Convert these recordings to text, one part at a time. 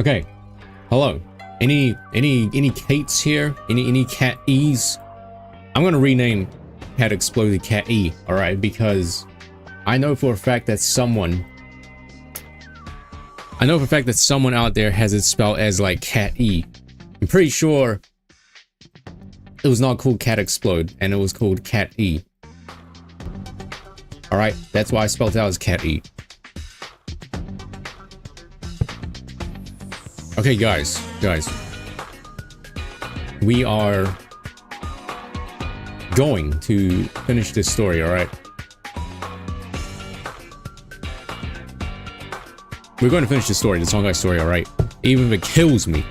Okay, hello. Any Kates here? Any Cat E's? I'm gonna rename Cat Exploded Cat E, alright, because I know for a fact that someone out there has it spelled as like Cat E. I'm pretty sure it was not called Cat Explode, and it was called Cat E. Alright, that's why I spelled it out as Cat E. Okay, guys, we are going to finish this story, alright? We're going to finish the story, the HONKAI story, alright? Even if it kills me.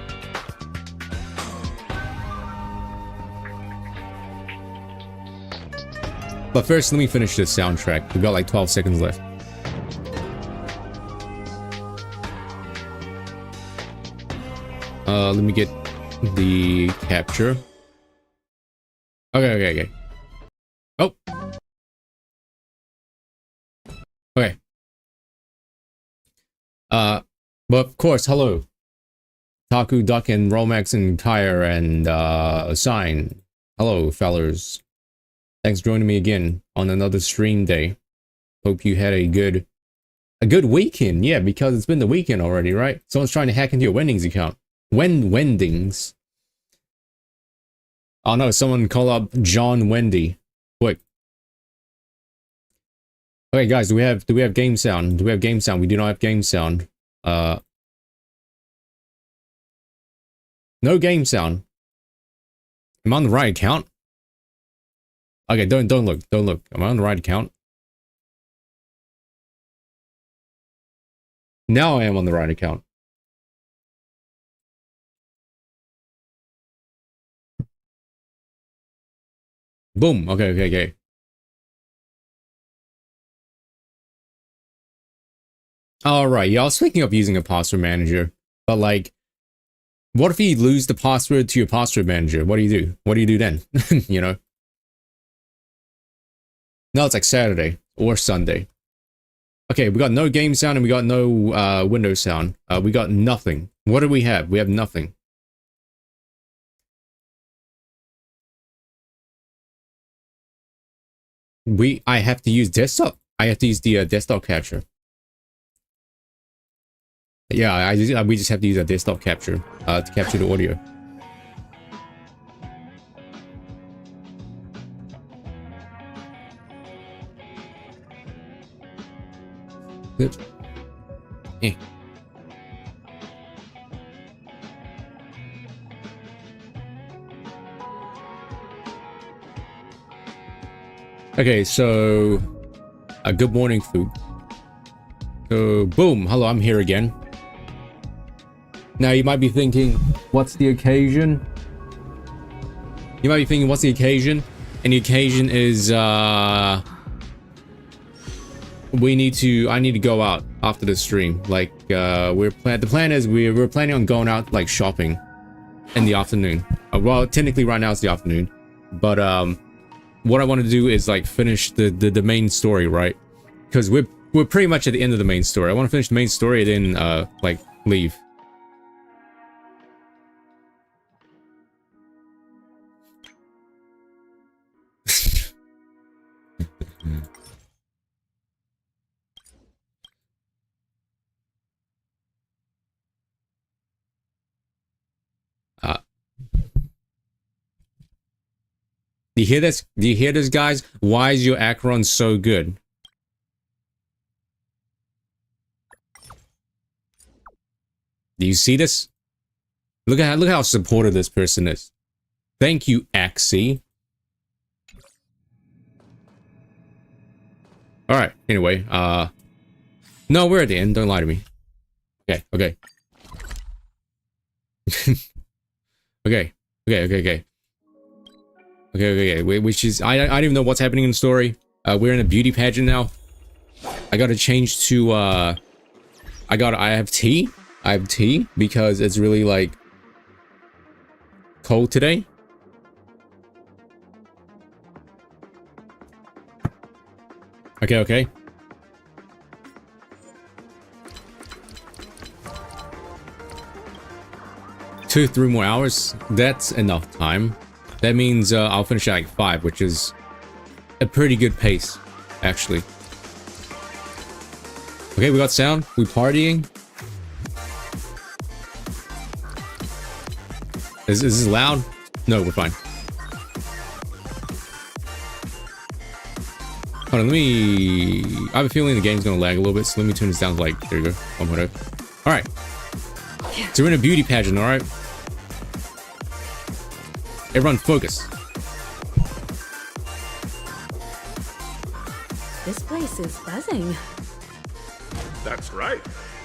But first, let me finish this soundtrack. We got like 12 seconds left. Let me get the capture. Okay. Oh. Okay. But of course, hello. Taku, Duck, and Romax, and Kyre, and, Sign. Hello, fellers. Thanks for joining me again on another stream day. Hope you had a good weekend. Yeah, because it's been the weekend already, right? Someone's trying to hack into your Wendings account. Wendings. Oh no, someone call up John Wendy. Quick. Okay, guys, do we have game sound? Do we have game sound? We do not have game sound. No game sound. Am I on the right account? Okay, don't look. Am I on the right account? Now I am on the right account. Boom. Okay. Alright, yeah, I was thinking of using a password manager, but like, what if you lose the password to your password manager? What do you do? What do you do then? You know? No, it's like Saturday or Sunday. Okay, we got no game sound and we got no Windows sound. We got nothing. What do we have? We have nothing. I have to use desktop. I have to use the desktop capture. Yeah, we just have to use a desktop capture to capture the audio. Good. Eh. Okay, so good morning, food. So boom, hello, I'm here again. Now you might be thinking, what's the occasion? You might be thinking, what's the occasion? And the occasion is I need to go out after the stream. Like the plan is we're planning on going out like shopping in the afternoon. Well, technically right now it's the afternoon, but what I want to do is like finish the main story, right? Because we're pretty much at the end of the main story. I want to finish the main story and then like leave. Do you hear this? Do you hear this, guys? Why is your Acheron so good? Do you see this? Look how supportive this person is. Thank you, Axie. All right. Anyway, no, we're at the end. Don't lie to me. Okay. Okay, which is I don't even know what's happening in the story. We're in a beauty pageant now. I gotta change to I have tea. I have tea because it's really like cold today. Okay. 2-3 more hours. That's enough time. That means I'll finish at like 5, which is a pretty good pace, actually. Okay, we got sound. We partying. Is this loud? No, we're fine. Hold on, I have a feeling the game's gonna lag a little bit, so let me turn this down to like, there you go, 1.0. Alright. So we're in a beauty pageant, alright? Everyone focus. This place is buzzing. That's right.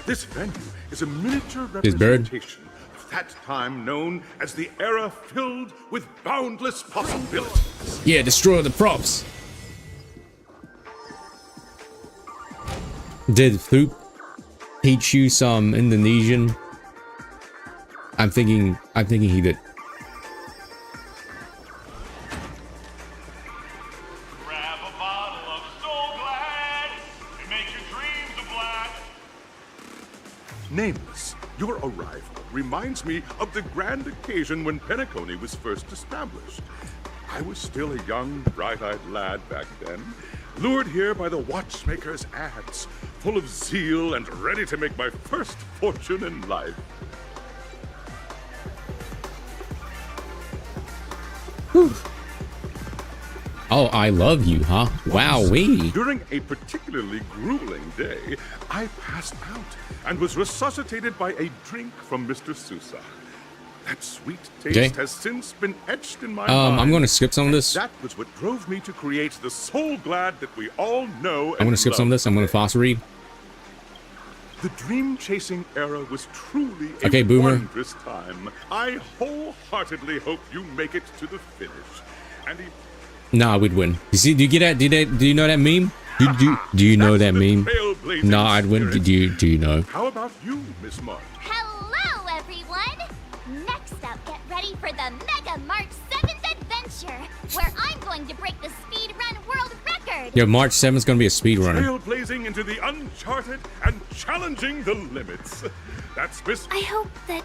This venue is a miniature This bird. representation of that time known as the era filled with boundless possibilities. Yeah, destroy the props. Did Floop teach you some Indonesian? I'm thinking he did. Grab a bottle of Soul Glad and make your dreams a blast. Nameless, your arrival reminds me of the grand occasion when Penacony was first established. I was still a young, bright-eyed lad back then, lured here by the watchmaker's ads, full of zeal and ready to make my first fortune in life. Whew. Oh, I love you, huh? Wowee. During a particularly grueling day, I passed out and was resuscitated by a drink from Mr. Sousa. That sweet taste has since been etched in my mind. I'm going to skip some of this. That was what drove me to create the Soul Glad that we all know and I'm going to skip some of this. I'm going to fast read. The dream-chasing era was truly Okay, a Boomer. wondrous time. I wholeheartedly hope you make it to the finish. And Nah, we'd win. You see? Do you get that? Do you know that meme? Do you know that meme? Nah, I'd win. Do you know? How about you, Miss March? Hello, everyone! Next up, get ready for the Mega March 7th adventure, where I'm going to break the speedrun world record! Yeah, March 7th's gonna be a speedrunner. Trailblazing into the uncharted and challenging the limits. That's Miss... I hope that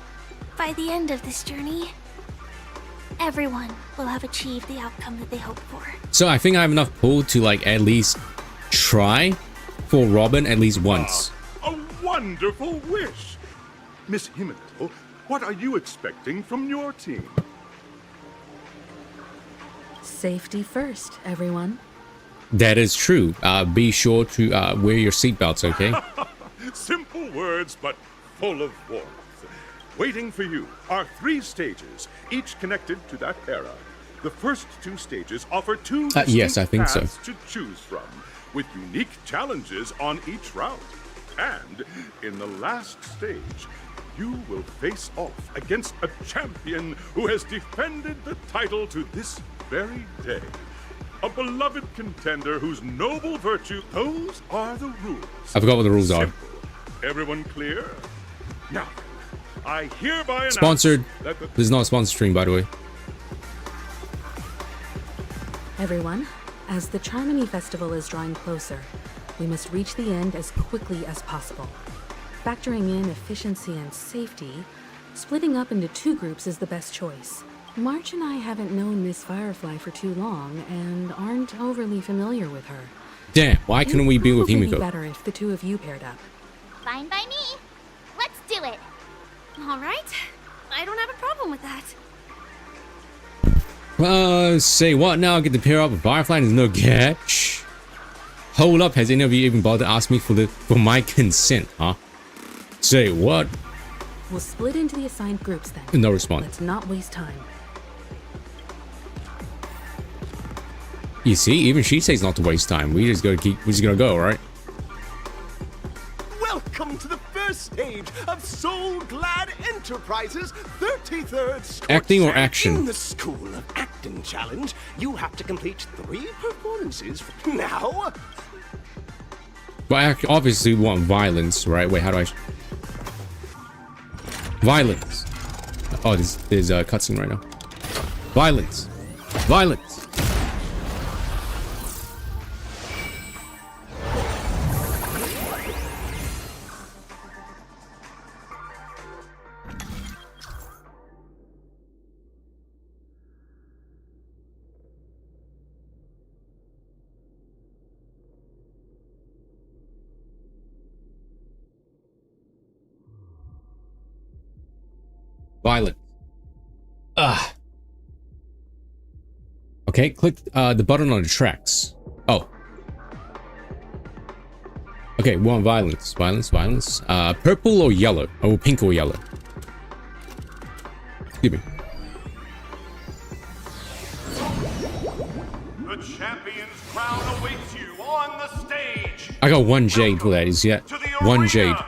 by the end of this journey, everyone will have achieved the outcome that they hoped for. So I think I have enough pull to like at least try for Robin at least once. A wonderful wish! Miss Himiko, what are you expecting from your team? Safety first, everyone. That is true. Be sure to wear your seatbelts, okay? Simple words, but full of warmth. Waiting for you are 3 stages, each connected to that era. The first 2 stages offer 2 yes, I think so. paths to choose from, with unique challenges on each route. And in the last stage, you will face off against a champion who has defended the title to this very day. A beloved contender whose noble virtue, those are the rules. I forgot what the rules are. Simple. Everyone clear? Now, I hereby announce Sponsored. that the This is not a sponsored stream, by the way. Everyone, as the Charmony Festival is drawing closer, we must reach the end as quickly as possible. Factoring in efficiency and safety, splitting up into 2 groups is the best choice. March and I haven't known Miss Firefly for too long and aren't overly familiar with her. Damn, why couldn't we be with It'd probably be Himiko? better if the 2 of you paired up. Fine by me. Let's do it. All right. I don't have a problem with that. Say what now? Get to pair up with Firefly and there's no catch. Hold up, has any of you even bothered to ask me for my consent, huh? Say what? We'll split into the assigned groups then. No response. Let's not waste time. You see, even she says not to waste time. We're just gonna go, right? Welcome to the first stage of Soul Glad Enterprises' 33rd Sports Acting or Fair. action? In the School of Acting Challenge, you have to complete 3 performances. Now, But I obviously want violence, right? Wait, how do I... Violence. Oh, there's a cutscene right now. Violence. Violence. Violence. Okay, click the button on the tracks. Oh. Okay, we want violence. Violence, violence. Purple or yellow? Oh, pink or yellow. Excuse me. The champion's crown awaits you on the stage. I got 1 jade for that. Is yet To the 1 arena jade. of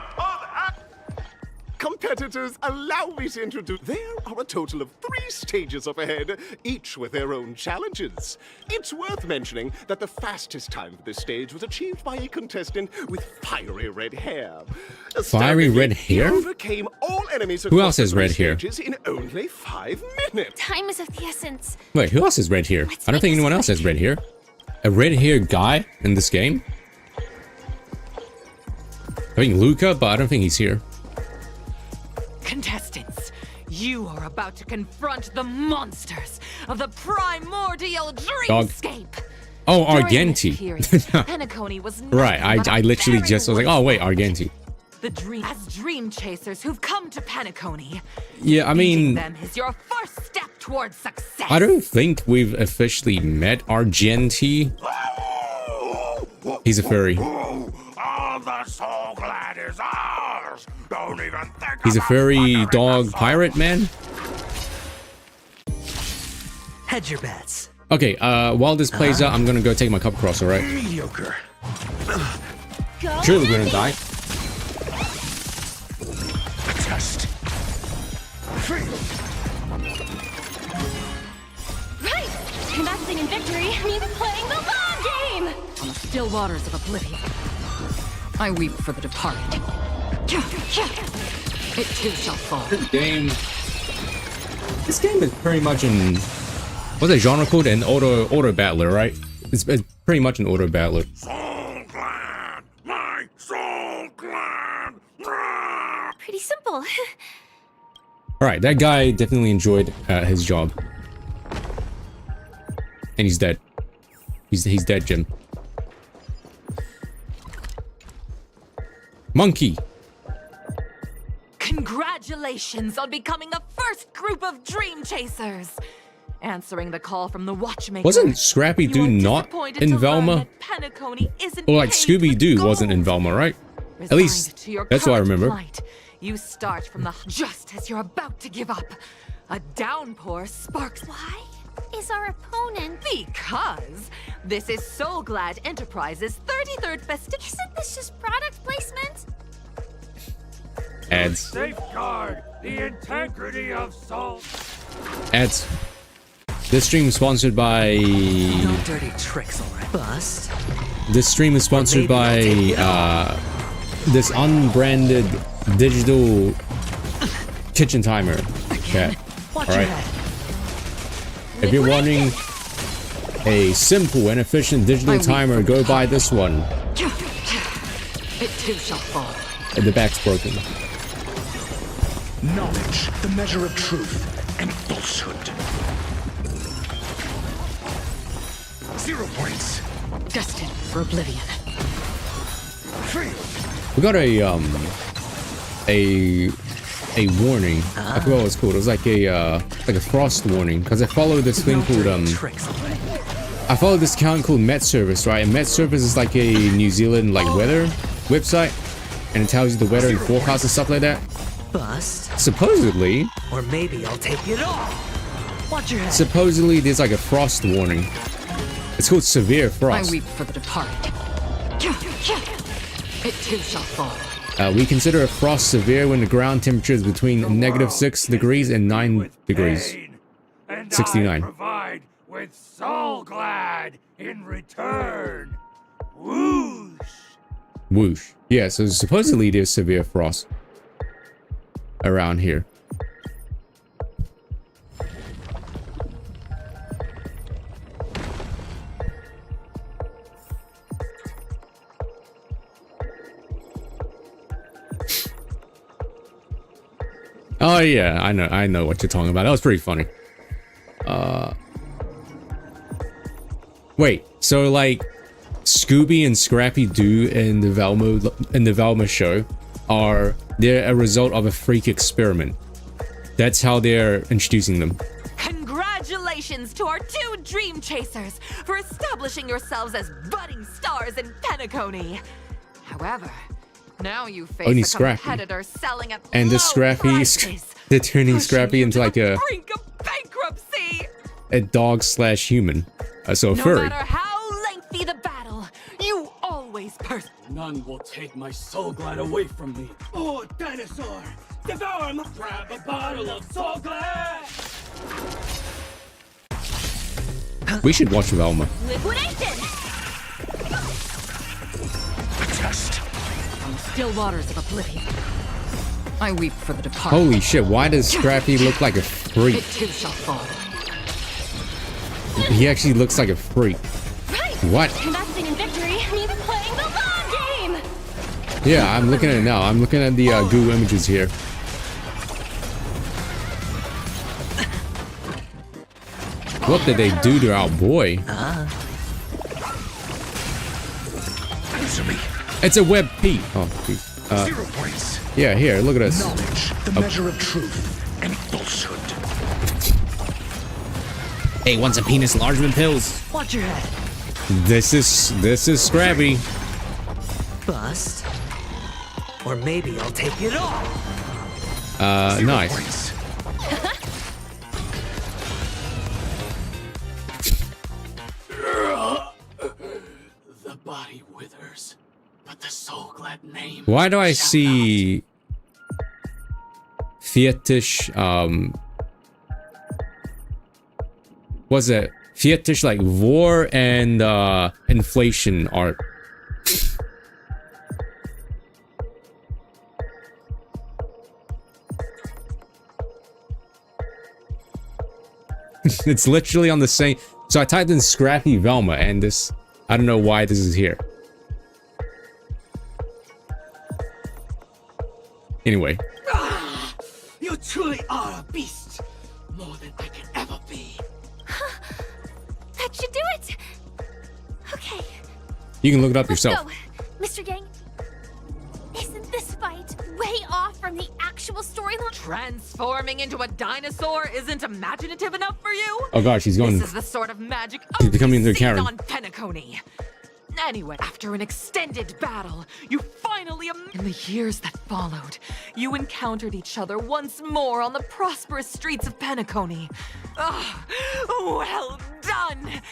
competitors, allow me to introduce. There are a total of 3 stages up ahead, each with their own challenges. It's worth mentioning that the fastest time for this stage was achieved by a contestant with fiery red hair. Fiery red He hair? overcame all enemies Who across else the has 3 red hair? stages in only 5 minutes. Time is of the essence. Wait, who else has red hair? I don't think anyone else has red hair. A red haired guy in this game? I think Luca, but I don't think he's here. Contestants, you are about to confront the monsters of the primordial dreamscape. Oh, During this Argenti. period, Penacony was Right, nothing but I a literally barren just was like, oh wait, wasteland. Argenti. The dream chasers who've come to Penacony. Yeah, I Beating mean, them is your first step towards success. I don't think we've officially met Argenti. He's a furry. all the soul glad is ours. Don't even think He's a about furry plundering dog the soul. pirate man. Hedge your bets. Okay, while this plays out, I'm gonna go take my cup across, alright? Mediocre. Surely we're gonna die. Just. Right! Investing in victory means playing the long game! On the still waters of oblivion, I weep for the departed. It too shall fall. This game is pretty much an... What's that genre called? An auto battler, right? It's pretty much an auto battler. Soul glad, my soul glad. Pretty simple. Alright, that guy definitely enjoyed his job. And he's dead. He's dead, Jim. Monkey. Congratulations on becoming the first group of dream chasers. Answering the call from the watchmaker. Wasn't Scrappy Doo not in Velma? Or like Scooby-Doo wasn't in Velma, right? At least that's what I remember. Flight, you start from the just as you're about to give up. A downpour sparks. Why is our opponent? Because this is So Glad Enterprises' 33rd festive. Isn't this just product placement? Ads. Safeguard the integrity of Soul. Ads. This stream is sponsored by. No dirty tricks, alright. Bust. This stream is sponsored by this unbranded digital kitchen timer. Okay. Watch All your right. head. If you're wanting a simple and efficient digital timer, go buy this one. It too shall fall. And the back's broken. Knowledge, the measure of truth and falsehood. 0 points. Destined for oblivion. We got a warning. I forgot what it's called. It was like a frost warning because I followed this thing called I followed this account called Met Service, right? And Met Service is like a New Zealand like weather website, and it tells you the weather and forecast and stuff like that. Bust. Supposedly, Or maybe I'll take it all. Watch your head. supposedly there's like a frost warning. It's called severe I frost. weep for the departed. It too shall fall. We consider a frost severe when the ground temperature is between -6 degrees and 9 degrees. And 69. I provide with Soul Glad in return. Whoosh. Whoosh. Yeah, so supposedly there's severe frost around here. Oh yeah, I know what you're talking about. That was pretty funny. Wait, so like Scooby and Scrappy Doo in the Velma show they're a result of a freak experiment. That's how they're introducing them. Congratulations to our two dream chasers for establishing yourselves as budding stars in Penacony. However, now you face Only a Scrappy. competitor selling at And the low Scrappy, prices, they're turning pushing Scrappy you into to like the a brink of bankruptcy. dog/human. So a No furry. matter how lengthy the battle, you always persevere. None will take my Soul Glad away from me. Oh, dinosaur! Devour him! Grab a bottle of Soul Glad! We should watch Velma. Liquidation! Test. From the still waters of oblivion, I weep for the departed. Holy shit, why does Scrappy look like a It freak? too shall fall. He actually looks like a freak. Right! What? Investing in victory means playing the long game! Yeah, I'm looking at it now. I'm looking at the goo images here. What did they do to our boy? Answer me. It's a web P. Oh, geez. 0 points. Yeah, here, look at this. Knowledge, the measure of truth and falsehood. Hey, wants a penis larger than pills? Watch your head. This is Scrappy. Bust. Or maybe I'll take it all. 0 Nice. points. The body withers, but the Soul Glad name. Why do I shall see fetish? What's it? Fetish like war and inflation art. It's literally on the same. So I typed in Scrappy Velma, and this. I don't know why this is here. Anyway. You truly are a beast, more than I can ever be. Bet you You can look it up Let's yourself. go. Mr. Yang, isn't this fight way off from the actual storyline? Transforming into a dinosaur isn't imaginative enough for you? Oh gosh, he's going. This is the sort of magic He's becoming only the Karen. seen on Penacony. Anyway, after an extended battle, you finally in the years that followed, you encountered each other once more on the prosperous streets of Penacony. Ah, well done!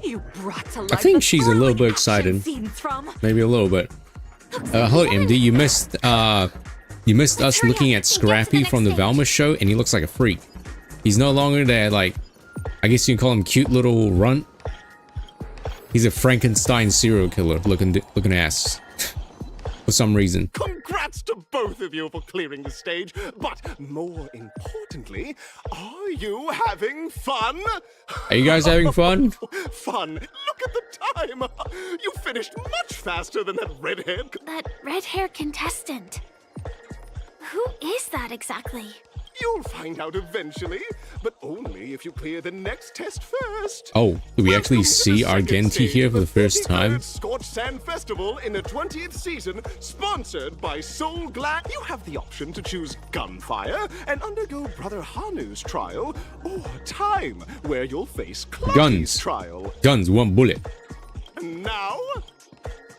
You brought to life I think the she's a little thrilling bit action excited. scenes from Maybe a little bit. Hello, MD. You missed us looking at Scrappy from the Velma show, and he looks like a freak. He's no longer that, like, I guess you can call him cute little runt. He's a Frankenstein serial killer looking ass. For some reason. Congrats to both of you for clearing the stage, but more importantly, are you having fun? Are you guys having fun? Fun. Look at the time. You finished much faster than that redhead. That red hair contestant. Who is that exactly? You'll find out eventually, but only if you clear the next test first. Oh, do we actually Welcome to see the second Argenti stage here of for the first 33rd time? Scorched Sand Festival in the 20th season, sponsored by Soul Glad. You have the option to choose gunfire and undergo Brother Hanu's trial, or time, where you'll face Clutty's Guns. trial. Guns, we want bullet. And now,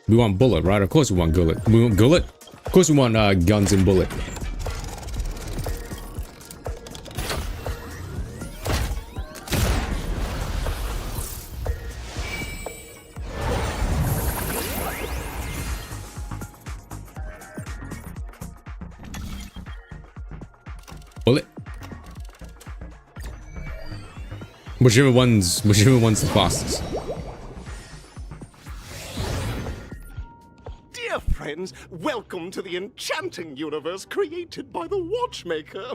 We want bullet, right? Of course we want gullet. We want gullet? Of course we want guns and bullet. Bullet. Whichever one's the fastest. dear friends, welcome to the enchanting universe created by the Watchmaker.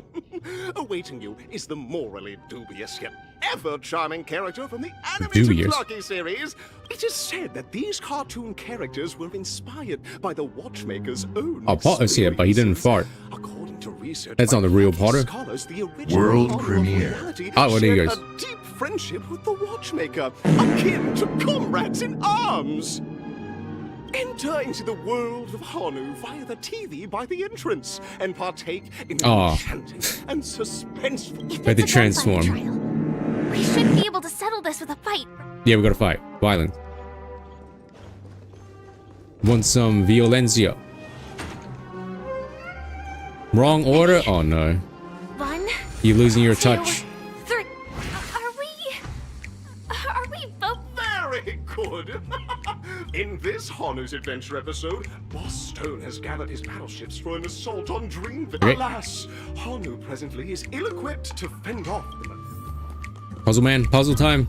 Awaiting you is the morally dubious yet ever charming character from the animated Dubious? Clocky series. It is said that these cartoon characters were inspired by the Watchmaker's own. Oh, Potter's here, but he didn't fart. According to research, That's by not the real Clocky Potter. Scholars, the original World Potter of premiere. humanity Oh, well, there you shared go. a deep friendship with the Watchmaker, akin to comrades in arms. Enter into the world of Hanu via the TV by the entrance and partake in an Aw. enchanting and suspenseful. If But they it's a gunfight transform. trial, we should be able to settle this with a fight. Yeah, we gotta fight. Violent. Want some violencia? Wrong order? Oh no. 1, You're losing your 2, touch. 3. Are we both? Very good. In this Hanu's Adventure episode, Boss Stone has gathered his battleships for an assault on Dreamville. Okay. Alas, Hanu presently is ill-equipped to fend off the Puzzle man, puzzle time.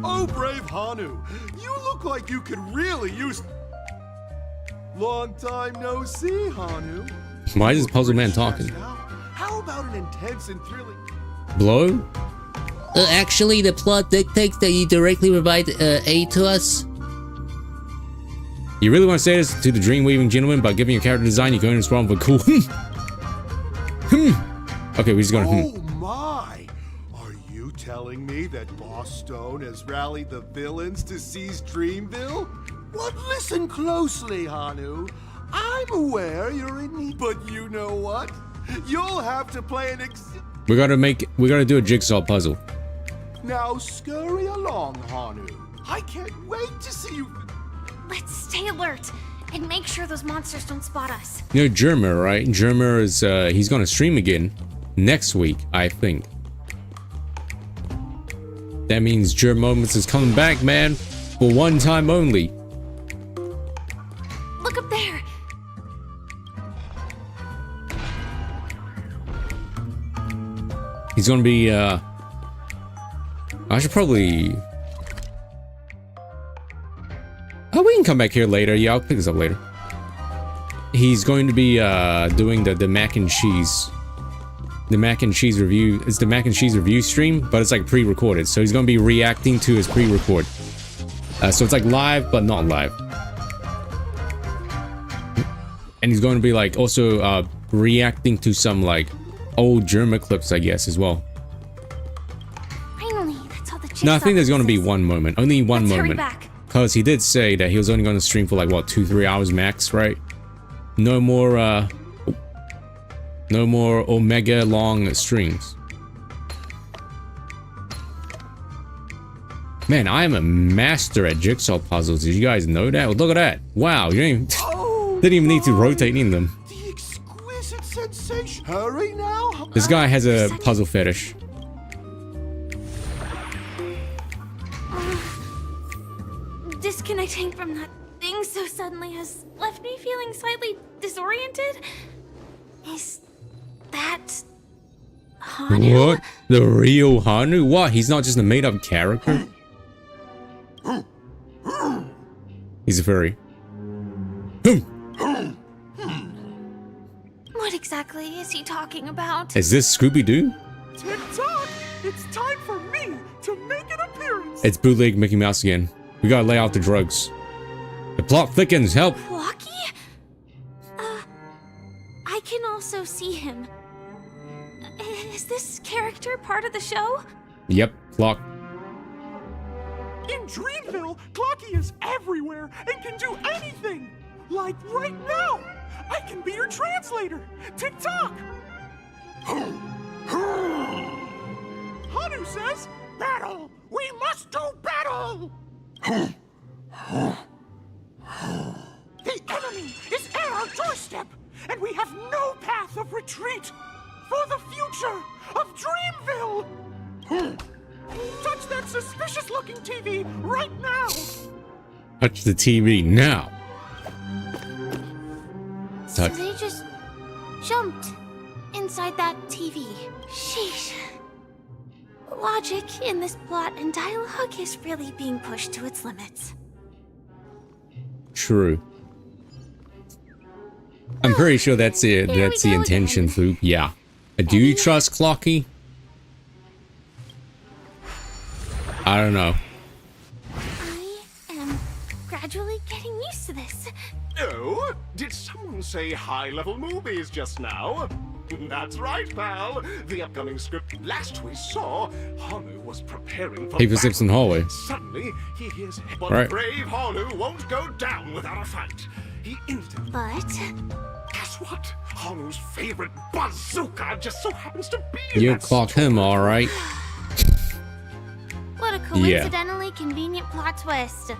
Oh, brave Hanu, you look like you could really use... Long time no see, Hanu. Why is this puzzle man talking? How about an intense and thrilling... Blow? Actually, the plot dictates that you directly provide aid to us. You really want to say this to the dream-weaving gentleman by giving your character design? You're going to respond for cool. Okay, we're just going Oh my! Are you telling me that Boss Stone has rallied the villains to seize Dreamville? Well, listen closely, Hanu. I'm aware you're in need, but you know what? You'll have to play an We gotta do a jigsaw puzzle. Now scurry along, Hanu. I can't wait to see you. Let's stay alert and make sure those monsters don't spot us. You know Germer, right? Germer is he's gonna stream again next week, I think. That means Germ Moments is coming back, man, for one time only. Look up there. He's gonna be I should probably we can come back here later. Yeah, I'll pick this up later. He's going to be doing the mac and cheese. The mac and cheese review. It's the mac and cheese review stream, but it's like pre-recorded. So he's gonna be reacting to his pre-record. So it's like live, but not live. And he's going to be like also reacting to some like old German clips, I guess, as well. Finally, that's all the No, I think there's gonna be one moment. Only one Let's hurry moment. back. Because he did say that he was only gonna stream for like, what, 2-3 hours max, right? No more, no more Omega long streams. Man, I am a master at jigsaw puzzles. Did you guys know that? Well, look at that. Wow, you didn't even need to rotate any of them. The exquisite sensation. Hurry now. This guy has a puzzle fetish. Disconnecting from that thing so suddenly has left me feeling slightly disoriented. Is that Hanu? What? The real Hanu? What? He's not just a made-up character? He's a furry. What exactly is he talking about? Is this Scooby-Doo? Tick-tock! It's time for me to make an appearance! It's bootleg Mickey Mouse again. We gotta lay out the drugs. The plot thickens. Help! Lucky? I can also see him. Is this character part of the show? Yep, clock. In Dreamville, Clocky is everywhere and can do anything! Like right now! I can be your translator! Tick-tock! Hanu says, battle! We must do battle! The enemy is at our doorstep, and we have no path of retreat for the future of Dreamville! Touch that suspicious-looking TV right now! Touch the TV now. So Touch. they just jumped inside that TV. Sheesh. Logic in this plot and dialogue is really being pushed to its limits. True. I'm pretty sure that's it. Here That's we the go intention, again. Foop. Yeah. Do you trust Clocky? I don't know. I am gradually getting used to this. Oh, did someone say high-level movies just now? That's right, pal. The upcoming script last we saw, Hanu was preparing for Paper, Sticks, and Hallway. Suddenly, he hears... But Right. brave Hanu won't go down without a fight. He instantly... But Guess what? Hanu's favorite bazooka just so happens to be in You that clock him, alright. what a Yeah. coincidentally convenient plot twist.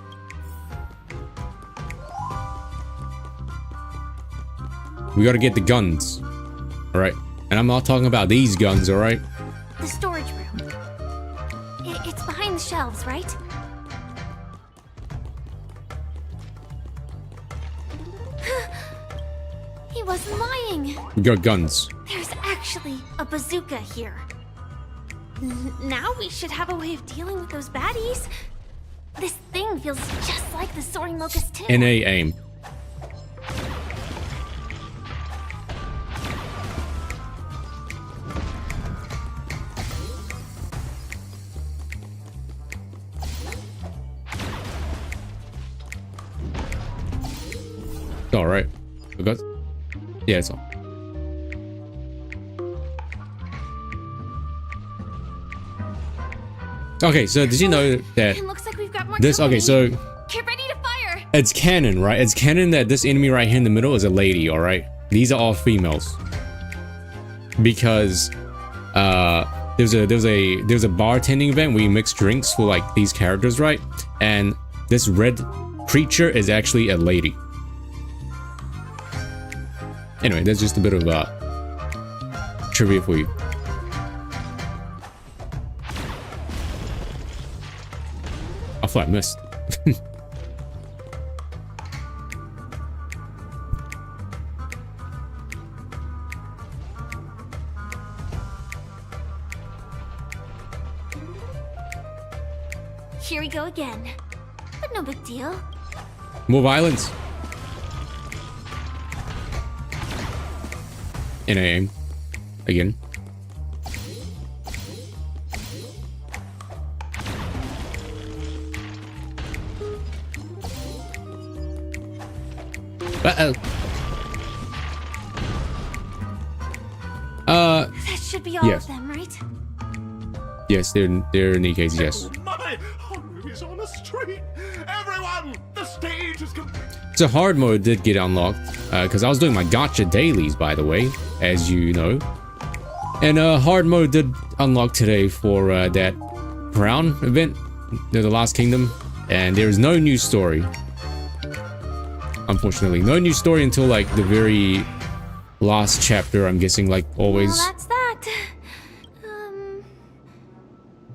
We gotta get the guns. Alright. And I'm not talking about these guns, alright? The storage room. It's behind the shelves, right? He wasn't lying. We got guns. There's actually a bazooka here. Now we should have a way of dealing with those baddies. This thing feels just like the soaring locust too. NA aim. Alright. We got... Yeah, it's all. Okay, so did you know that It looks like we've got more this... Okay, company. so Get ready to fire! it's canon, right? It's canon that this enemy right here in the middle is a lady, alright? These are all females. Because there's a bartending event where you mix drinks for like these characters, right? And this red creature is actually a lady. Anyway, that's just a bit of trivia for you. I thought I missed. Here we go again. But no big deal. More violence. In aim. Again. Uh-oh. That should be all yes. of them, right? Yes, they're in any case, yes. My the street. Everyone, the stage is So hard mode did get unlocked because I was doing my gotcha dailies, by the way, as you know. And hard mode did unlock today for that crown event, the Last Kingdom, and there is no new story. Unfortunately, no new story until like the very last chapter, I'm guessing, like always. Well, that's that.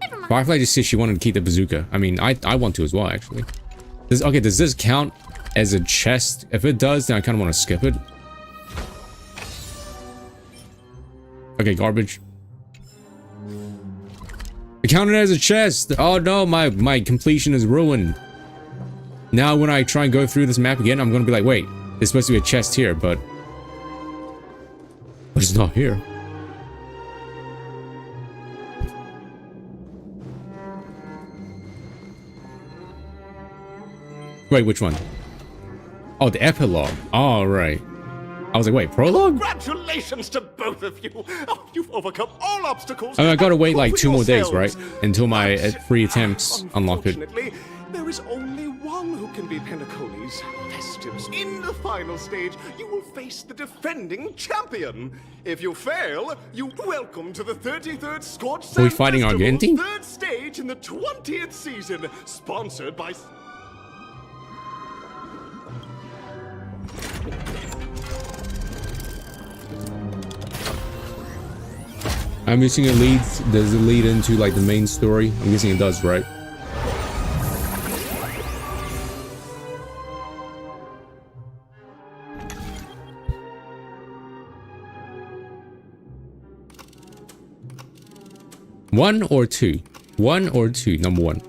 Never mind. Firefly just said she wanted to keep the bazooka. I mean, I want to as well, actually. Does this count as a chest? If it does, then I kind of want to skip it. Okay, garbage. It counted as a chest. Oh no, my completion is ruined. Now when I try and go through this map again, I'm gonna be like, wait, there's supposed to be a chest here, but it's not here. Wait, which one? Oh, the epilogue. All right. I was like, wait, prologue? Congratulations to both of you. Oh, you've overcome all obstacles. I mean, I gotta wait like 2 more days, right? yourselves. Until my But, free attempts unlock it. Unfortunately, there is only one who can be Penacony's festives. In the final stage, you will face the defending champion. If you fail, you welcome to the 33rd Scorched Are we Sand fighting Festival's Argenti? third stage in the 20th season, sponsored by... I'm guessing it leads. Does it lead into like the main story? I'm guessing it does, right? One or two? One or two? Number one.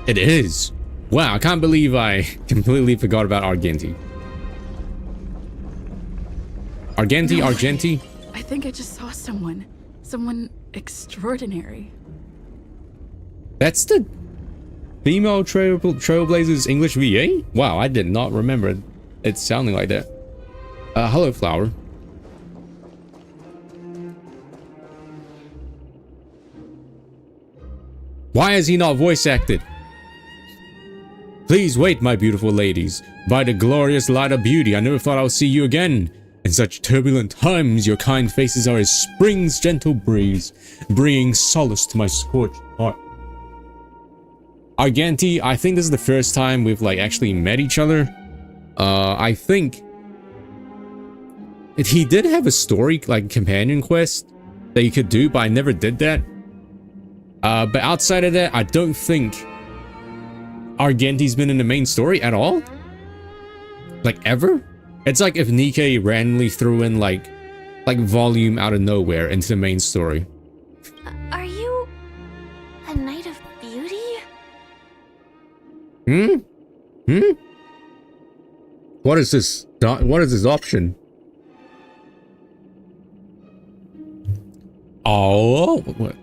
It is. Wow, I can't believe I completely forgot about Argenti. Argenti? I think I just saw someone. Someone extraordinary. That's the female Trailblazers English VA? Wow, I did not remember it sounding like that. Hello, Flower. Why is he not voice acted? Please wait, my beautiful ladies. By the glorious light of beauty, I never thought I would see you again. In such turbulent times, your kind faces are as spring's gentle breeze, bringing solace to my scorched heart. Argenti, I think this is the first time we've like actually met each other. I think he did have a story, like companion quest that you could do, but I never did that. But outside of that, I don't think Argenti's been in the main story at all. Like ever? It's like if Nikkei randomly threw in like volume out of nowhere into the main story. Are you a knight of beauty? What is this? What is this option? Oh, what?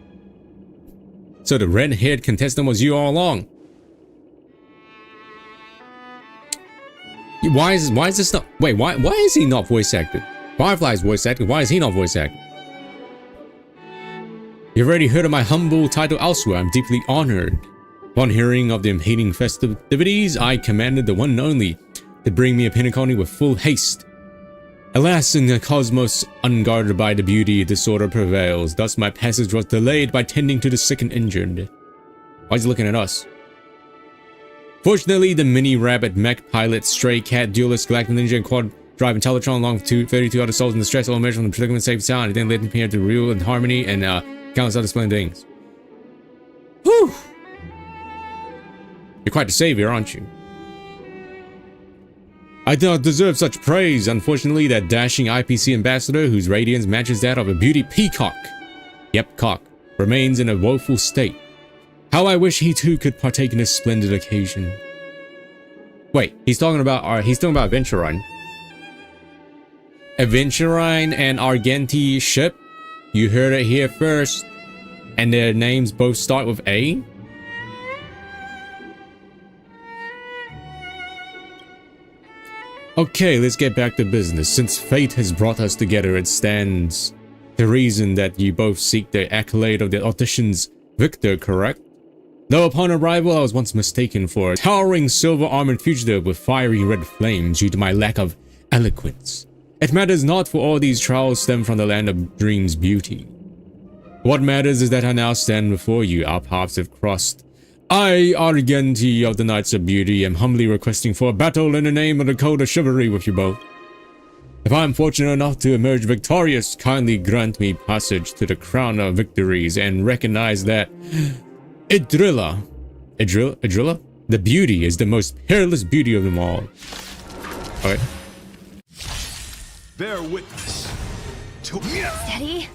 So the red-haired contestant was you all along. Why is this not? Wait, why is he not voice acted? Firefly's voice acted. Why is he not voice acted? You've already heard of my humble title elsewhere. I'm deeply honored. Upon hearing of the impending festivities, I commanded the one and only to bring me a Penacony with full haste. Alas, in the cosmos unguarded by the beauty, disorder prevails. Thus my passage was delayed by tending to the sick and injured. Why is he looking at us? Fortunately, the mini-rabbit, mech pilot, stray cat, duelist, galactic ninja, and quad driving Teletron along with 32 other souls in distress all emerged from the predicament safe sound. It then led me here to real and harmony and countless other splendid things. Whew! You're quite the savior, aren't you? I do not deserve such praise. Unfortunately, that dashing IPC ambassador, whose radiance matches that of a beauty peacock, yep, cock, remains in a woeful state. How I wish he too could partake in this splendid occasion. Wait, he's talking about Adventurine. Adventurine and Argenti ship. You heard it here first. And their names both start with A. Okay, let's get back to business. Since fate has brought us together, it stands to reason that you both seek the accolade of the audition's victor, correct? Though upon arrival, I was once mistaken for a towering silver-armored fugitive with fiery red flames due to my lack of eloquence. It matters not, for all these trials stem from the land of dreams' beauty. What matters is that I now stand before you. Our paths have crossed. I, Argenti of the Knights of Beauty, am humbly requesting for a battle in the name of the code of chivalry with you both. If I am fortunate enough to emerge victorious, kindly grant me passage to the crown of victories and recognize that Idrilla, the beauty is the most peerless beauty of them all. Alright. Bear witness to Steady.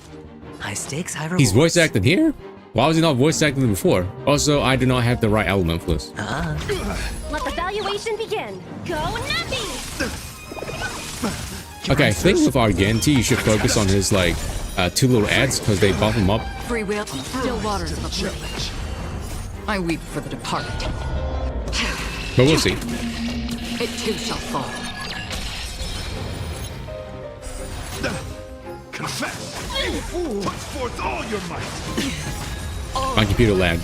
High stakes, high rewards. He's voice acting here? Why was he not voice acting before? Also, I do not have the right element for this. Let the valuation begin. Go Nappy! Okay, I think with Argenti, you should focus on his, like, two little ads, because they buff him up. Free will, still waters of oblivion. I weep for the departed. But we'll see. It too shall fall. confess. Put forth all your might. My computer lagged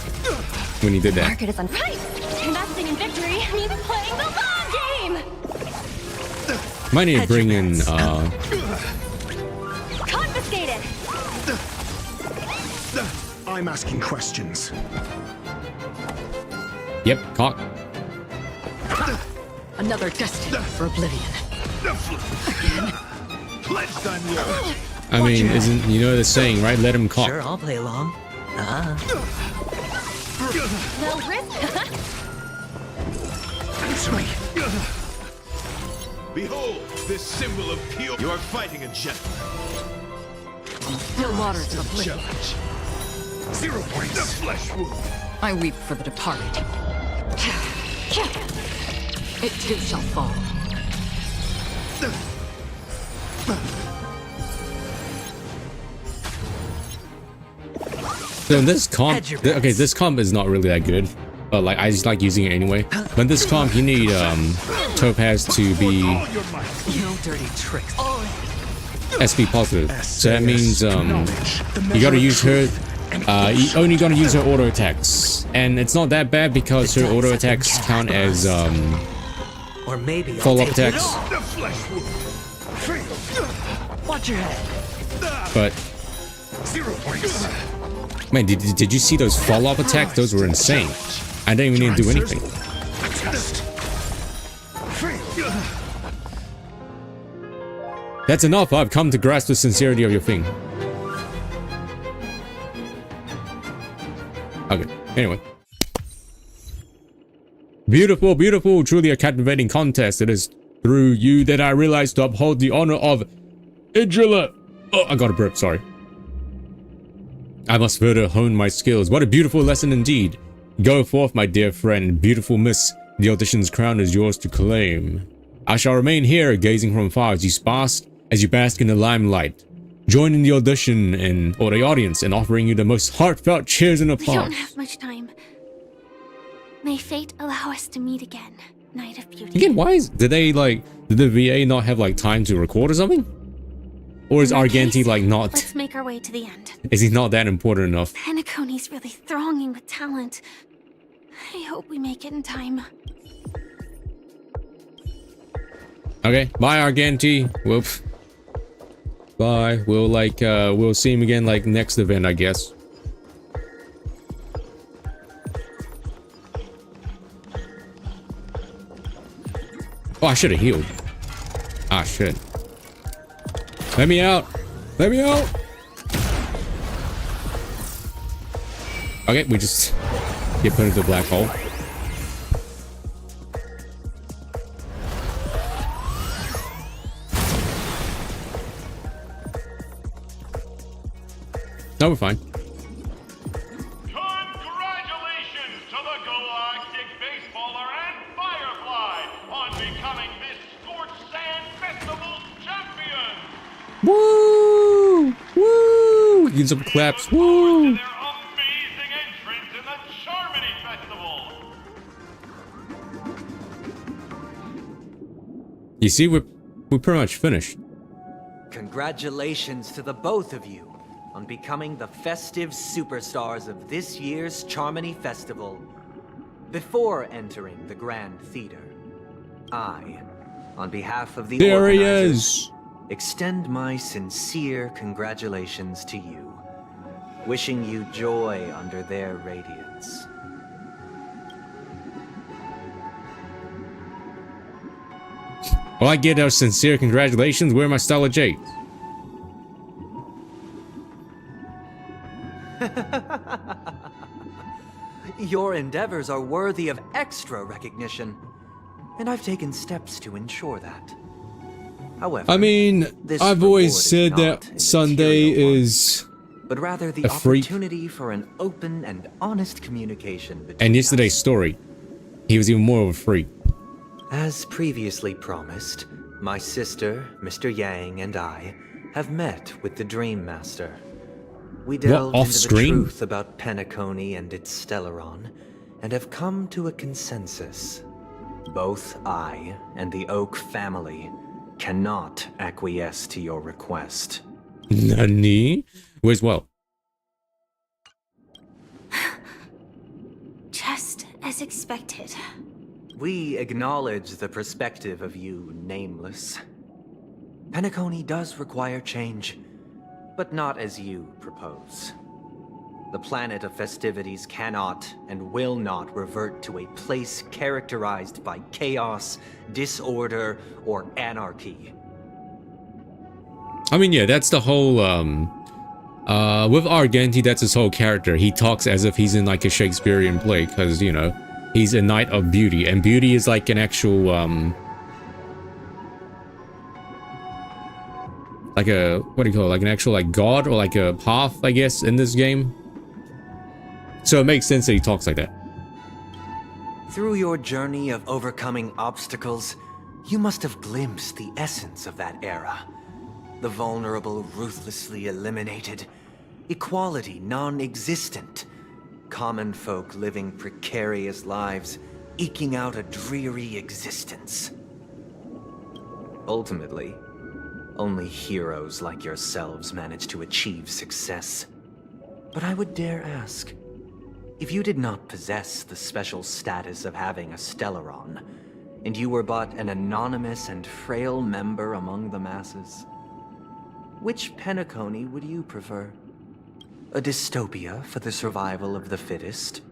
when he did that. Market is on right. Investing in victory means playing the long game. Might need to bring in Confiscated. I'm asking questions. Yep, cock. Another destined for oblivion. Again. Pledged on you. I mean, isn't you know the saying, right? Let him cock. Sure, I'll play along. Little risk. Answer me. Behold, this symbol of pure. You are fighting a gentleman. Still waters of oblivion. 0 points. The flesh wound. I weep for the departed. It too shall fall. So in this comp, okay, this comp is not really that good, but like I just like using it anyway. But in this comp, you need Topaz to be No dirty tricks. SP positive. So that means you gotta use her. You only gotta use her auto attacks, and it's not that bad because her auto attacks count as or maybe follow-up attacks. Watch your head. But 0 points. man, did you see those follow-up attacks? Those were insane. I didn't even need to do anything. That's enough. I've come to grasp the sincerity of your thing. Okay, anyway. Beautiful, beautiful, truly a captivating contest. It is through you that I realize to uphold the honor of Idrilla. Oh, I got a burp, sorry. I must further hone my skills. What a beautiful lesson indeed. Go forth, my dear friend, beautiful miss. The audition's crown is yours to claim. I shall remain here, gazing from afar as you bask in the limelight. Join in the audition or the audience in offering you the most heartfelt cheers and applause. We don't have much time. May fate allow us to meet again, Knight of Beauty. Again, did the VA not have like time to record or something? Or is Argenti like not? Let's make our way to the end. Is he not that important enough? Penacony's really thronging with talent. I hope we make it in time. Okay, bye Argenti. Whoop. Bye. We'll see him again like next event, I guess. Oh, I should have healed. Ah, shit. Let me out. Let me out. Okay, we just get put into the black hole. No, we're fine. Congratulations to the Galactic Baseballer and Firefly on becoming Miss Scorched Sand Festival's champion! Woo! Woo! Get some claps. Woo! Their amazing entrance in the Charmony Festival! You see, we're pretty much finished. Congratulations to the both of you on becoming the festive superstars of this year's Charmony Festival. Before entering the Grand Theater, I, on behalf of the There he organizers, is. extend my sincere congratulations to you, wishing you joy under their radiance. Well, I get our sincere congratulations. Where are my Stella Jades? Your endeavors are worthy of extra recognition, and I've taken steps to ensure that. However, I mean, this I've always reward is said not that a Sunday material one, is but rather the a freak. opportunity for an open and honest communication between And yesterday's us. story, he was even more of a freak. As previously promised, my sister, Mr. Yang, and I have met with the Dream Master. We delved off into the screen? truth about Penacony and its Stellaron, and have come to a consensus. Both I and the Oak family cannot acquiesce to your request. Nani? Where's Well? Just as expected. We acknowledge the perspective of you, Nameless. Penacony does require change, but not as you propose. The planet of festivities cannot and will not revert to a place characterized by chaos, disorder, or anarchy. I mean, yeah, that's the whole, with Argenti, that's his whole character. He talks as if he's in like a Shakespearean play, because, you know, he's a knight of beauty, and beauty is like an actual, like a, what do you call it? Like an actual, like, god, or like a path, I guess, in this game. So it makes sense that he talks like that. Through your journey of overcoming obstacles, you must have glimpsed the essence of that era. The vulnerable ruthlessly eliminated, equality non-existent, common folk living precarious lives, eking out a dreary existence. Ultimately, only heroes like yourselves manage to achieve success. But I would dare ask, if you did not possess the special status of having a Stellaron, and you were but an anonymous and frail member among the masses, which Penacony would you prefer? A dystopia for the survival of the fittest?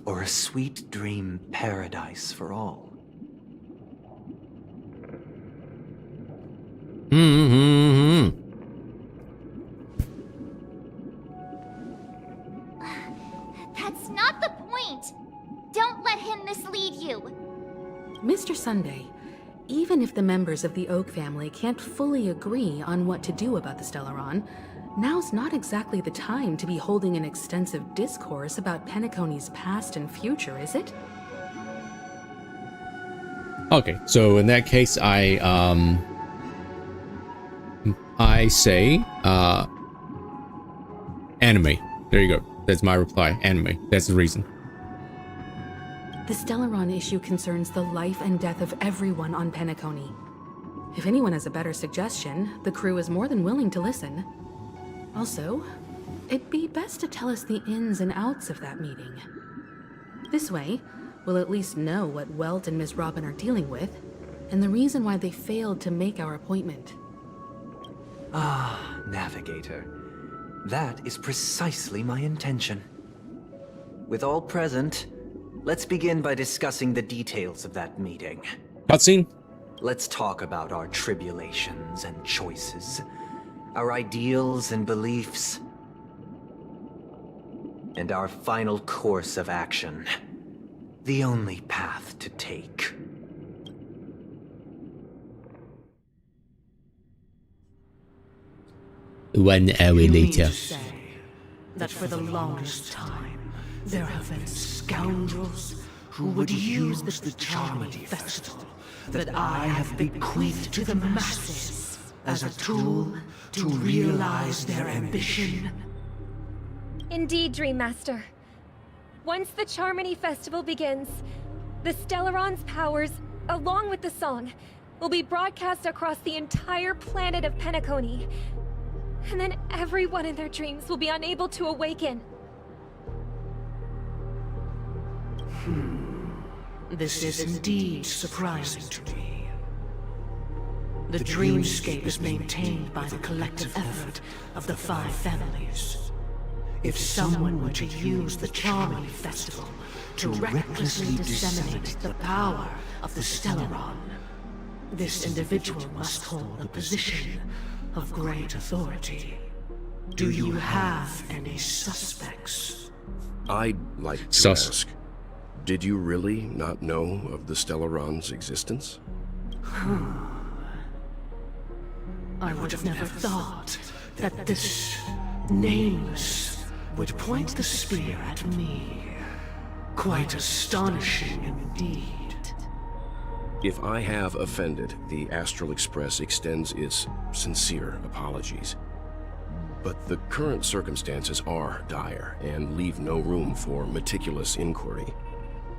Or a sweet dream paradise for all? That's not the point! Don't let him mislead you! Mr. Sunday, even if the members of the Oak family can't fully agree on what to do about the Stellaron, now's not exactly the time to be holding an extensive discourse about Penacony's past and future, is it? Okay, so in that case, I say, anime. There you go. That's my reply. Anime. That's the reason. The Stellaron issue concerns the life and death of everyone on Penacony. If anyone has a better suggestion, the crew is more than willing to listen. Also, it'd be best to tell us the ins and outs of that meeting. This way, we'll at least know what Welt and Miss Robin are dealing with, and the reason why they failed to make our appointment. Ah, Navigator. That is precisely my intention. With all present, let's begin by discussing the details of that meeting. Cutscene? Let's talk about our tribulations and choices, our ideals and beliefs, and our final course of action. The only path to take. 1 hour later. That for the longest time, there have been scoundrels who would use the Charmony Festival that I have bequeathed to the masses as a tool to realize their ambition. Indeed, Dream Master. Once the Charmony Festival begins, the Stellaron's powers, along with the song, will be broadcast across the entire planet of Penacony. And then everyone in their dreams will be unable to awaken. This is indeed surprising to me. The dreamscape is maintained by the collective effort of the 5 families. If someone were to use the Charmony Festival to recklessly disseminate the power of the Stellaron, this individual must hold a position of great authority. Do you have any suspects? I'd like to ask, did you really not know of the Stellaron's existence? I would have never thought that this nameless would point the spear at me. Quite astonishing indeed. If I have offended, the Astral Express extends its sincere apologies. But the current circumstances are dire and leave no room for meticulous inquiry.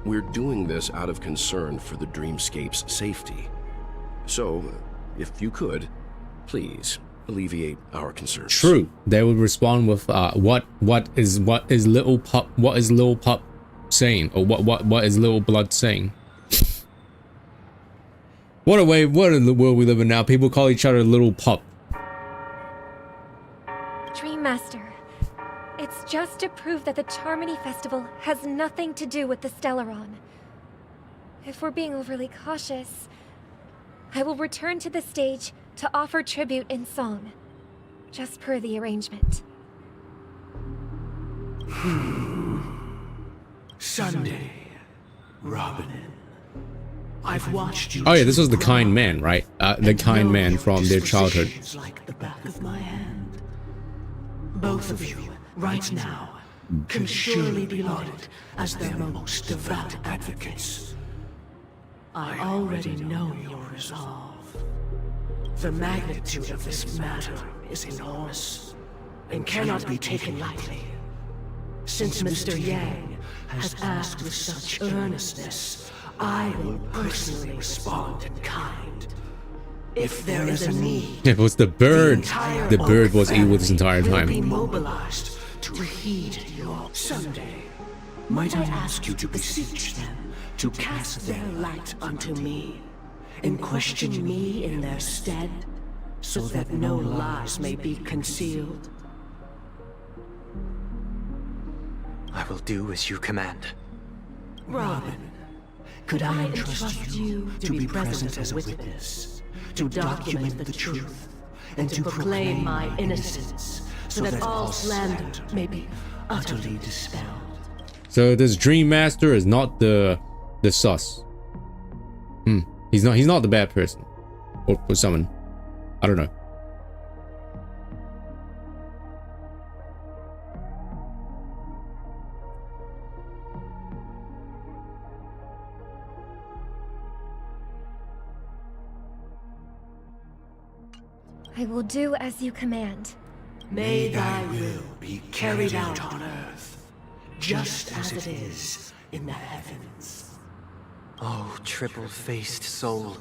We're doing this out of concern for the Dreamscape's safety. So, if you could, please alleviate our concerns. True. They would respond with what is little pup saying, or what is little blood saying. What a world we live in now. People call each other little pup. Dream Master, it's just to prove that the Charmony Festival has nothing to do with the Stellaron. If we're being overly cautious, I will return to the stage to offer tribute in song, just per the arrangement. Sunday, Robin. I've watched you. Oh yeah, this was the kind man, right? The kind man from their childhood. Like the back of my hand. Both of you, right now, can surely be lauded as their most devout advocates. I already know your resolve. The magnitude of this matter is enormous and cannot be taken lightly. Since Mr. Yang has asked with such earnestness, I will personally respond in kind. If there is a need, It was the bird. The bird was evil this entire will be time. mobilized to heed your Sunday. Might I ask you to beseech them to cast their light unto me, and question me in their stead, so that no lies may be concealed? I will do as you command. Robin, could I entrust you to be present as a witness, to document the truth, and to proclaim my innocence, so that all slander may be utterly dispelled? So this Dream Master is not the sus. He's not the bad person, or someone. I don't know. I will do as you command. May thy will be carried out on earth, just as it is in the heavens. Oh, triple-faced soul,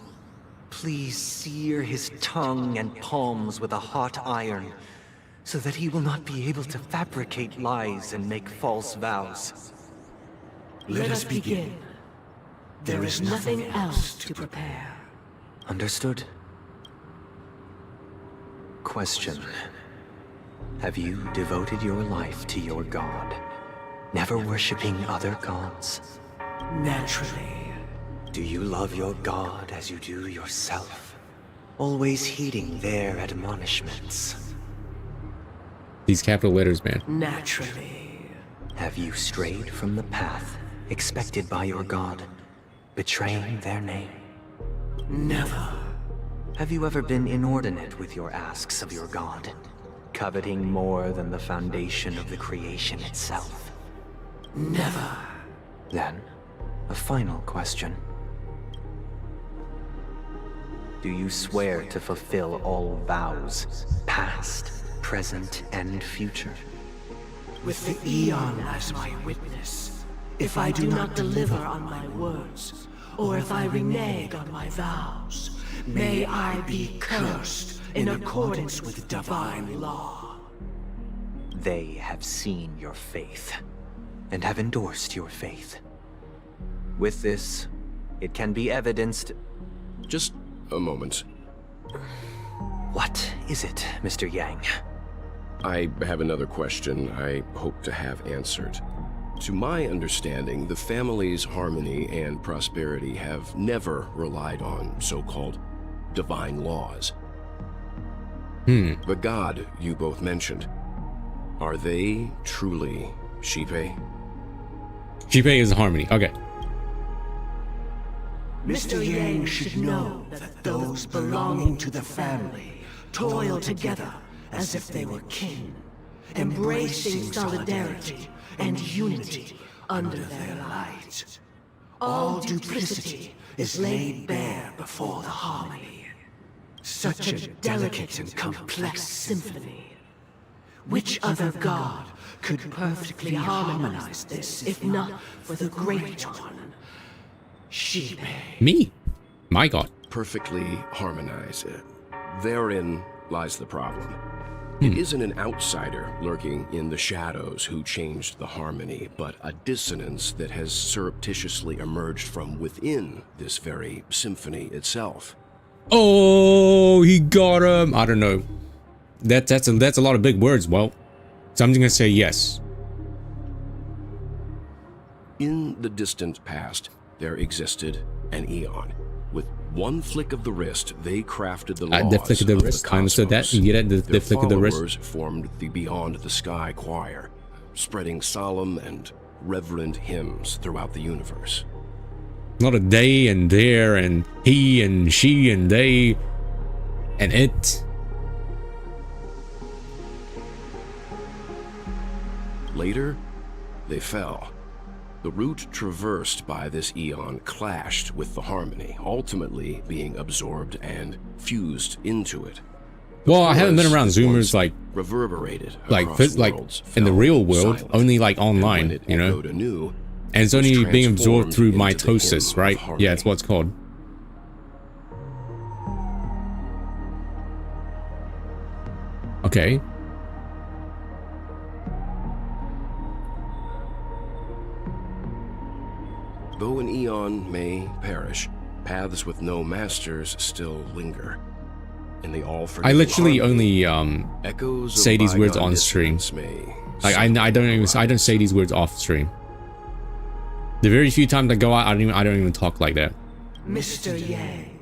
please sear his tongue and palms with a hot iron, so that he will not be able to fabricate lies and make false vows. Let us begin. There is nothing else to prepare. Understood? Question. Have you devoted your life to your god, never worshipping other gods? Naturally. Do you love your god as you do yourself, always heeding their admonishments? These capital letters, man. Naturally. Have you strayed from the path expected by your god, betraying their name? Never. Have you ever been inordinate with your asks of your god, coveting more than the foundation of the creation itself? Never. Then, a final question. Do you swear to fulfill all vows, past, present, and future? With the Eon as my witness, if I do not deliver on my words, or if I renege on my vows, May I be cursed in accordance with divine law. They have seen your faith, and have endorsed your faith. With this, it can be evidenced... Just a moment. What is it, Mr. Yang? I have another question I hope to have answered. To my understanding, the family's harmony and prosperity have never relied on so-called divine laws. The god you both mentioned, are they truly Shipe? Shipe is harmony. Okay. Mr. Yang should know that those belonging to the family toil together as if they were kin, embracing solidarity and unity under their light. All duplicity is laid bare before the harmony. Such a delicate and complex symphony. Which other god could perfectly harmonize this, if not for the Great One? Shipe. Me? My god. Perfectly harmonize it. Therein lies the problem. It isn't an outsider lurking in the shadows who changed the harmony, but a dissonance that has surreptitiously emerged from within this very symphony itself. Oh, he got him. I don't know. That's a lot of big words. Well, so I'm just gonna say yes. In the distant past, there existed an Eon. With one flick of the wrist, they crafted the laws The flick of the wrist. I understood that. You get it? The flick of the wrist. Their followers formed the Beyond the Sky Choir, spreading solemn and reverent hymns throughout the universe. Not a they and there and he and she and they and it. Later, they fell. The route traversed by this Eon clashed with the harmony, ultimately being absorbed and fused into it. Well, I haven't been around Zoomers like reverberated like in the real world, only like online, you know. Anew, and it's only being absorbed through mitosis, right? Yeah, it's what it's called. Okay. Though an Eon may perish, paths with no masters still linger. And they all I literally only say these words on stream. Like I don't say these words off stream. The very few times I go out, I don't even talk like that. Mr. Yang,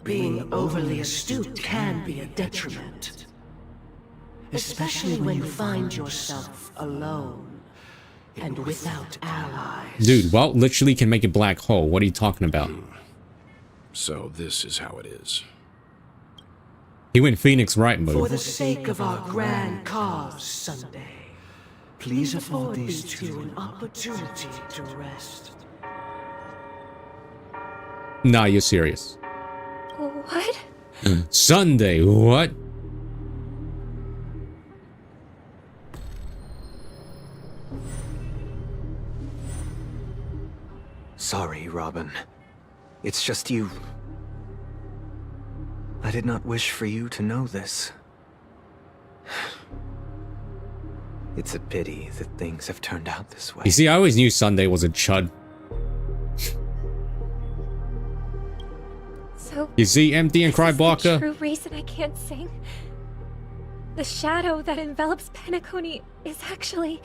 being overly astute can be a detriment. Especially when you find yourself alone and without allies. Dude, well, literally can make a black hole. What are you talking about? So this is how it is. He went Phoenix Wright mode. For the sake of our grand cause Sunday, please afford these two an opportunity to rest. Nah, you're serious. What? Sunday, what? Sorry, Robin. It's just you. I did not wish for you to know this. It's a pity that things have turned out this way. You see, I always knew Sunday was a chud. So you see, empty and cry Barker. The true reason I can't sing. The shadow that envelops Penacony is actually...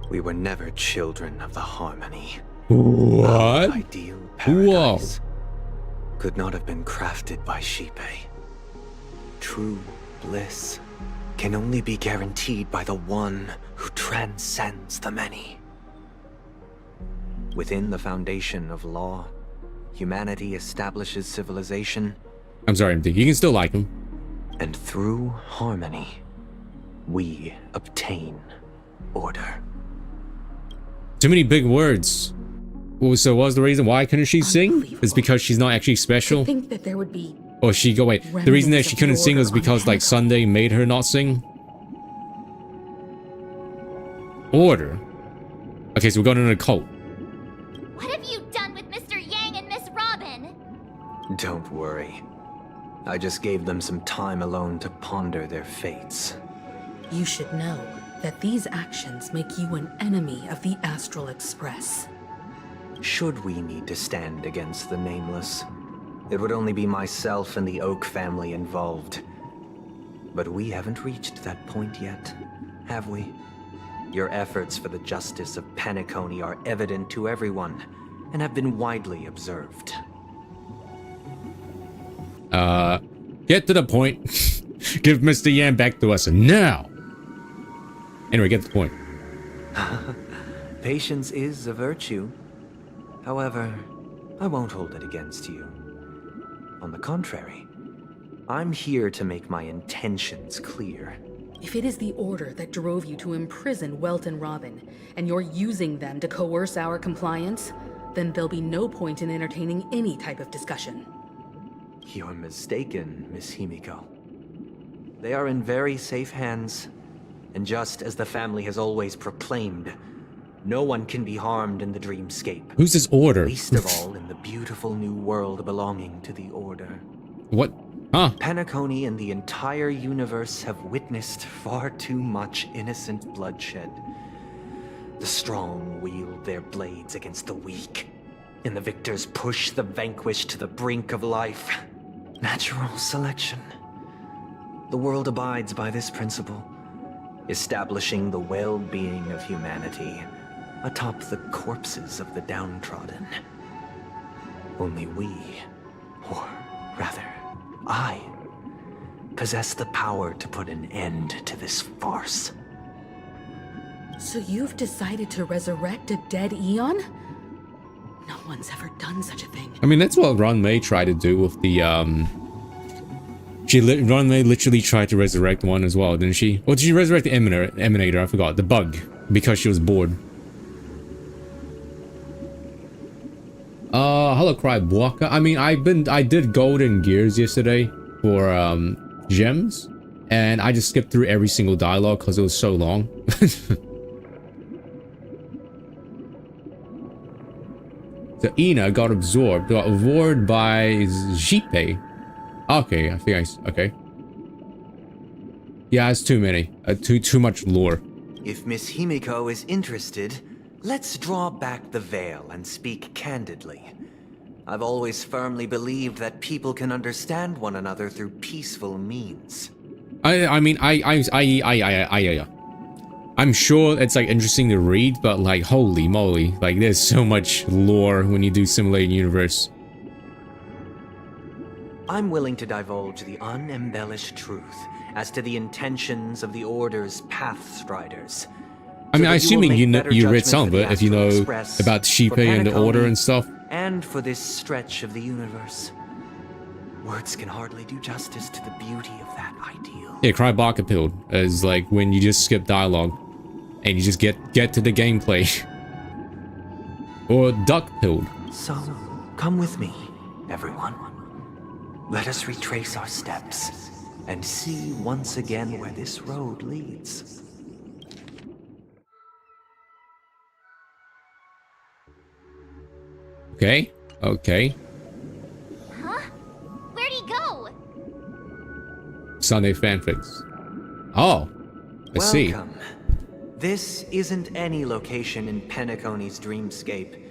We were never children of the harmony. What? Our ideal paradise could not have been crafted by Shipe. True bliss can only be guaranteed by the one who transcends the many. Within the foundation of law, humanity establishes civilization. I'm sorry, MD. You can still like him. And through harmony, we obtain order. Too many big words. So what was the reason why couldn't she sing? It's because she's not actually special? I think that there would be... Or she go wait. The reason that she couldn't sing was because like Sunday made her not sing? Order? Okay, so we're going into a cult. What have you done with Mr. Yang and Miss Robin? Don't worry. I just gave them some time alone to ponder their fates. You should know that these actions make you an enemy of the Astral Express. Should we need to stand against the Nameless, it would only be myself and the Oak family involved. But we haven't reached that point yet, have we? Your efforts for the justice of Penacony are evident to everyone, and have been widely observed. Get to the point. Give Mr. Yan back to us now. Anyway, get to the point. Patience is a virtue. However, I won't hold it against you. On the contrary, I'm here to make my intentions clear. If it is the Order that drove you to imprison Welt and Robin, and you're using them to coerce our compliance, then there'll be no point in entertaining any type of discussion. You're mistaken, Miss Himiko. They are in very safe hands, and just as the family has always proclaimed, no one can be harmed in the dreamscape. Who's this Order? Least of all in the beautiful new world belonging to the Order. What? Huh? Penacony and the entire universe have witnessed far too much innocent bloodshed. The strong wield their blades against the weak, and the victors push the vanquished to the brink of life. Natural selection. The world abides by this principle, establishing the well-being of humanity atop the corpses of the downtrodden. Only we, or rather, I, possess the power to put an end to this farce. So you've decided to resurrect a dead Eon? No one's ever done such a thing. I mean, that's what Ron May tried to do with the, Ron May literally tried to resurrect one as well, didn't she? Or did she resurrect the Emanator? I forgot. The bug. Because she was bored. Hello, Crybwalker. I mean, I did Golden Gears yesterday for, gems. And I just skipped through every single dialogue because it was so long. So Ina got absorbed by Jipe. Okay, I think okay. Yeah, it's too many. Too much lore. If Miss Himiko is interested, let's draw back the veil and speak candidly. I've always firmly believed that people can understand one another through peaceful means. I'm sure it's like interesting to read, but like holy moly, like there's so much lore when you do Simulated Universe. I'm willing to divulge the unembellished truth as to the intentions of the Order's Pathstriders. I mean, assuming you read some of it, if you know about Shipe and the Order and stuff. And for this stretch of the universe. Words can hardly do justice to the beauty of that ideal. Yeah, Crybaka pilled is like when you just skip dialogue and you just get to the gameplay. Or duck pilled. So, come with me, everyone. Let us retrace our steps and see once again where this road leads. Okay, okay. Huh? Where'd he go? Sunday fanfics. Oh, I see. Welcome. This isn't any location in Penacony's dreamscape.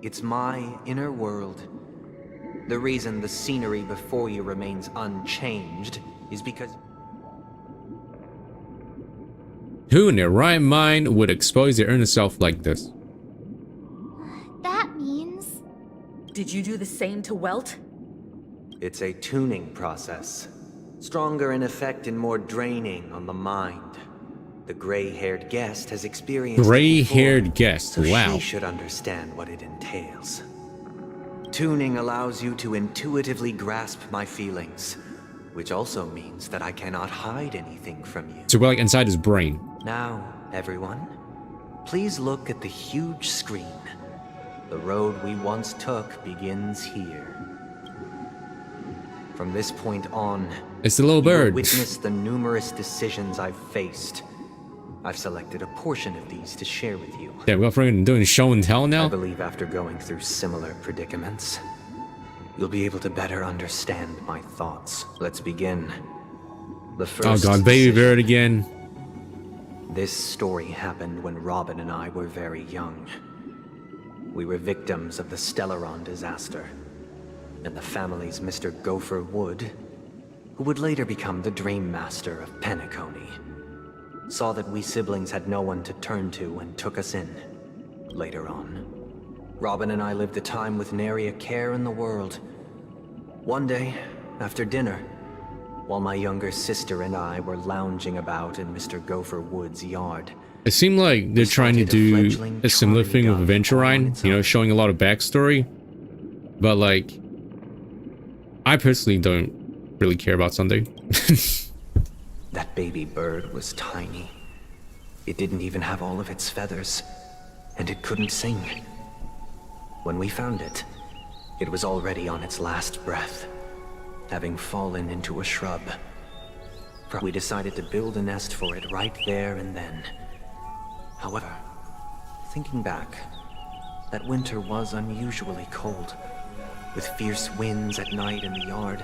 It's my inner world. The reason the scenery before you remains unchanged is because... Who in their right mind would expose their inner self like this? That means... Did you do the same to Welt? It's a tuning process. Stronger in effect and more draining on the mind. The gray-haired guest has experienced Gray-haired guest, so wow. She should understand what it entails. Tuning allows you to intuitively grasp my feelings, which also means that I cannot hide anything from you. So we're like inside his brain. Now, everyone, please look at the huge screen. The road we once took begins here. From this point on, it's the little bird. Witness the numerous decisions I've faced. I've selected a portion of these to share with you. Yeah, we're freaking doing show and tell now? I believe after going through similar predicaments, you'll be able to better understand my thoughts. Let's begin. The first Oh god, baby decision. bird again. This story happened when Robin and I were very young. We were victims of the Stellaron disaster, and the family's Mr. Gopher Wood, who would later become the Dream Master of Penacony, saw that we siblings had no one to turn to and took us in. Later on, Robin and I lived a time with nary a care in the world. One day, after dinner, while my younger sister and I were lounging about in Mr. Gopher Wood's yard, It seemed like they're trying to do a similar thing with Aventurine, you know, showing a lot of backstory. But like, I personally don't really care about Sunday. that baby bird was tiny. It didn't even have all of its feathers, and it couldn't sing. When we found it, it was already on its last breath, having fallen into a shrub. We decided to build a nest for it right there and then. However, thinking back, that winter was unusually cold, with fierce winds at night in the yard.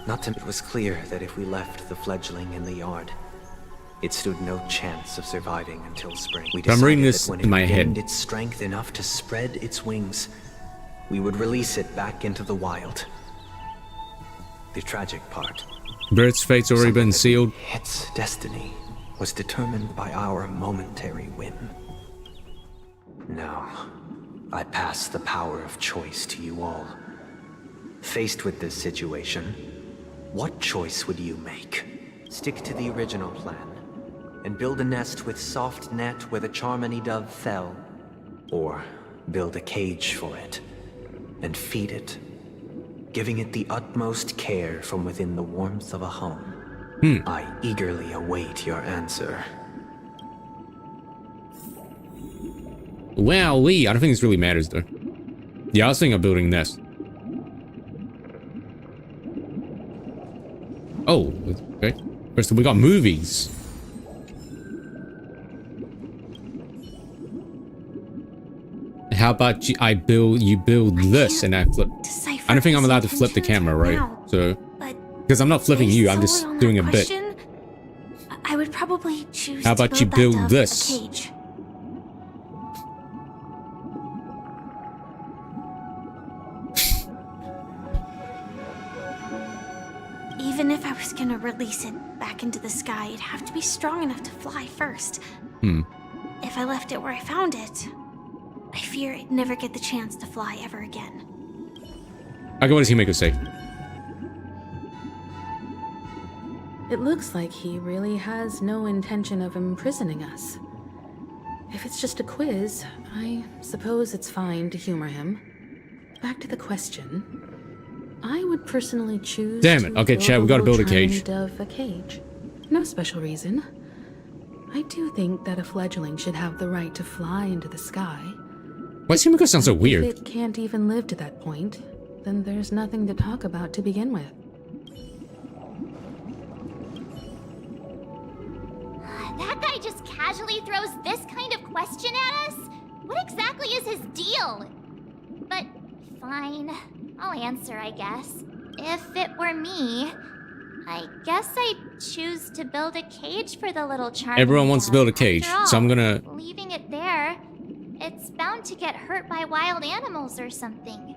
It was clear that if we left the fledgling in the yard, it stood no chance of surviving until spring. We I'm reading decided this that when in my it head. gained its strength enough to spread its wings, we would release it back into the wild. The tragic part. Bird's fate's already been sealed. Its destiny was determined by our momentary whim. Now, I pass the power of choice to you all. Faced with this situation, what choice would you make? Stick to the original plan and build a nest with soft net where the Charmony dove fell, or build a cage for it and feed it, giving it the utmost care from within the warmth of a home. I eagerly await your answer. Wowee, I don't think this really matters though. Yeah, I was thinking of building a nest. Oh, okay. First we got movies. How about you build this and I flip. I don't think I'm allowed to flip the camera, right? So, because I'm not flipping you, I'm just doing a bit. I would probably choose How about you build this? a cage. Even if I was gonna release it back into the sky, it'd have to be strong enough to fly first. If I left it where I found it, I fear it'd never get the chance to fly ever again. Okay, what does he make us say? It looks like he really has no intention of imprisoning us. If it's just a quiz, I suppose it's fine to humor him. Back to the question. I would personally choose. Damn it. Okay, Chad, we gotta build a cage. Of a cage. No special reason. I do think that a fledgling should have the right to fly into the sky. Why does he make us sound so weird? If it can't even live to that point, then there's nothing to talk about to begin with. That guy just casually throws this kind of question at us? What exactly is his deal? But fine, I'll answer, I guess. If it were me, I guess I'd choose to build a cage for the little Charmony. Everyone wants to build a cage, After all, so I'm gonna... leaving it there, it's bound to get hurt by wild animals or something.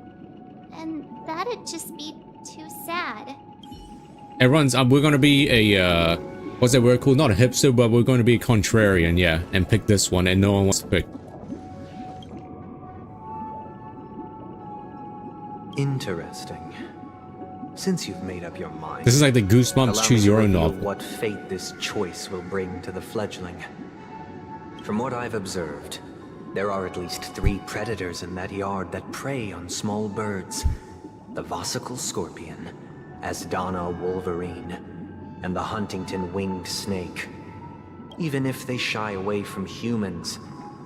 And that'd just be too sad. Everyone's... we're gonna be a, what's that word called? Not a hipster, but we're going to be a contrarian, yeah. And pick this one, and no one wants to pick. Interesting. Since you've made up your mind, This is like the Goosebumps choose your own novel. What fate this choice will bring to the fledgling. From what I've observed, there are at least 3 predators in that yard that prey on small birds. The Vosicle Scorpion, Asdana Wolverine, and the Huntington Winged Snake. Even if they shy away from humans,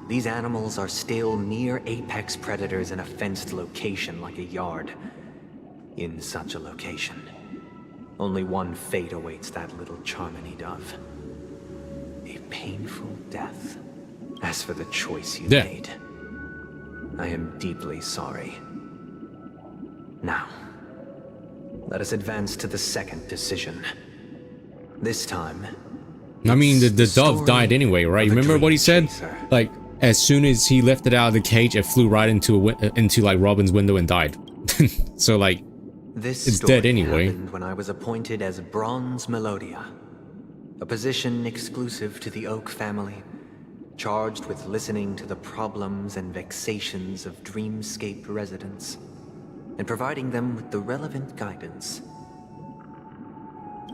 these animals are still near apex predators in a fenced location like a yard. In such a location, only one fate awaits that little Charmony dove. A painful death. As for the choice you made, I am deeply sorry. Now, let us advance to the second decision. This time, I mean, the dove died anyway, right? Remember what he said? Like, as soon as he lifted out of the cage, it flew right into like Robin's window and died. So like, this it's story dead anyway. happened when I was appointed as Bronze Melodia, a position exclusive to the Oak family, charged with listening to the problems and vexations of Dreamscape residents and providing them with the relevant guidance.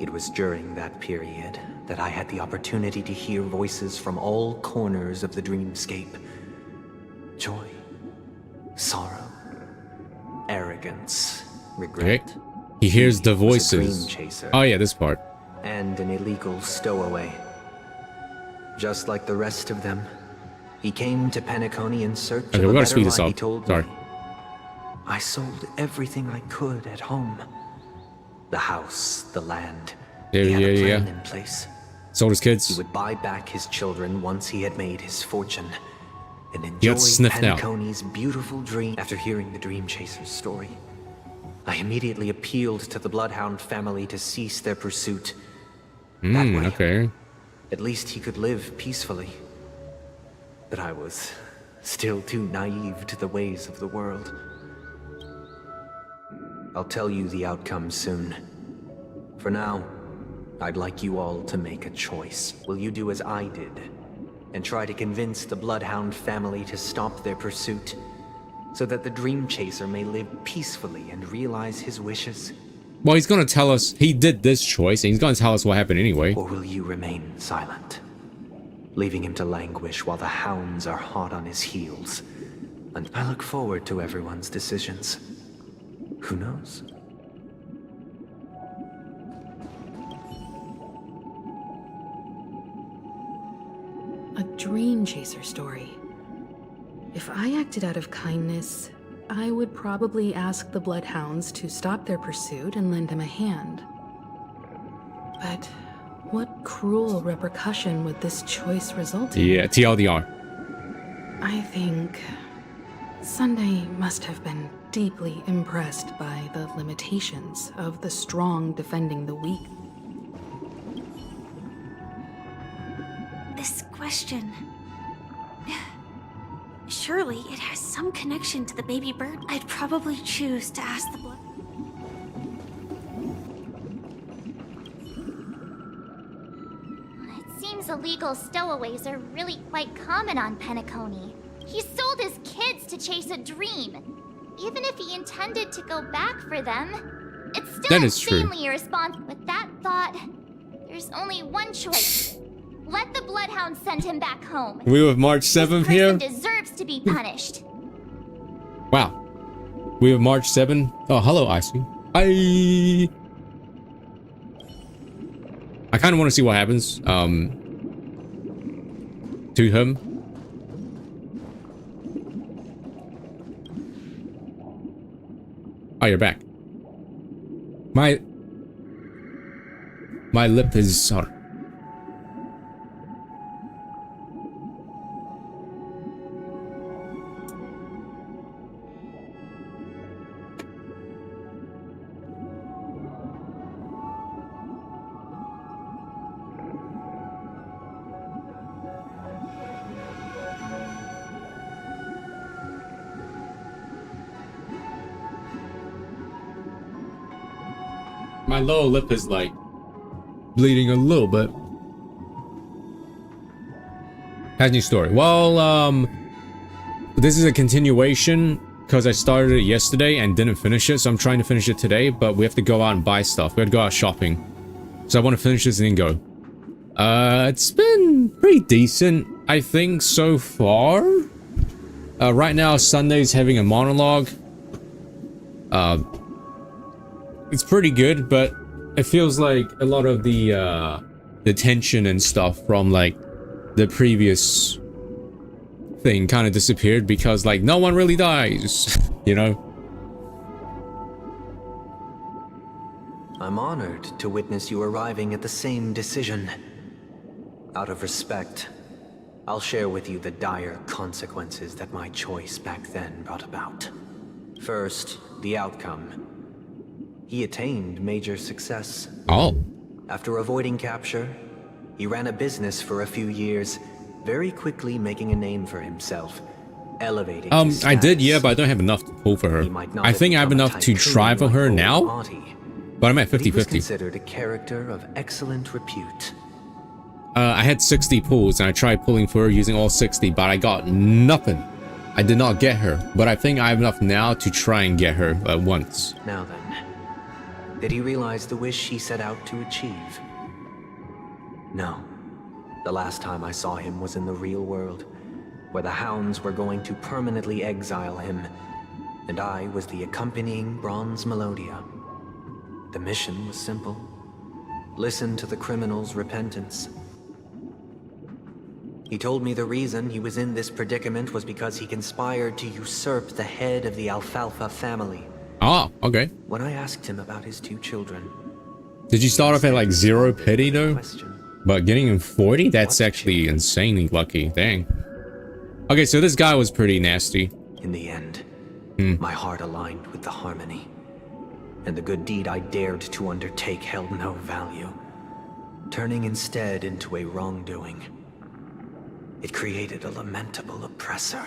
It was during that period that I had the opportunity to hear voices from all corners of the Dreamscape. Joy, sorrow, arrogance, regret. Okay. He hears the He was a voices. dream chaser. Oh yeah, this part. And an illegal stowaway. Just like the rest of them, he came to Penacony in search Okay, of we a gotta better speed this life, he up. told Sorry. me. I sold everything I could at home. The house, the land. Yeah, he had a yeah, plan yeah. in place. Sold his kids. He would buy back his children once he had made his fortune, and He enjoy got sniffed out. Penacony's beautiful dream. After hearing the Dream Chaser's story, I immediately appealed to the Bloodhound family to cease their pursuit. That way, Okay. at least he could live peacefully. But I was still too naive to the ways of the world. I'll tell you the outcome soon. For now, I'd like you all to make a choice. Will you do as I did and try to convince the Bloodhound family to stop their pursuit so that the Dream Chaser may live peacefully and realize his wishes? Well, he's gonna tell us he did this choice, and he's gonna tell us what happened anyway. Or will you remain silent, leaving him to languish while the hounds are hot on his heels? And I look forward to everyone's decisions. Who knows? A dream chaser story. If I acted out of kindness, I would probably ask the Bloodhounds to stop their pursuit and lend him a hand. But what cruel repercussion would this choice result in? Yeah, TLDR. I think Sunday must have been deeply impressed by the limitations of the strong defending the weak. This question... Surely it has some connection to the baby bird. I'd probably choose to ask the blood. It seems illegal stowaways are really quite common on Penacony. He sold his kids to chase a dream. Even if he intended to go back for them, it's still That is true. insanely irresponsible. With that thought, there's only one choice. Let the Bloodhound send him back home. We have March 7th He here. deserves to be punished. Wow. We have March 7. Oh, hello, Icy. I kind of want to see what happens. To him. Oh, you're back. My lip is sore. My lower lip is like bleeding a little bit. How's new story? Well, this is a continuation because I started it yesterday and didn't finish it, so I'm trying to finish it today, but we have to go out and buy stuff. We have to go out shopping. So I want to finish this and then go. It's been pretty decent, I think, so far. Right now, Sunday's having a monologue. It's pretty good, but it feels like a lot of the tension and stuff from like the previous thing kind of disappeared because like no one really dies, you know? I'm honored to witness you arriving at the same decision. Out of respect, I'll share with you the dire consequences that my choice back then brought about. First, the outcome. He attained major success. Oh. After avoiding capture, he ran a business for a few years, very quickly making a name for himself, elevating his I did, status. yeah, but I don't have enough to pull for her. I think I have enough to try for her now, but I'm at 50-50. He was considered a character of excellent repute. I had 60 pulls, and I tried pulling for her using all 60, but I got nothing. I did not get her, but I think I have enough now to try and get her at once. Now then, did he realize the wish he set out to achieve? No. The last time I saw him was in the real world, where the hounds were going to permanently exile him, and I was the accompanying bronze melodia. The mission was simple. Listen to the criminal's repentance. He told me the reason he was in this predicament was because he conspired to usurp the head of the Alfalfa family. Ah, okay. When I asked him about his 2 children... Did you start off at like 0 pity though? But getting him 40? That's actually insanely lucky. Dang. Okay, so this guy was pretty nasty. In the end, my heart aligned with the harmony, and the good deed I dared to undertake held no value, turning instead into a wrongdoing. It created a lamentable oppressor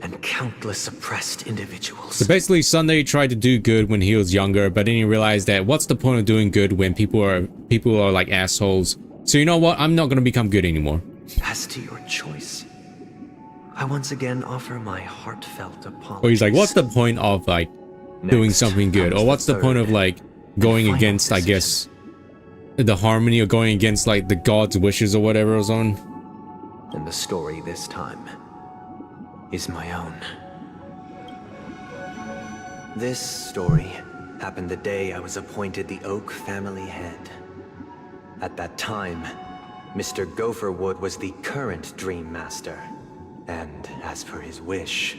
and countless oppressed individuals. So basically, Sunday tried to do good when he was younger, but then he realized that what's the point of doing good when people are like assholes? So you know what? I'm not gonna become good anymore. As to your choice, I once again offer my heartfelt apologies. Or he's like, what's the point of like doing something good? Or what's the point of like going against, I guess, the harmony, or going against like the god's wishes or whatever was on? And the story this time is my own. This story happened the day I was appointed the Oak family head. At that time, Mr. Gopherwood was the current Dream Master, and as per his wish,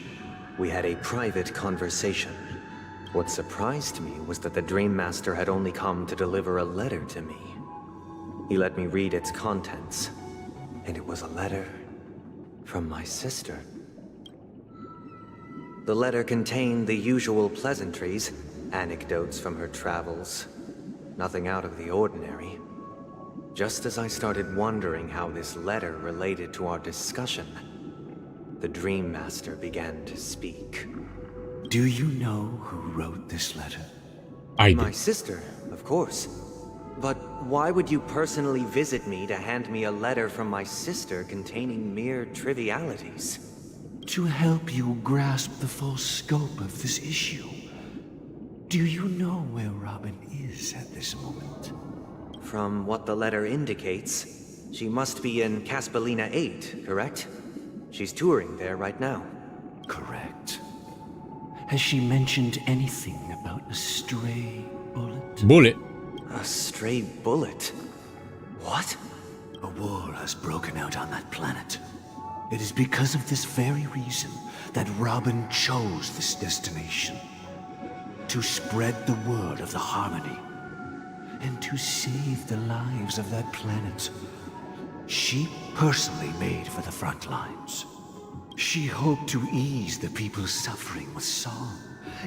we had a private conversation. What surprised me was that the Dream Master had only come to deliver a letter to me. He let me read its contents, and it was a letter from my sister. The letter contained the usual pleasantries, anecdotes from her travels. Nothing out of the ordinary. Just as I started wondering how this letter related to our discussion, the Dream Master began to speak. Do you know who wrote this letter? My sister, of course. But why would you personally visit me to hand me a letter from my sister containing mere trivialities? To help you grasp the full scope of this issue. Do you know where Robin is at this moment? From what the letter indicates, she must be in Caspelina 8, correct? She's touring there right now. Correct. Has she mentioned anything about a stray bullet? Bullet? A stray bullet? What? A war has broken out on that planet. It is because of this very reason that Robin chose this destination. To spread the word of the harmony. And to save the lives of that planet. She personally made for the front lines. She hoped to ease the people's suffering with song,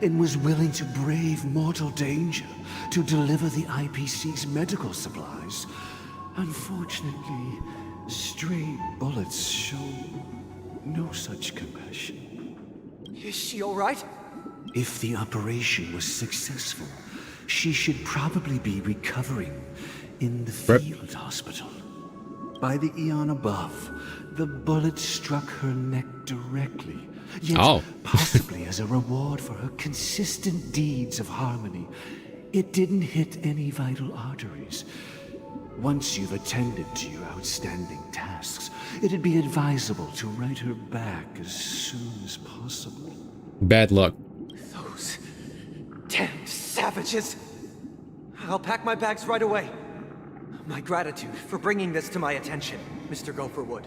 and was willing to brave mortal danger to deliver the IPC's medical supplies. Unfortunately, stray bullets show no such compassion. Is she all right? If the operation was successful, she should probably be recovering in the field hospital. By the eon above, the bullet struck her neck directly, yet possibly as a reward for her consistent deeds of harmony. It didn't hit any vital arteries. Once you've attended to your outstanding tasks, it'd be advisable to write her back as soon as possible. Bad luck. Those damned savages! I'll pack my bags right away. My gratitude for bringing this to my attention, Mr. Gopherwood.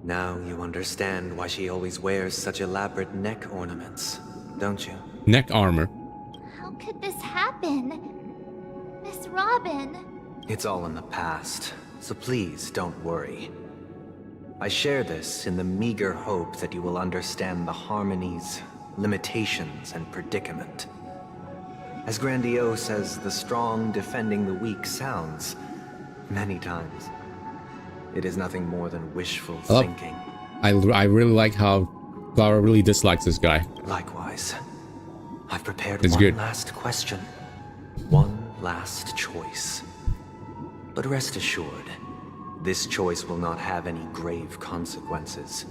Now you understand why she always wears such elaborate neck ornaments, don't you? Neck armor. How could this happen? Miss Robin. It's all in the past, so please don't worry. I share this in the meager hope that you will understand the harmonies limitations, and predicament. As grandiose as the strong defending the weak sounds, many times, it is nothing more than wishful thinking. I really like how Clara really dislikes this guy. Likewise, I've prepared It's one good. last question, one last choice. But rest assured, this choice will not have any grave consequences.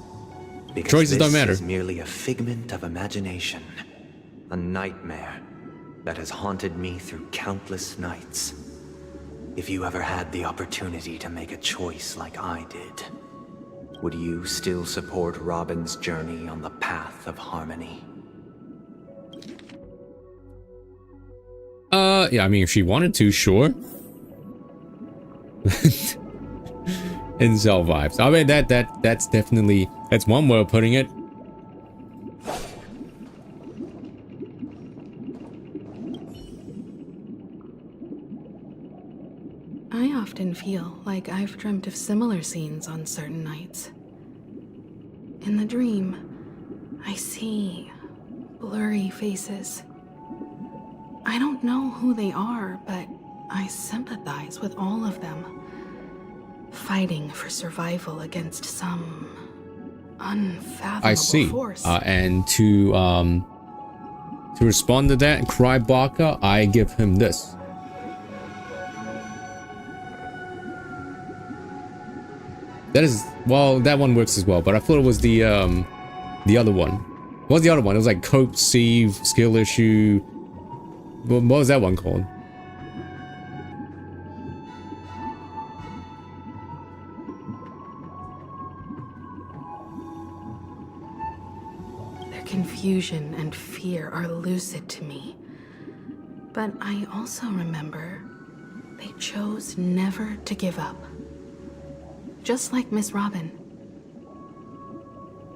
Because Choices don't this matter. is merely a figment of imagination, a nightmare that has haunted me through countless nights. If you ever had the opportunity to make a choice like I did, would you still support Robin's journey on the path of harmony? Yeah, I mean, if she wanted to, sure. Incel vibes. I mean, that's definitely, that's one way of putting it. I often feel like I've dreamt of similar scenes on certain nights. In the dream, I see blurry faces. I don't know who they are, but I sympathize with all of them, fighting for survival against some unfathomable I see. force. And to respond to that, Cry Baka, I give him this. That is, well, that one works as well, but I thought it was the other one. What was the other one? It was like cope, sieve, skill issue. What was that one called? Their confusion and fear are lucid to me. But I also remember they chose never to give up. Just like Miss Robin.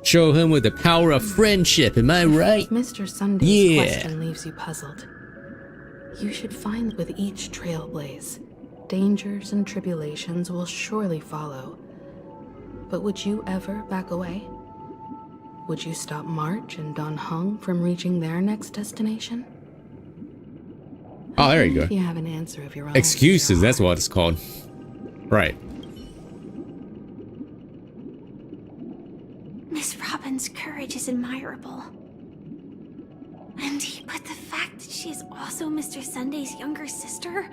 Show him with the power of friendship, am I right? If Mr. Sunday's question leaves you puzzled, you should find with each trailblaze, dangers and tribulations will surely follow. But would you ever back away? Would you stop March and Don Hung from reaching their next destination? Oh, there you go. If you have an answer of your own. Excuses, that's what it's called. Right. Miss Robin's courage is admirable. But the fact that she is also Mr. Sunday's younger sister?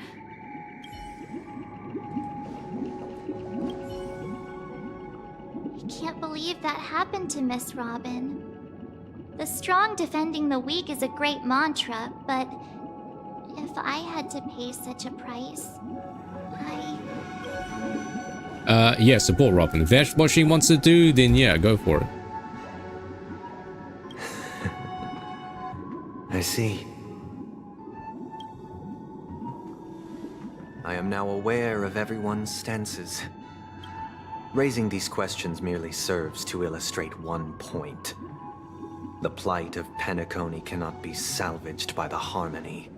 I can't believe that happened to Miss Robin. The strong defending the weak is a great mantra, but if I had to pay such a price, Yeah, support Robin. If that's what she wants to do, then yeah, go for it. I see. I am now aware of everyone's stances. Raising these questions merely serves to illustrate one point. The plight of Penacony cannot be salvaged by the harmony.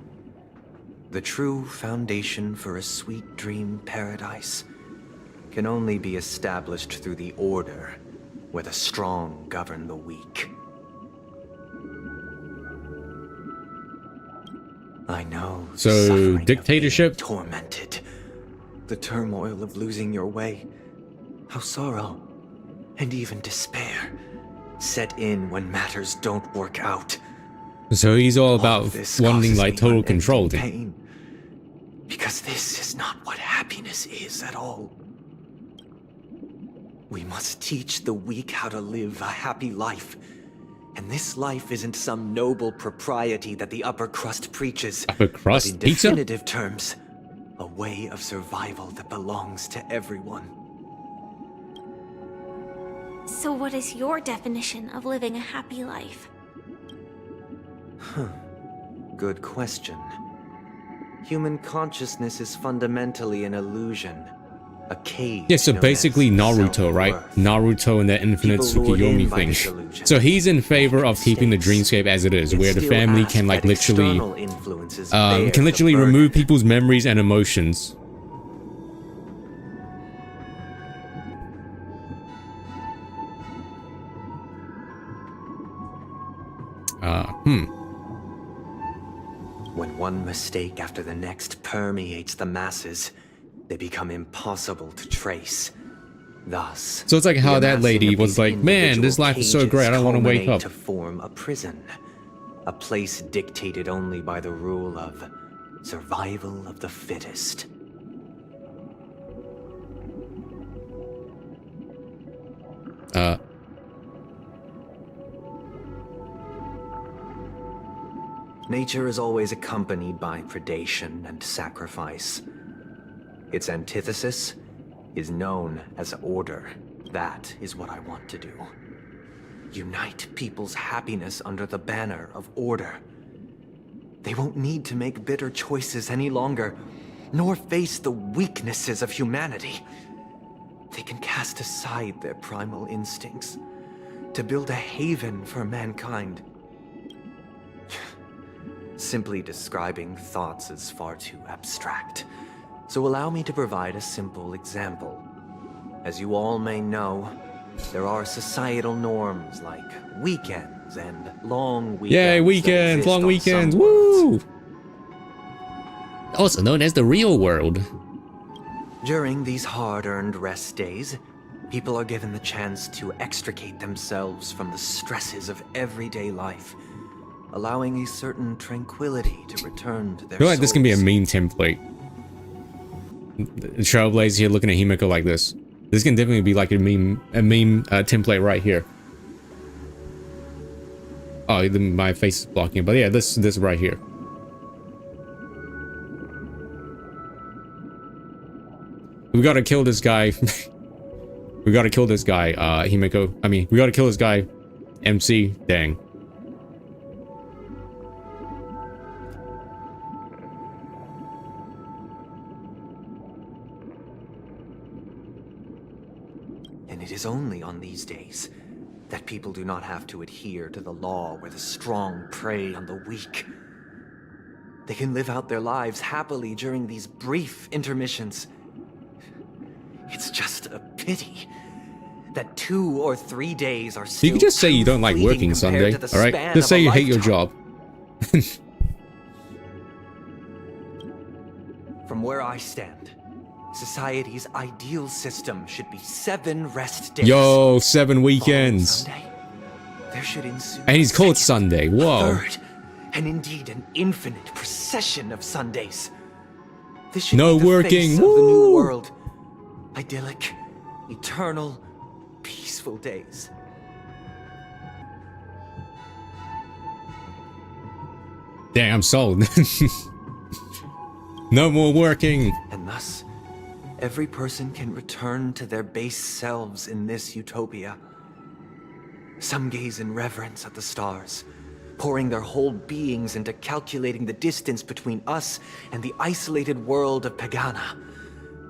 The true foundation for a sweet dream paradise can only be established through the order where the strong govern the weak. I know. So, dictatorship? Tormented. The turmoil of losing your way. How sorrow and even despair set in when matters don't work out. So he's all about wanting like total control. Pain. Because this is not what happiness is at all. We must teach the weak how to live a happy life. And this life isn't some noble propriety that the upper crust preaches. Upper crust but in pizza? definitive terms, a way of survival that belongs to everyone. So what is your definition of living a happy life? Good question. Human consciousness is fundamentally an illusion. A cage. Yeah, so known basically as Naruto, right? Naruto and that infinite People lured in Tsukuyomi by thing. this illusion. So he's in favor of keeping the dreamscape as it is, where the still family ask can like that literally external influences bear can the literally burden. remove people's memories and emotions. When one mistake after the next permeates the masses, they become impossible to trace. Thus, So it's like how the that amassing lady of was these like, man, this individual life is so great, I don't want to wake cages up. to form a prison, a place dictated only by the rule of survival of the fittest. Nature is always accompanied by predation and sacrifice. Its antithesis is known as order. That is what I want to do. Unite people's happiness under the banner of order. They won't need to make bitter choices any longer, nor face the weaknesses of humanity. They can cast aside their primal instincts to build a haven for mankind. Simply describing thoughts is far too abstract, so allow me to provide a simple example. As you all may know, there are societal norms like weekends and long weekends. Yay, weekends, long weekends, woo! Also known as the real world. During these hard-earned rest days, people are given the chance to extricate themselves from the stresses of everyday life, allowing a certain tranquility to return to their I feel like this can be a souls. meme template. Trailblazer here looking at Himiko like this. This can definitely be like a meme template right here. Oh, my face is blocking it, but yeah, this right here. We gotta kill this guy. We gotta kill this guy, Himiko. I mean, we gotta kill this guy, MC. Dang. And it is only on these days that people do not have to adhere to the law where the strong prey on the weak. They can live out their lives happily during these brief intermissions. It's just a pity that 2 or 3 days are still You could just say you don't like working Sunday, alright? Just say you hate your job. From where I stand, society's ideal system should be 7 rest days. Yo, 7 weekends. Sunday, there should ensue And he's called Sunday. a Whoa. third, and indeed an infinite procession of Sundays. This should No be the working. face of the new Woo. world. Idyllic, eternal, peaceful days. Dang, I'm sold. No more working. And thus, every person can return to their base selves in this utopia. Some gaze in reverence at the stars, pouring their whole beings into calculating the distance between us and the isolated world of Pagana.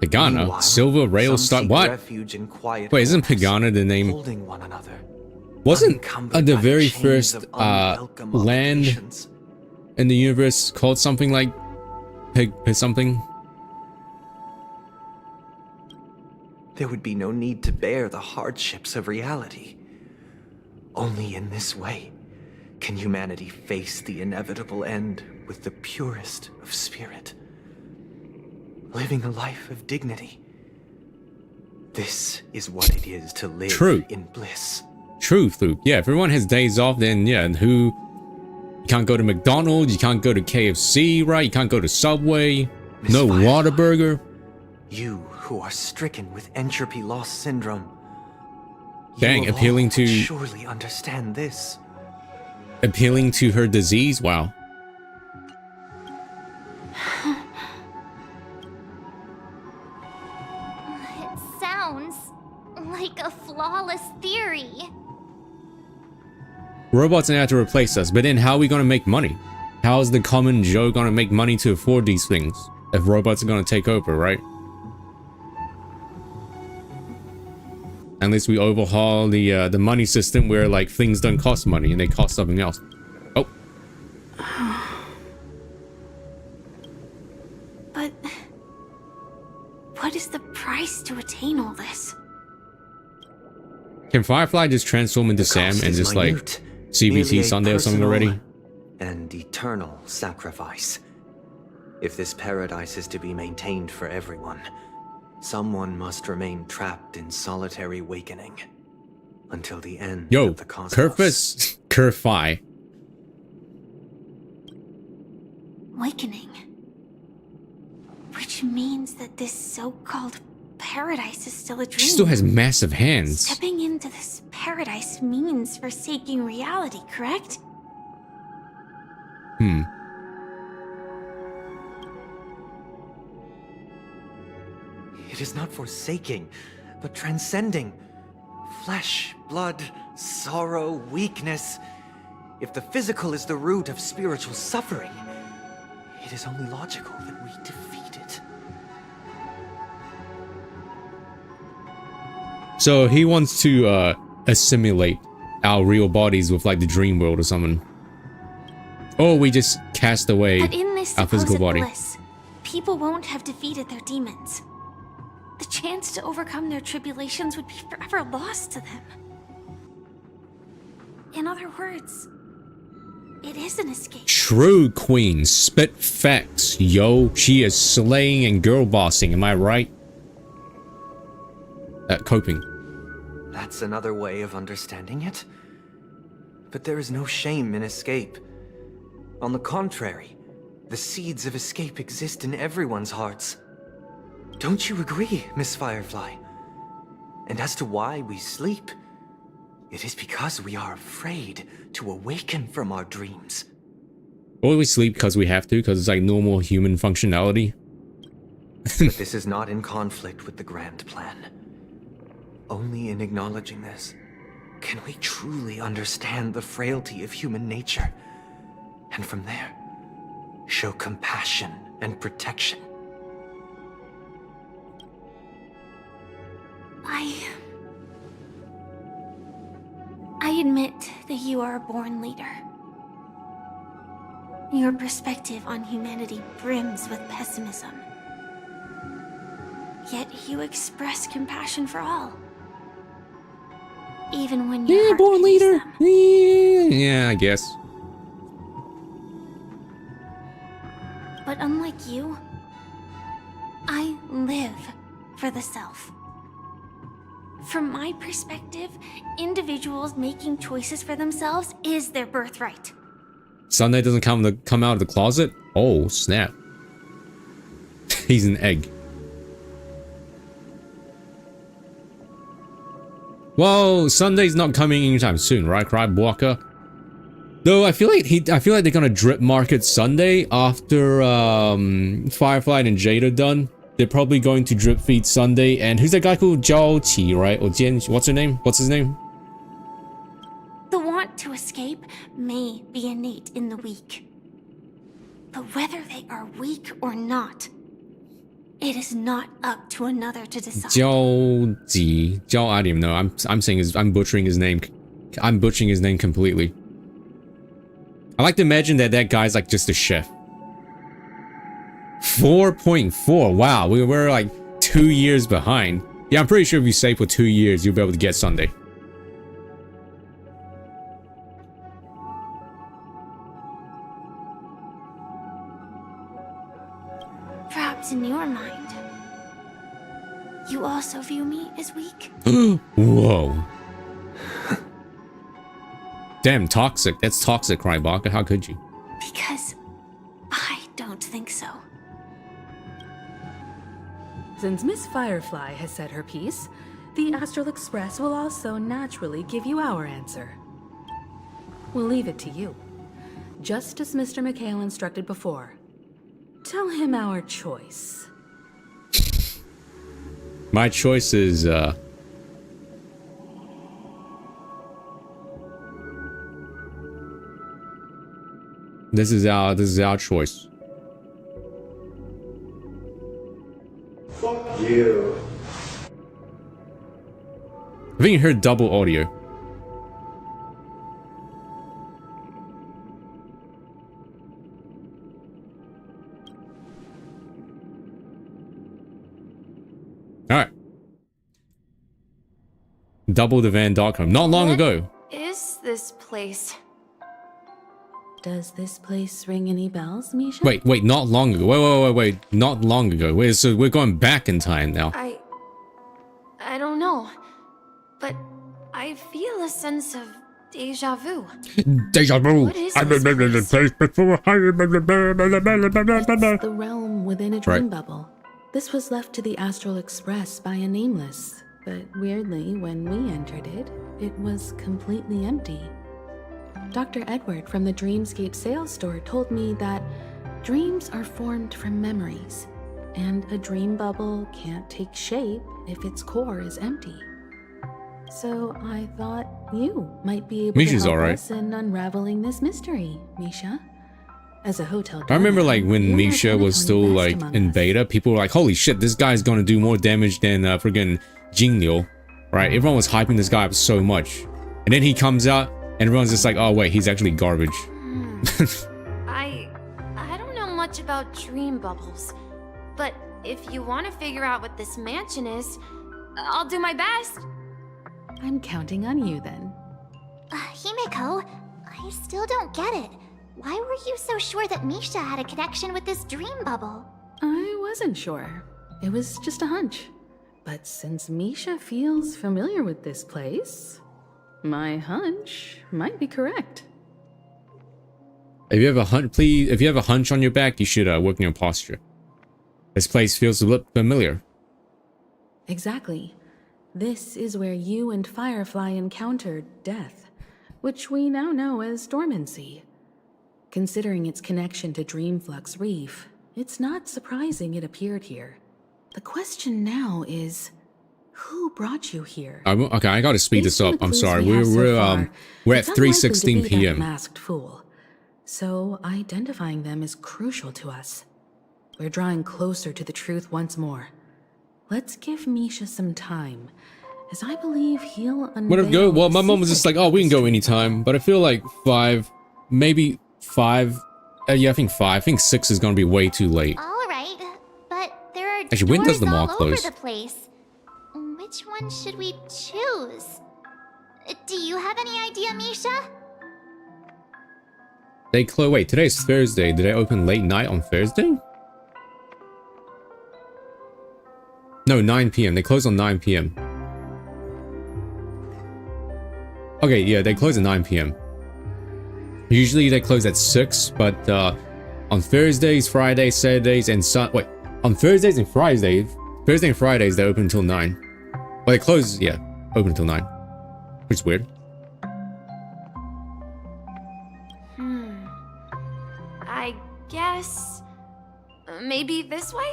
Pagana? Meanwhile, Silver Rail some Star? seek What? refuge in quiet Wait, isn't corners, Pagana the name? holding one another, Wasn't unencumbered the by very chains first of unwelcome land obligations. in the universe called something like Pig something? There would be no need to bear the hardships of reality. Only in this way can humanity face the inevitable end with the purest of spirit, living a life of dignity. This is what it is to live True. in bliss. Truth, Luke. Yeah, if everyone has days off, then yeah, and you can't go to McDonald's, you can't go to KFC, right? You can't go to Subway, no Whataburger. You who are stricken with entropy loss syndrome. Dang, you of appealing all to surely understand this. appealing to her disease. Wow. It sounds like a flawless theory. Robots are gonna have to replace us, but then how are we gonna make money? How is the common Joe gonna make money to afford these things if robots are gonna take over, right? Unless we overhaul the money system where like things don't cost money and they cost something else. Oh, But what is the price to attain all this? can Firefly just transform into Sam cost and is just like minute. CBT Merely a Sunday or something personal already? and eternal sacrifice. If this paradise is to be maintained for everyone, someone must remain trapped in solitary awakening until the end of the cosmos. Curfus, Curfi. Awakening. Which means that this so-called paradise is still a dream. She still has massive hands. Stepping into this paradise means forsaking reality, correct? It is not forsaking, but transcending. Flesh, blood, sorrow, weakness. If the physical is the root of spiritual suffering, it is only logical that we defeat it. So he wants to assimilate our real bodies with like the dream world or something. Or we just cast away But in this our physical supposed body. bliss, people won't have defeated their demons. The chance to overcome their tribulations would be forever lost to them. In other words, it is an escape. True queen, spit facts, yo. She is slaying and girl bossing, am I right? Coping. That's another way of understanding it. But there is no shame in escape. On the contrary, the seeds of escape exist in everyone's hearts. Don't you agree, Miss Firefly? And as to why we sleep, it is because we are afraid to awaken from our dreams. Or we sleep because we have to, because it's like normal human functionality. But this is not in conflict with the grand plan. Only in acknowledging this can we truly understand the frailty of human nature, and from there, show compassion and protection. I admit that you are a born leader. Your perspective on humanity brims with pessimism. Yet you express compassion for all. Even when your heart born pities leader. them. Yeah, I guess. But unlike you, I live for the self. From my perspective, individuals making choices for themselves is their birthright. Sunday doesn't come out of the closet? Oh, snap. He's an egg. Well, Sunday's not coming anytime soon, right, Crybwalker? Though I feel like they're gonna drip market Sunday after Firefly and Jade are done. They're probably going to drip feed Sunday, and who's that guy called Zhao Qi, right? Or Jian, what's her name? What's his name? The want to escape may be innate in the weak. But whether they are weak or not, it is not up to another to decide. Zhao Ji. Zhao, I don't even know. I'm butchering his name. I'm butchering his name completely. I like to imagine that guy's like just a chef. 4.4. Wow, we were like 2 years behind. Yeah, I'm pretty sure if you save for 2 years, you'll be able to get Sunday. Perhaps in your mind, you also view me as weak? Whoa. Damn, toxic. That's toxic, Crybaka. How could you? Because I don't think so. Since Miss Firefly has said her piece, the Astral Express will also naturally give you our answer. We'll leave it to you. Just as Mr. McHale instructed before. Tell him our choice. My choice is, This is our choice. Fuck you. I think you heard double audio. Alright. Double the Van Darkholm. Not long ago. Is this place? Does this place ring any bells, Misha? Wait, not long ago. Wait, not long ago. Wait, so we're going back in time now. I don't know, but I feel a sense of deja vu. Deja vu. What is I've been in the place before. It's the realm within a dream bubble. This was left to the Astral Express by a nameless, but weirdly, when we entered it, it was completely empty. Dr. Edward from the Dreamscape sales store told me that dreams are formed from memories, and a dream bubble can't take shape if its core is empty. So I thought you might be able Misha's to help alright. us in unraveling this mystery, Misha. As a hotel I remember donor, like when you're Misha was Penacony still best like among in us. beta, people were like, holy shit, this guy's gonna do more damage than friggin' Jingnil. Right? Everyone was hyping this guy up so much. And then he comes out and everyone's just like, oh wait, he's actually garbage. I don't know much about dream bubbles, but if you want to figure out what this mansion is, I'll do my best. I'm counting on you then. Himeko, I still don't get it. Why were you so sure that Misha had a connection with this dream bubble? I wasn't sure. It was just a hunch. But since Misha feels familiar with this place, my hunch might be correct. If you have a hunch on your back, you should work on your posture. This place feels a bit familiar. Exactly. This is where you and Firefly encountered death, which we now know as dormancy. Considering its connection to Dreamflux Reef, it's not surprising it appeared here. The question now is, who brought you here? Okay, I gotta speed this Based on up. the I'm clues sorry. we have so We're far, at it's unlikely to 3:16 be that p.m. masked fool. So identifying them is crucial to us. We're drawing closer to the truth once more. Let's give Misha some time, as I believe he'll unveil. Whatever, go. Well, my the mom was just like, secret "Oh, we can go anytime," but I feel like 5, maybe 5. Yeah, I think 5. I think 6 is gonna be way too late. All right, but there are Actually, when does doors the mall all close? over the place. Which one should we choose? Do you have any idea, Misha? They close. Wait, today's Thursday. Did they open late night on Thursday? No, 9 p.m. They close on 9 p.m. Okay, yeah, they close at 9 p.m. Usually they close at 6, but on Thursdays, Fridays, Saturdays, and on Thursdays and Fridays, they open until 9. Well, they close, yeah, open until 9, which is weird. I guess maybe this way?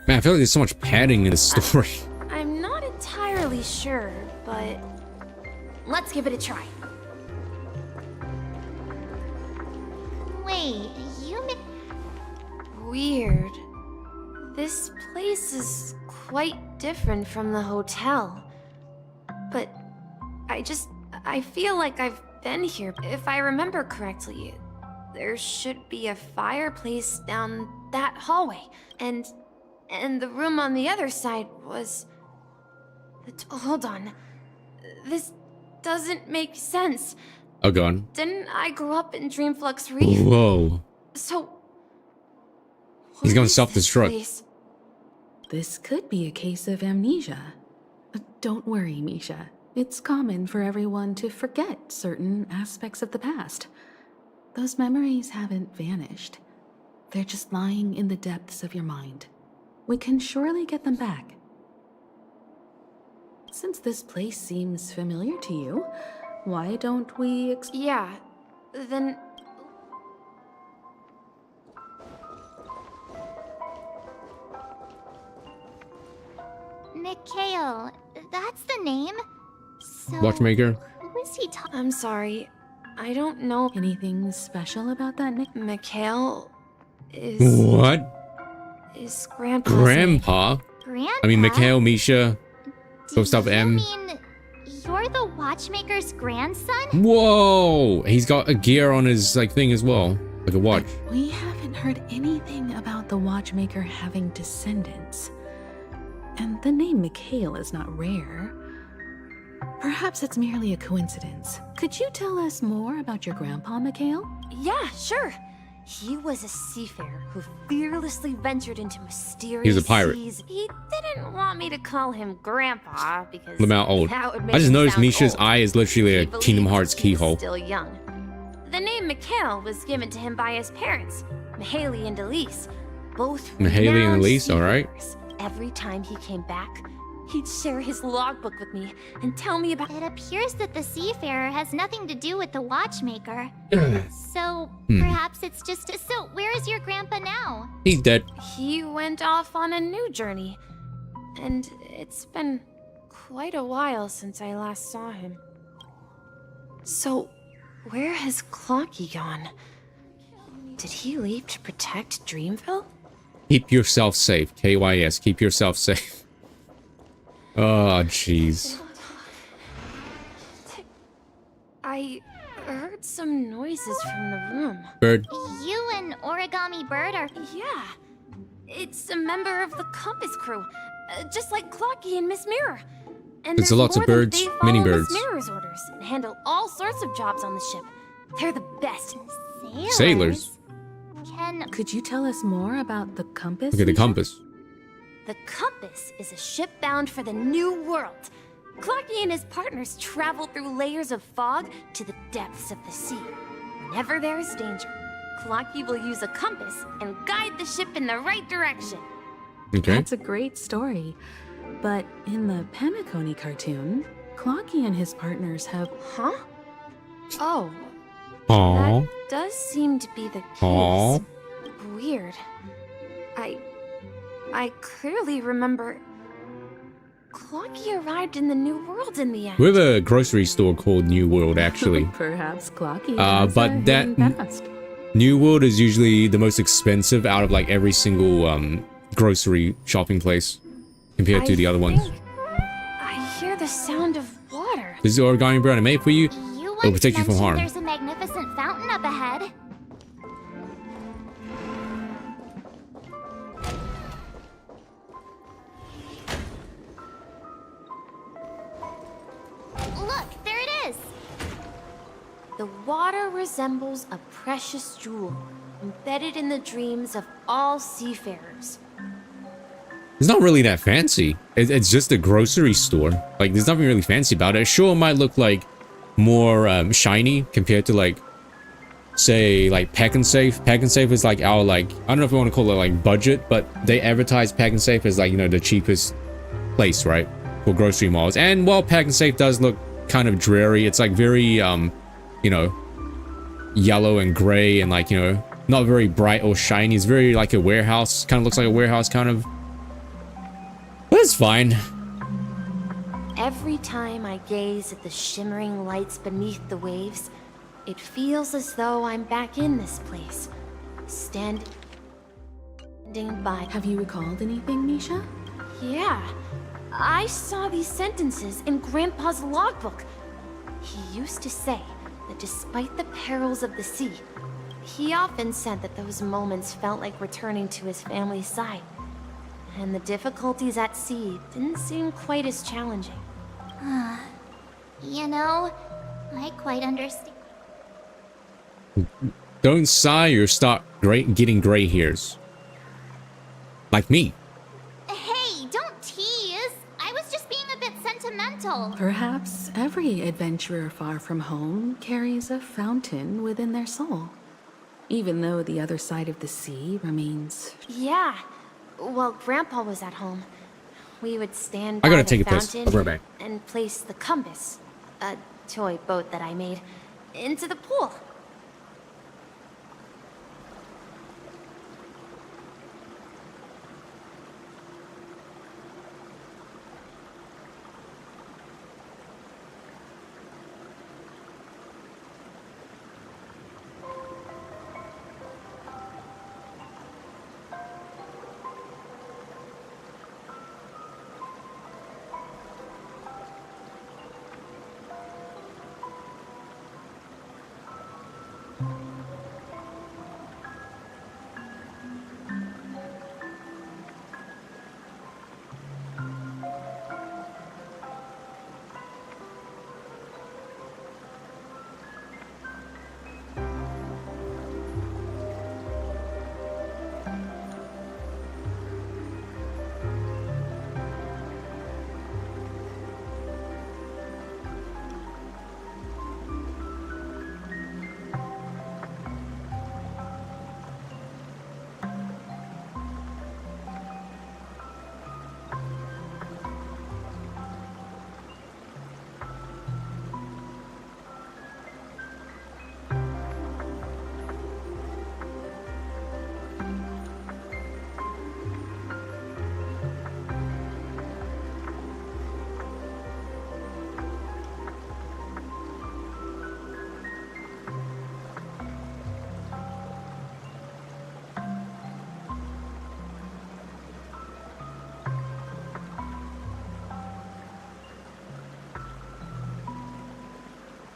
Man, I feel like there's so much padding in the story. I'm not entirely sure, but let's give it a try. Wait, you mean... Weird. This place is quite different from the hotel. But I feel like I've been here. If I remember correctly, there should be a fireplace down that hallway. And the room on the other side was... Hold on. This doesn't make sense. Oh, God. Didn't I grow up in Dreamflux Reef? Whoa. So... He's going to self-destruct. place? This could be a case of amnesia. Don't worry, Misha. It's common for everyone to forget certain aspects of the past. Those memories haven't vanished. They're just lying in the depths of your mind. We can surely get them back. Since this place seems familiar to you, why don't we Yeah, then... Mikhail, that's the name? So, Watchmaker? who is he talking? I'm sorry. I don't know. Anything special about that nick? Mikhail is... What? Is Grandpa's Grandpa? Grandpa? I mean, Mikhail, Misha, go stop M. mean you're the watchmaker's grandson? Whoa! He's got a gear on his thing as well, like a watch. We haven't heard anything about the watchmaker having descendants. And the name Mikhail is not rare. Perhaps it's merely a coincidence. Could you tell us more about your grandpa, Mikhail? Yeah, sure. He was a seafarer who fearlessly ventured into mysterious He was a pirate. seas. He didn't want me to call him Grandpa because Lamau old. that would make I just him noticed sound Misha's old. eye is literally a He Kingdom believed Hearts he was keyhole. Still young. The name Mikhail was given to him by his parents, Mihaly and Elise, both Mihaly and renowned Elise, all right. seafarers. Every time he came back, he'd share his logbook with me and tell me about. It appears that the seafarer has nothing to do with the watchmaker. So perhaps it's just a. So where is your grandpa now? He's dead. He went off on a new journey, and it's been quite a while since I last saw him. So, where has Clocky gone? Did he leave to protect Dreamville? Keep yourself safe. KYS. Keep yourself safe. Oh, jeez. I heard some noises from the room. Bird. You and Origami Bird are. Yeah. It's a member of the Compass crew, just like Clocky and Miss Mirror. And There's lots of more than birds, they mini follow birds. Miss Mirror's orders and handle all sorts of jobs on the ship. They're the best. Sailors. Could you tell us more about the compass? Look at the Misha? compass. The Compass is a ship bound for the New World. Clocky and his partners travel through layers of fog to the depths of the sea. Whenever there is danger, Clocky will use a compass and guide the ship in the right direction. Okay. That's a great story. But in the Penacony cartoon, Clocky and his partners have. Huh? Oh, Aww. does seem to be the case. Aww. Weird. I clearly remember Clocky arrived in the New World in the end. We have a grocery store called New World, actually. Perhaps Clocky. has But a that hidden past. New World is usually the most expensive out of like every single grocery shopping place compared to the other ones. I hear the sound of water. This is the origami bird I made for you. You It'll protect you from mentioned harm. There's a magnificent fountain up ahead. Look, there it is. The water resembles a precious jewel embedded in the dreams of all seafarers. It's not really that fancy. It's just a grocery store. Like, there's nothing really fancy about it. Sure, it might look like more shiny compared to like, say, like Pack and Safe. Pack and Safe is like our like, I don't know if you want to call it like budget, but they advertise Pack and Safe as like, you know, the cheapest place, right, for grocery malls. And while Pack and Safe does look kind of dreary, it's like very you know, yellow and gray and like, you know, not very bright or shiny. It's very like a warehouse. Kind of looks like a warehouse kind of. But it's fine. Every time I gaze at the shimmering lights beneath the waves, it feels as though I'm back in this place, standing by. Have you recalled anything, Misha? Yeah, I saw these sentences in Grandpa's logbook. He used to say that despite the perils of the sea, he often said that those moments felt like returning to his family's side. And the difficulties at sea didn't seem quite as challenging. You know, I quite understand. Don't sigh or start getting gray hairs. Like me. Hey, don't tease. I was just being a bit sentimental. Perhaps every adventurer far from home carries a fountain within their soul, even though the other side of the sea remains. Yeah, while Grandpa was at home, we would stand I gotta by take the a piss. fountain I'll be right back. and place the compass, a toy boat that I made, into the pool.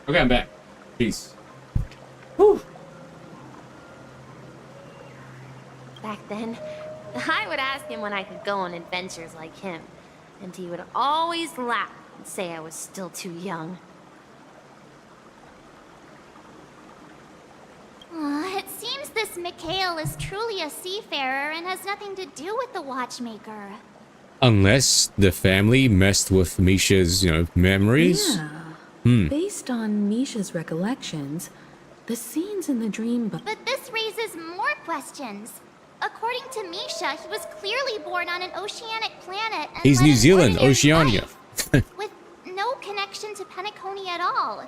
Okay, I'm back. Peace. Back then, I would ask him when I could go on adventures like him, and he would always laugh and say I was still too young. It seems this Mikhail is truly a seafarer and has nothing to do with the watchmaker. Unless the family messed with Misha's, memories. Yeah. Based on Misha's recollections, the scenes in the dream but this raises more questions. According to Misha, he was clearly born on an oceanic planet and He's led New an Zealand, ordinary Oceania. life, with no connection to Penacony at all.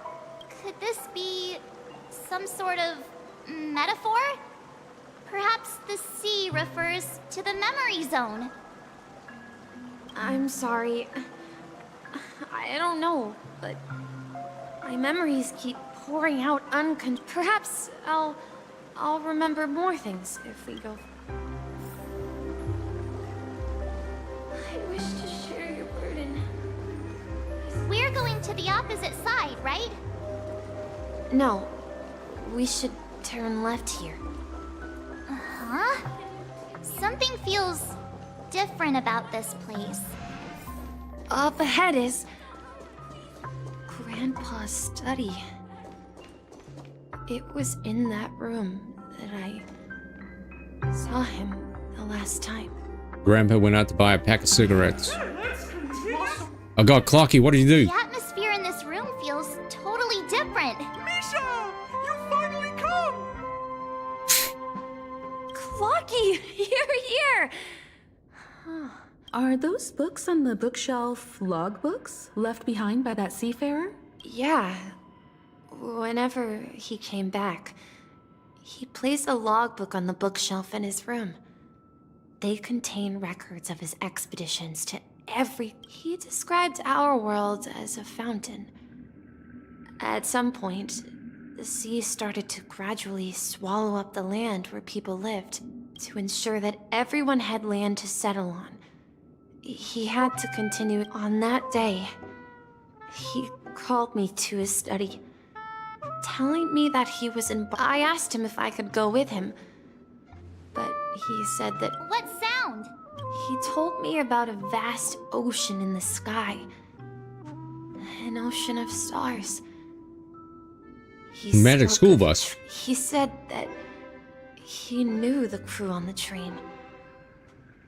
Could this be some sort of metaphor? Perhaps the sea refers to the memory zone. I'm sorry. I don't know, but my memories keep pouring out Perhaps I'll remember more things if we go. I wish to share your burden. We're going to the opposite side, right? No, we should turn left here. Huh? Something feels different about this place. Up ahead is Grandpa's study. It was in that room that I saw him the last time. Grandpa went out to buy a pack of cigarettes. Oh god, Clocky, what did you do? The atmosphere in this room feels totally different. Misha! You finally come! Clocky, you're here! Are those books on the bookshelf logbooks left behind by that seafarer? Yeah. Whenever he came back, he placed a logbook on the bookshelf in his room. They contain records of his expeditions to He described our world as a fountain. At some point, the sea started to gradually swallow up the land where people lived to ensure that everyone had land to settle on. He had to continue. On that day, he called me to his study, telling me that he was in. I asked him if I could go with him, but he said that. What sound? He told me about a vast ocean in the sky, an ocean of stars. Magic school bus. He said that he knew the crew on the train,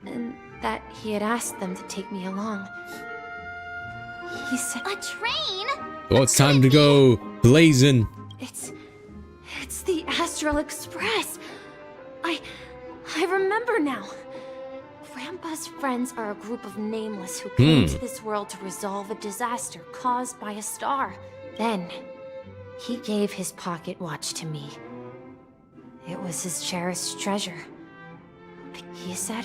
and that he had asked them to take me along. He said, a train? Well, it's time to go blazing. It's the Astral Express. I remember now. Grandpa's friends are a group of nameless who came to this world to resolve a disaster caused by a star. Then, he gave his pocket watch to me. It was his cherished treasure. He said,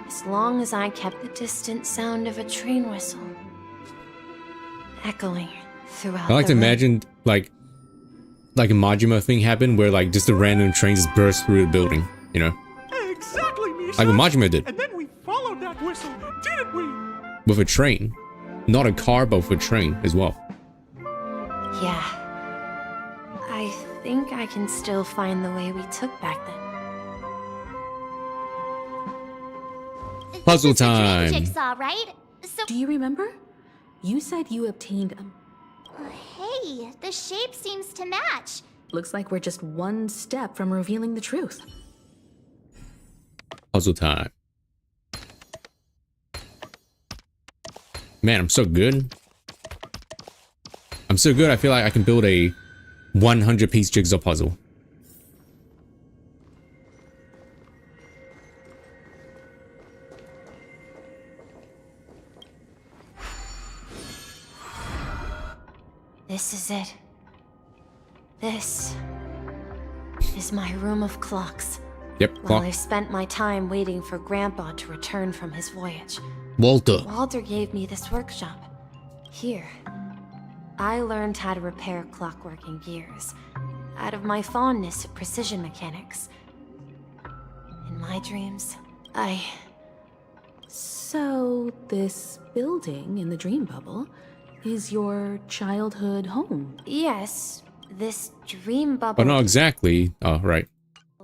as long as I kept the distant sound of a train whistle echoing throughout I like to the room. imagine like a Majima thing happened where like just a random train just burst through the building, you know? Exactly, Misha. Like what Majima did. And then we followed that whistle, didn't we? With a train. Not a car, but with a train as well. Yeah. I think I can still find the way we took back then. Puzzle This is a dream time. jigsaw, right? So. Do you remember? You said you obtained Hey, the shape seems to match. Looks like we're just one step from revealing the truth. Puzzle time. Man, I'm so good. I'm so good, I feel like I can build a 100-piece jigsaw puzzle. This is it. This is my room of clocks. Yep, While clock. I spent my time waiting for Grandpa to return from his voyage. Walter. Walter gave me this workshop. Here, I learned how to repair clockwork and gears out of my fondness of precision mechanics. In my dreams, So, this building in the dream bubble, is your childhood home. Yes, this dream bubble. But not exactly. Oh, right.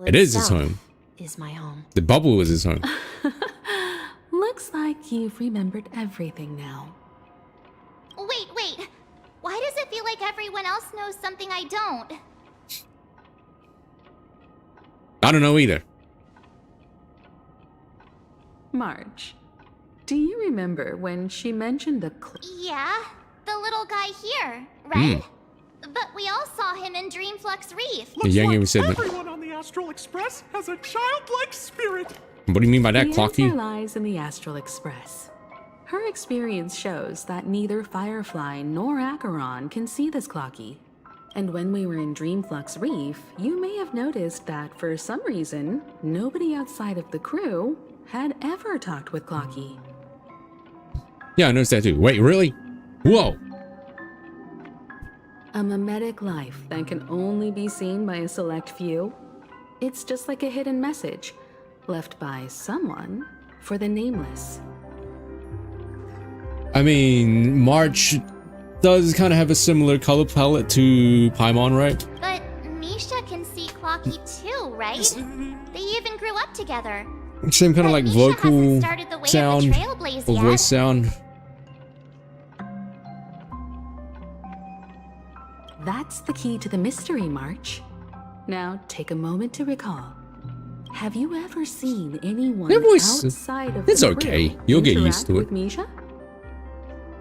It is his home. Is my home. The bubble is his home. Looks like you've remembered everything now. Wait. Why does it feel like everyone else knows something I don't? I don't know either. March, do you remember when she mentioned the Yeah, the little guy here, right? But we all saw him in Dreamflux Reef. The young said, Everyone on the Astral Express has a childlike spirit. what do you mean by that, The Clocky? answer lies in the Astral Express. Her experience shows that neither Firefly nor Acheron can see this Clocky. And when we were in Dreamflux Reef, you may have noticed that for some reason, nobody outside of the crew had ever talked with Clocky. Yeah, I noticed that too. Wait, really? Whoa! A mimetic life that can only be seen by a select few. It's just like a hidden message left by someone for the nameless. I mean, March does kind of have a similar color palette to Paimon, right? But Misha can see Clocky too, right? They even grew up together. Same kind of like vocal started the way of the sound Trailblaze or yet. voice sound. That's the key to the mystery, March. Now, take a moment to recall. Have you ever seen anyone Their voice, outside of it's the okay. crew You'll get used interact to it. with Misha?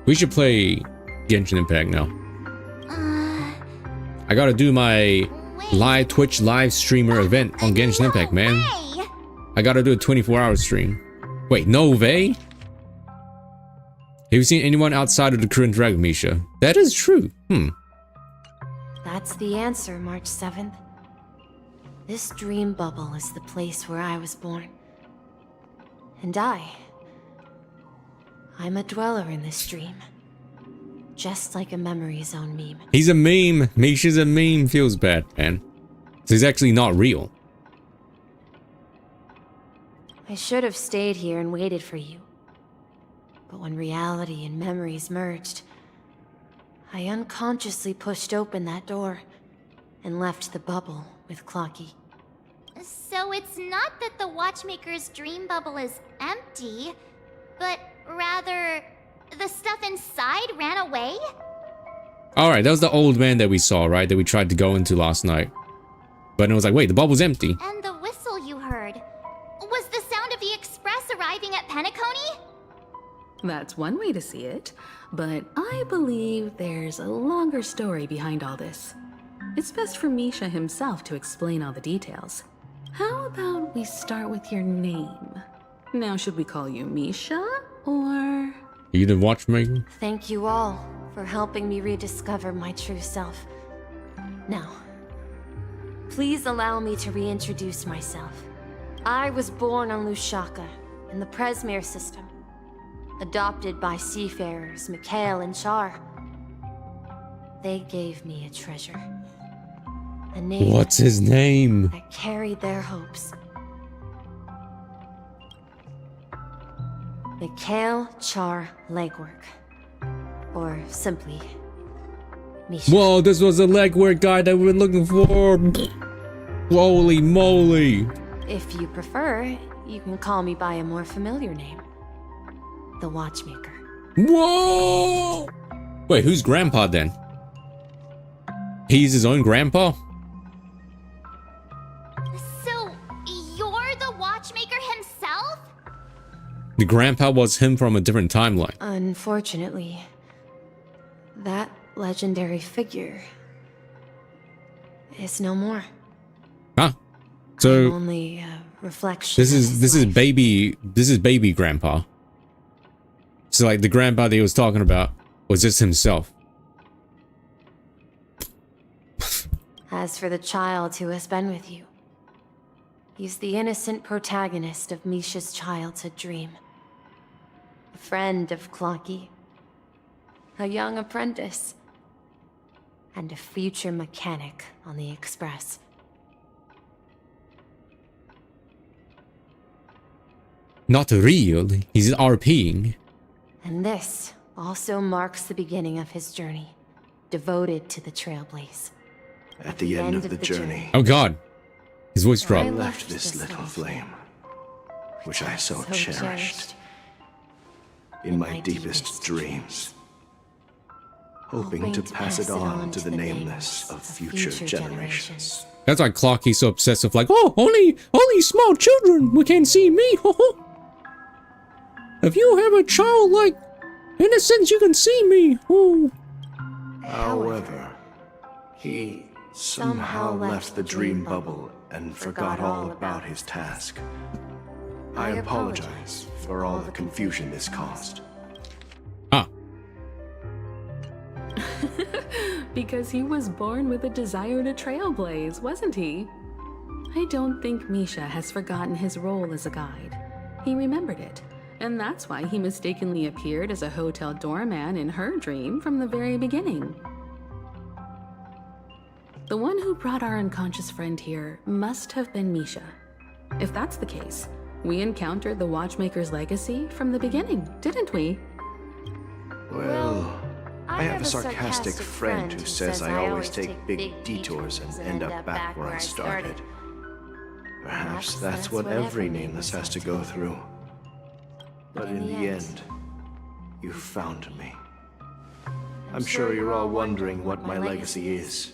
We should play Genshin Impact now. I gotta do my live Twitch live streamer event on Genshin Impact, man. I gotta do a 24-hour stream. Wait, no way? Have you seen anyone outside of the crew interact with Misha? That is true. That's the answer, March 7th. This dream bubble is the place where I was born. And I'm a dweller in this dream. Just like a memory zone meme. He's a meme. Misha's a meme. Feels bad, man. So he's actually not real. I should have stayed here and waited for you. But when reality and memories merged, I unconsciously pushed open that door and left the bubble with Clocky. So it's not that the Watchmaker's dream bubble is empty, but rather the stuff inside ran away? Alright, that was the old man that we saw, right? That we tried to go into last night. But it was like, wait, the bubble's empty. And the whistle you heard, was the sound of the express arriving at Penacony? That's one way to see it, but I believe there's a longer story behind all this. It's best for Misha himself to explain all the details. How about we start with your name? Now, should we call you Misha, or... You the watchmaker? Thank you all for helping me rediscover my true self. Now, please allow me to reintroduce myself. I was born on Lushaka, in the Presmere system. Adopted by seafarers Mikhail and Char. They gave me a treasure. A name What's his name? that carried their hopes. Mikhail Char Legwork. Or simply, Misha. Whoa, this was the legwork guy that we've been looking for. Holy moly. If you prefer, you can call me by a more familiar name. The Watchmaker. Whoa! Wait, who's grandpa then? He's his own grandpa? So, you're the Watchmaker himself? The grandpa was him from a different timeline. Unfortunately, that legendary figure is no more. Huh? So Only a reflection. this is baby grandpa. So like the grandpa that he was talking about was just himself. As for the child who has been with you, he's the innocent protagonist of Misha's childhood dream. A friend of Clocky, a young apprentice, and a future mechanic on the Express. Not real. He's RPing. And this also marks the beginning of his journey, devoted to the Trailblaze. At the end of the journey, Oh god. His voice I dropped. left this little flame, which I so cherished, in my deepest dreams, hoping to pass it on to the nameless of future generations. That's why Clocky's so obsessive, like, oh, only small children we can see me. If you have a childlike innocence, you can see me. Oh. However, he somehow left the dream bubble and forgot all about his task. I apologize for all the confusion this caused. Ah. Because he was born with a desire to trailblaze, wasn't he? I don't think Misha has forgotten his role as a guide. He remembered it, and that's why he mistakenly appeared as a hotel doorman in her dream from the very beginning. The one who brought our unconscious friend here must have been Misha. If that's the case, we encountered the Watchmaker's legacy from the beginning, didn't we? Well, I have a sarcastic friend who says I always take big detours and end up back where I started. Perhaps that's what every nameless has to go through. But in the end, you found me. I'm sure you're all wondering what my legacy is.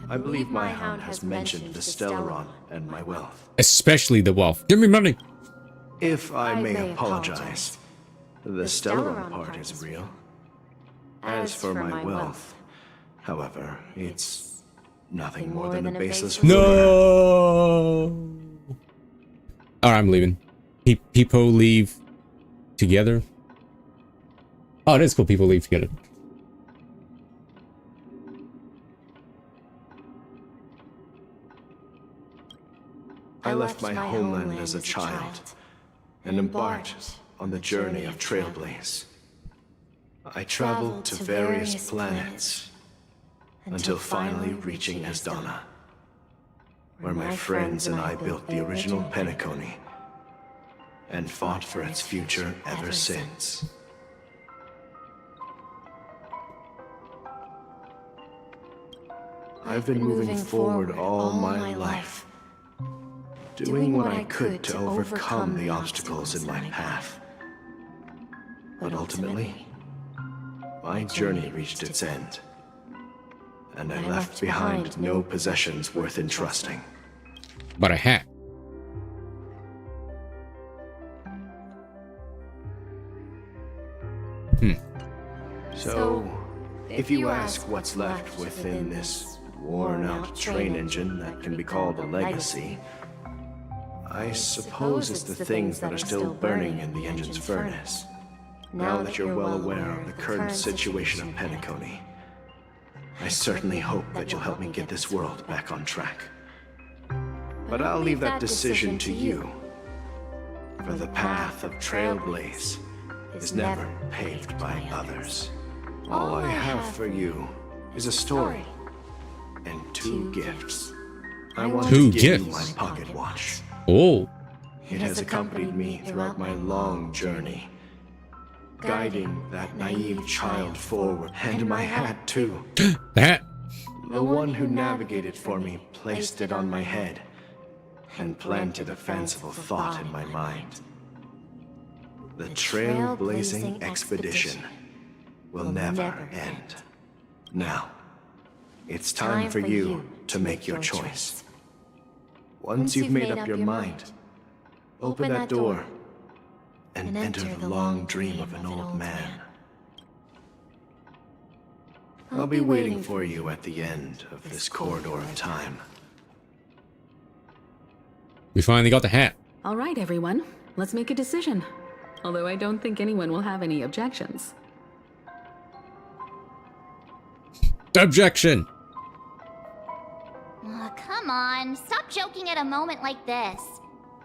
I believe my hound has mentioned the Stellaron and my wealth. Especially the wealth. Give me money. If I may apologize, the Stellaron part is real. As for my wealth, however, it's nothing more than a baseless rumor. No. Alright, I'm leaving. People leave together. Oh, that's cool. People leave together. I left my homeland as a child and embarked on the journey of Trailblaze. I traveled to various planets until finally reaching Esdana, where my friends and I built the original Penacony and fought for its future ever since. I've been moving forward all my life, doing what I could to overcome the obstacles in my path. But ultimately, my journey reached its end, and I left behind no possessions worth entrusting. But a hat. So, if you ask what's left within this worn-out train engine that can be called a legacy, I suppose it's the things that are still burning in the engine's furnace. Now that you're well aware of the current situation of Penacony, I certainly hope that you'll help me get this world back on track. But I'll leave that decision to you, for the path of Trailblaze is never paved by others. All I have for you is a story and two gifts. I want to give you my pocket watch. Oh. It has accompanied me throughout my long journey, guiding that naive child forward, and my hat too. That? The one who navigated for me placed it on my head and planted a fanciful thought in my mind. The trailblazing expedition will never end. Now, it's time for you to make your choice. Once you've made up your mind, open that door and enter the long dream of an old man. I'll be waiting for you at the end of this corridor of time. We finally got the hat. All right, everyone. Let's make a decision. Although I don't think anyone will have any objections. Objection! Oh, come on. Stop joking at a moment like this.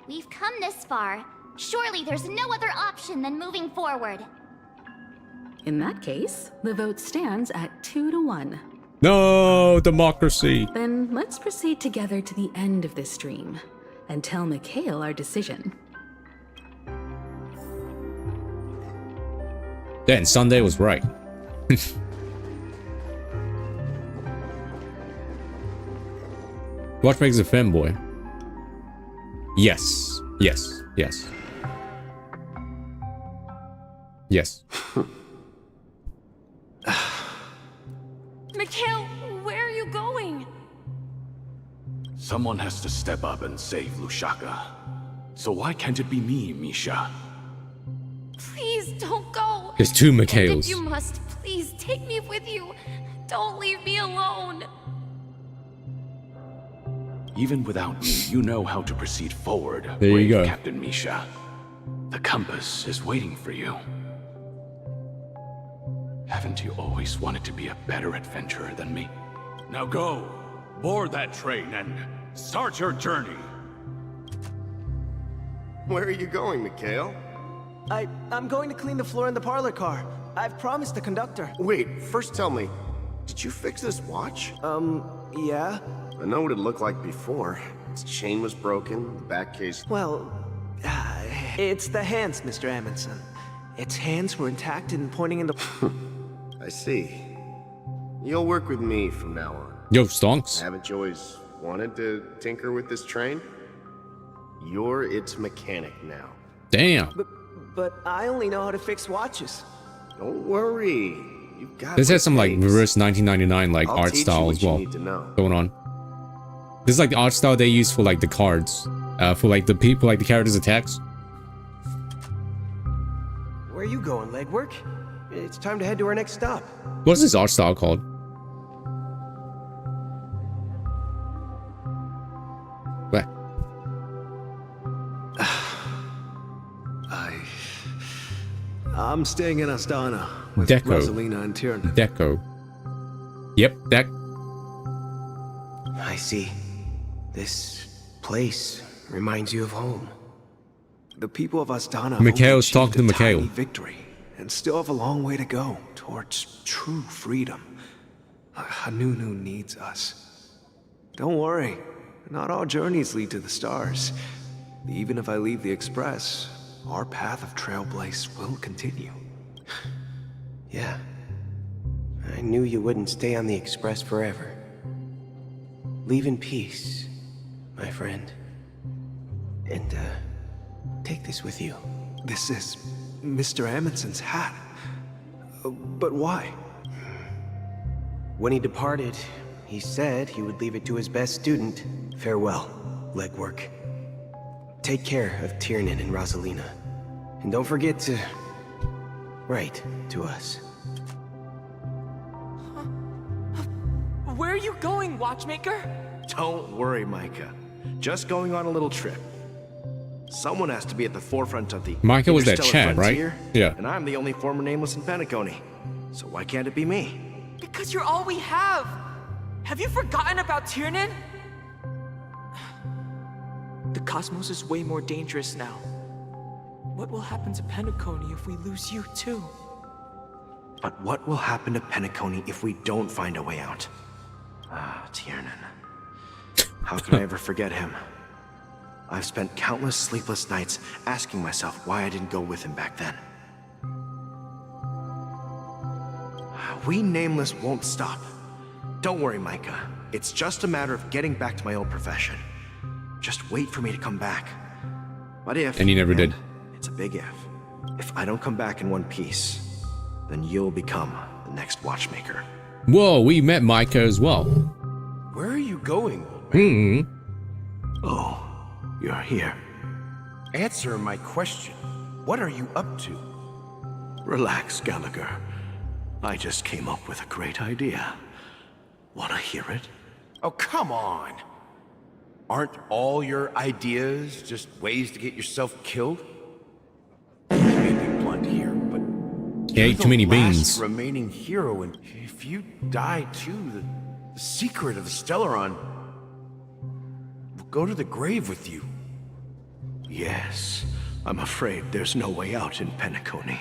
We've come this far. Surely there's no other option than moving forward. In that case, the vote stands at 2-1. No, democracy. Then let's proceed together to the end of this stream and tell Mikhail our decision. Then Sunday was right. Watchmaker's a fanboy. Yes. Yes. Yes. Yes. Mikhail, where are you going? Someone has to step up and save Lushaka. So why can't it be me, Misha? Please don't go. There's two And Mikhails. if you must, please take me with you. Don't leave me alone. Even without me, you know how to proceed forward. There you brave go. Captain Misha. The compass is waiting for you. Haven't you always wanted to be a better adventurer than me? Now go, board that train and start your journey. Where are you going, Mikhail? I'm going to clean the floor in the parlor car. I've promised the conductor. Wait, first tell me, did you fix this watch? Yeah? I know what it looked like before. Its chain was broken, the back case... Well, it's the hands, Mr. Amundsen. Its hands were intact and pointing in the... I see. You'll work with me from now on. Yo, stonks. Haven't you always wanted to tinker with this train? You're its mechanic now. Damn. But I only know how to fix watches. Don't worry. You've got This has some like mistakes. reverse 1999 like I'll art teach style you as what you well need to know. going on. This is like the art style they use for like the cards, for like the people, like the characters' attacks. Where are you going, legwork? It's time to head to our next stop. What is this art style called? What? I'm staying in Astana with Deco. Rosalina and Tiernan. Deco. Yep, that. I see. This place reminds you of home. The people of Astana Mikhail's talking to Mikhail. victory and still have a long way to go towards true freedom. Hanunu needs us. Don't worry, not all journeys lead to the stars. Even if I leave the Express, our path of trailblaze will continue. Yeah. I knew you wouldn't stay on the Express forever. Leave in peace, my friend. And, take this with you. This is Mr. Amundsen's hat. But why? When he departed, he said he would leave it to his best student. Farewell, legwork. Take care of Tiernan and Rosalina. And don't forget to write to us. Where are you going, Watchmaker? Don't worry, Micah. Just going on a little trip. Someone has to be at the forefront of the Micah was that interstellar Chad, right? frontier, Yeah. And I'm the only former nameless in Penacony. So why can't it be me? Because you're all we have. Have you forgotten about Tiernan? The cosmos is way more dangerous now. What will happen to Penacony if we lose you too? But what will happen to Penacony if we don't find a way out? Ah, Tiernan. How can I ever forget him? I've spent countless sleepless nights asking myself why I didn't go with him back then. We Nameless won't stop. Don't worry, Micah. It's just a matter of getting back to my old profession. Just wait for me to come back. But if... And he never did. It's a big if I don't come back in one piece, then you'll become the next watchmaker. Whoa, we met Micah as well. Where are you going? Hmm. Oh, you're here. Answer my question. What are you up to? Relax, Gallagher. I just came up with a great idea. Wanna hear it? Oh, come on. Aren't all your ideas just ways to get yourself killed? I may be blunt here, but He ate too many beans. remaining hero, and if you die too, the secret of the Stellaron will go to the grave with you. Yes, I'm afraid there's no way out in Penacony,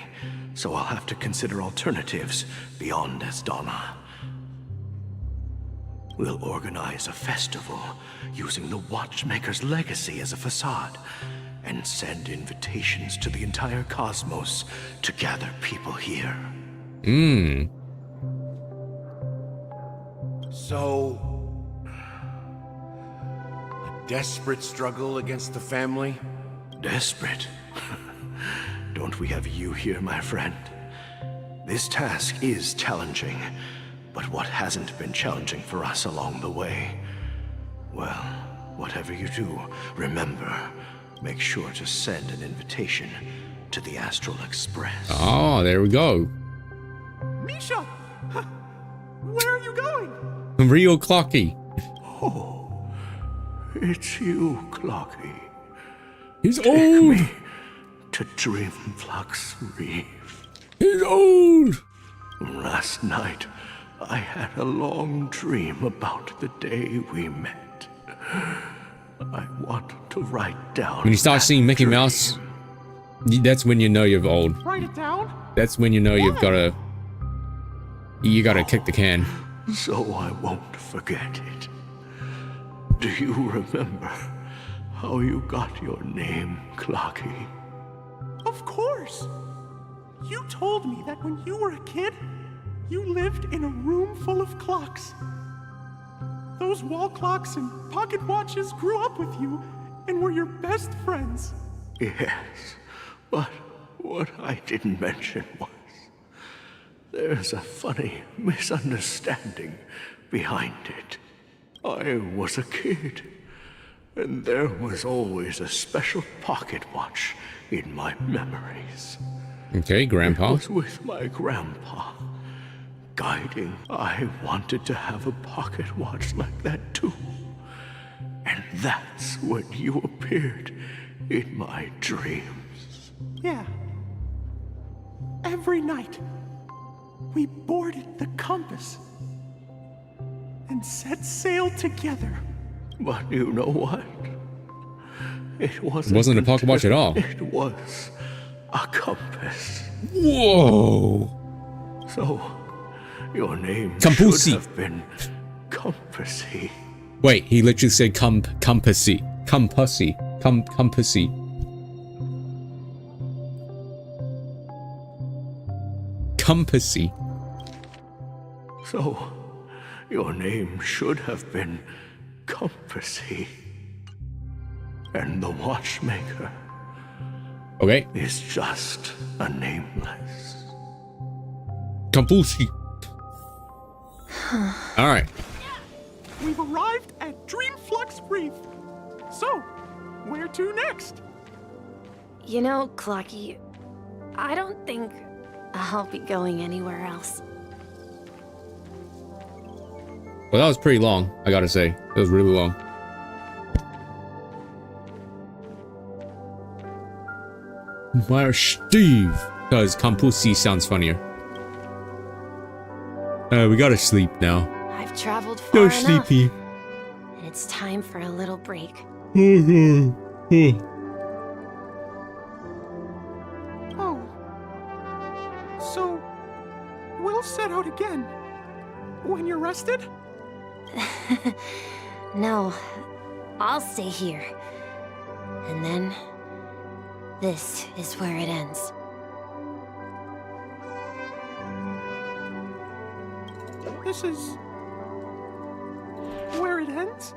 so I'll have to consider alternatives beyond Asdana. We'll organize a festival using the Watchmaker's legacy as a facade, and send invitations to the entire cosmos to gather people here. So, a desperate struggle against the family? Desperate? Don't we have you here, my friend? This task is challenging, but what hasn't been challenging for us along the way? Well, whatever you do, remember, make sure to send an invitation to the Astral Express. Oh, there we go. Misha! Where are you going? Real Clocky. Oh, it's you, Clocky. He's Take old. me to Dreamflux Reef. He's old. Last night, I had a long dream about the day we met. I want to write down. When you start seeing Mickey Mouse, that's when you know you're old. Write it down? That's when you know you've gotta. You gotta kick the can. So I won't forget it. Do you remember how you got your name, Clocky? Of course! You told me that when you were a kid, you lived in a room full of clocks. Those wall clocks and pocket watches grew up with you and were your best friends. Yes, but what I didn't mention was there's a funny misunderstanding behind it. I was a kid, and there was always a special pocket watch in my memories. Okay, Grandpa. It was with my grandpa. Guiding, I wanted to have a pocket watch like that too. And that's when you appeared in my dreams. Yeah. Every night, we boarded the compass and set sail together. But you know what? It wasn't a pocket watch at all. It was a compass. Whoa! So, your name Campusi. should have been Compassy. Wait, he literally said compassy. Compassy. Compassy. Compassy. So, your name should have been Compassy. And the watchmaker Okay. is just a nameless. Campusi. Alright. We've arrived at Dreamflux Reef. So, where to next? You know, Clocky, I don't think I'll be going anywhere else. Well, that was pretty long, I gotta say. It was really long. Where's Steve? Because Campusi sounds funnier. We gotta sleep now. I've traveled far Go enough, sleepy. and it's time for a little break. Oh. So, we'll set out again. When you're rested? No, I'll stay here. And then, this is where it ends. This is where it ends?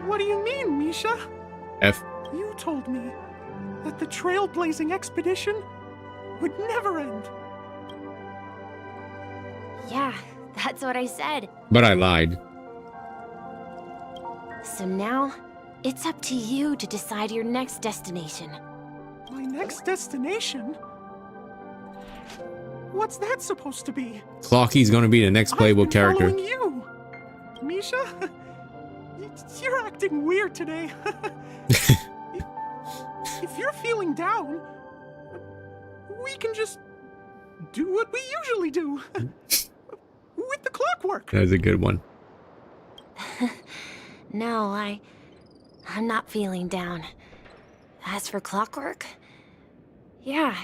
What do you mean, Misha? F. You told me that the trailblazing expedition would never end. Yeah, that's what I said. But I lied. So now, it's up to you to decide your next destination. My next destination? What's that supposed to be? Clocky's gonna be the next playable character. Following you, Misha. You're acting weird today. If you're feeling down, we can just do what we usually do with the clockwork. That's a good one. No, I'm not feeling down. As for clockwork, yeah,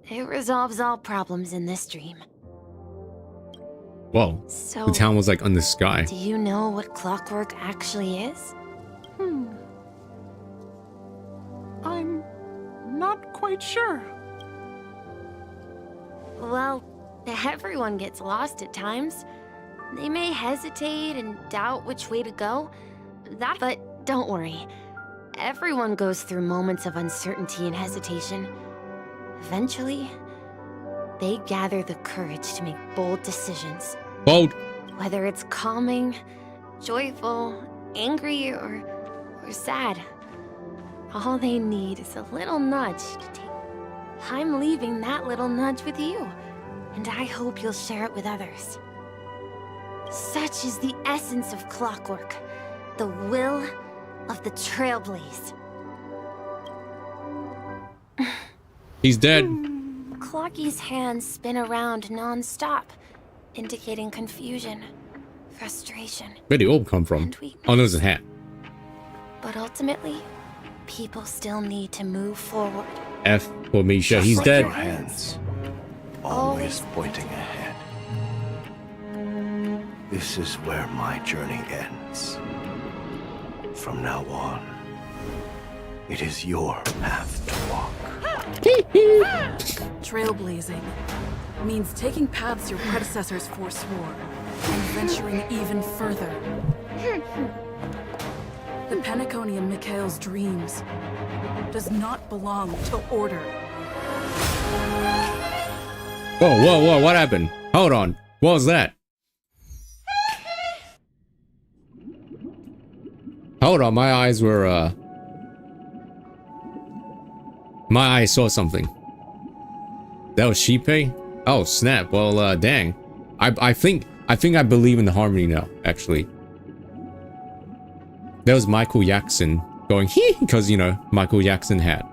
it resolves all problems in this dream. Whoa. So, The town was like on the sky. do you know what clockwork actually is? quite sure. Well, everyone gets lost at times. They may hesitate and doubt which way to go. But don't worry. Everyone goes through moments of uncertainty and hesitation. Eventually, they gather the courage to make bold decisions. Bold. Whether it's calming, joyful, angry, or sad. All they need is a little nudge to take. I'm leaving that little nudge with you, and I hope you'll share it with others. Such is the essence of clockwork, the will of the Trailblaze. He's dead. Clocky's hands spin around non-stop, indicating confusion, frustration. Where'd the orb come from? Oh, no, there's a hat. But ultimately, people still need to move forward. F for Misha, he's dead. Your hands, always pointing ahead. This is where my journey ends. From now on, it is your path to walk. Trailblazing means taking paths your predecessors forswore and venturing even further. The Penacony in Mikhail's dreams does not belong to order. Whoa, what happened? Hold on. What was that? Hold on, my eyes were, my eyes saw something. That was Sheepay? Oh, snap. Well, dang. I think I believe in the harmony now, actually. That was Michael Jackson going, hee, because, you know, Michael Jackson had.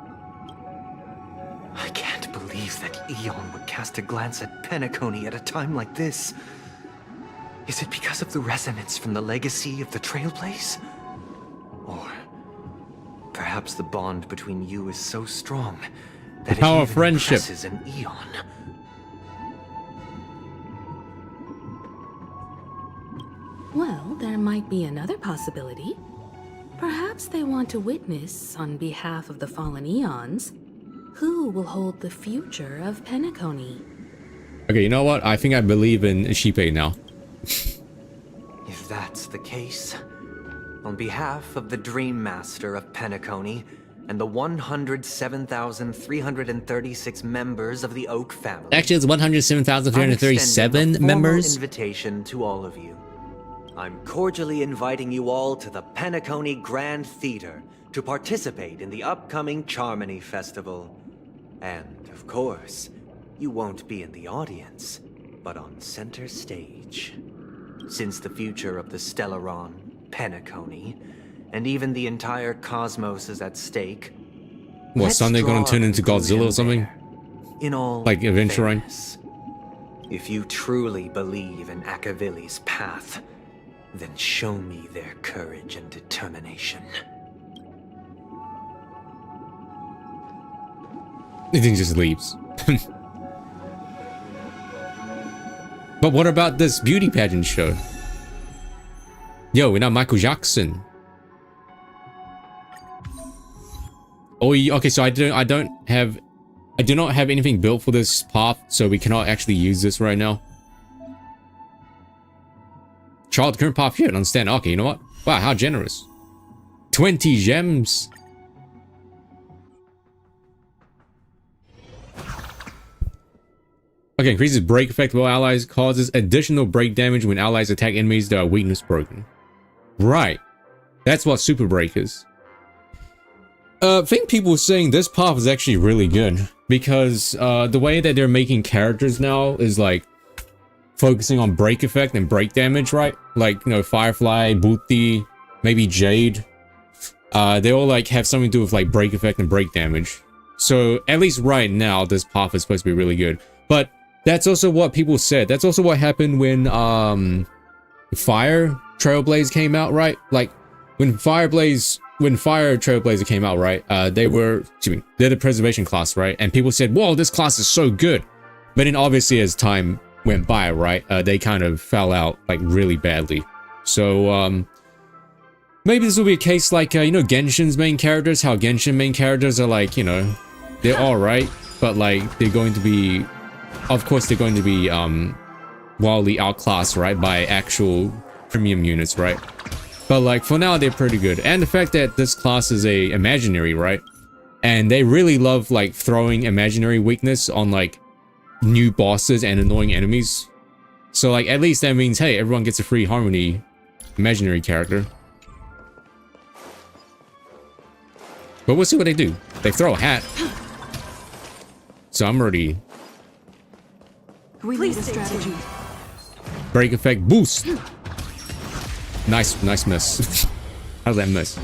I can't believe that Eon would cast a glance at Penacony at a time like this. Is it because of the resonance from the legacy of the Trailblaze? Or perhaps the bond between you is so strong that power it of even friendship impresses an Eon. Well, there might be another possibility. Perhaps they want to witness, on behalf of the fallen Eons, who will hold the future of Penacony. Okay, you know what? I think I believe in Sheepay now. If that's the case, on behalf of the Dream Master of Penacony and the 107,336 members of the Oak family, Actually, it's 107,337 members. Invitation to all of you. I'm cordially inviting you all to the Penacony Grand Theater to participate in the upcoming Charmony Festival. And, of course, you won't be in the audience, but on center stage. Since the future of the Stellaron, Penacony, and even the entire cosmos is at stake. What, Sunday gonna turn into Godzilla or something? In all like Adventuring? If you truly believe in Akavili's path, then show me their courage and determination. The thing just leaves. But what about this beauty pageant show? Yo, we're not Michael Jackson. Oh, okay, so I do not have anything built for this path, so we cannot actually use this right now. Child current path here, understand. Okay, you know what? Wow, how generous. 20 gems. Okay, increases break effect while allies, causes additional break damage when allies attack enemies that are weakness broken. Right. That's what super break is. I think people were saying this path is actually really good because the way that they're making characters now is like focusing on break effect and break damage, right? Like, you know, Firefly, Booty, maybe Jade. They all like have something to do with like break effect and break damage. So at least right now, this path is supposed to be really good. But that's also what people said. That's also what happened when Fire Trailblaze came out, right? Like when Fire Trailblazer came out, right? They're the preservation class, right? And people said, whoa, this class is so good. But then obviously as time went by, right, they kind of fell out like really badly. So maybe this will be a case like, you know, Genshin's main characters, how Genshin main characters are like, you know, they're all right, but like they're going to be, of course, they're going to be wildly outclassed, right, by actual premium units, right? But like for now, they're pretty good. And the fact that this class is a imaginary, right? And they really love like throwing imaginary weakness on like new bosses and annoying enemies. So like at least that means, hey, everyone gets a free Harmony imaginary character. But we'll see what they do. They throw a hat. So I'm already... We need a strategy. Break effect boost. Nice miss. How's that miss?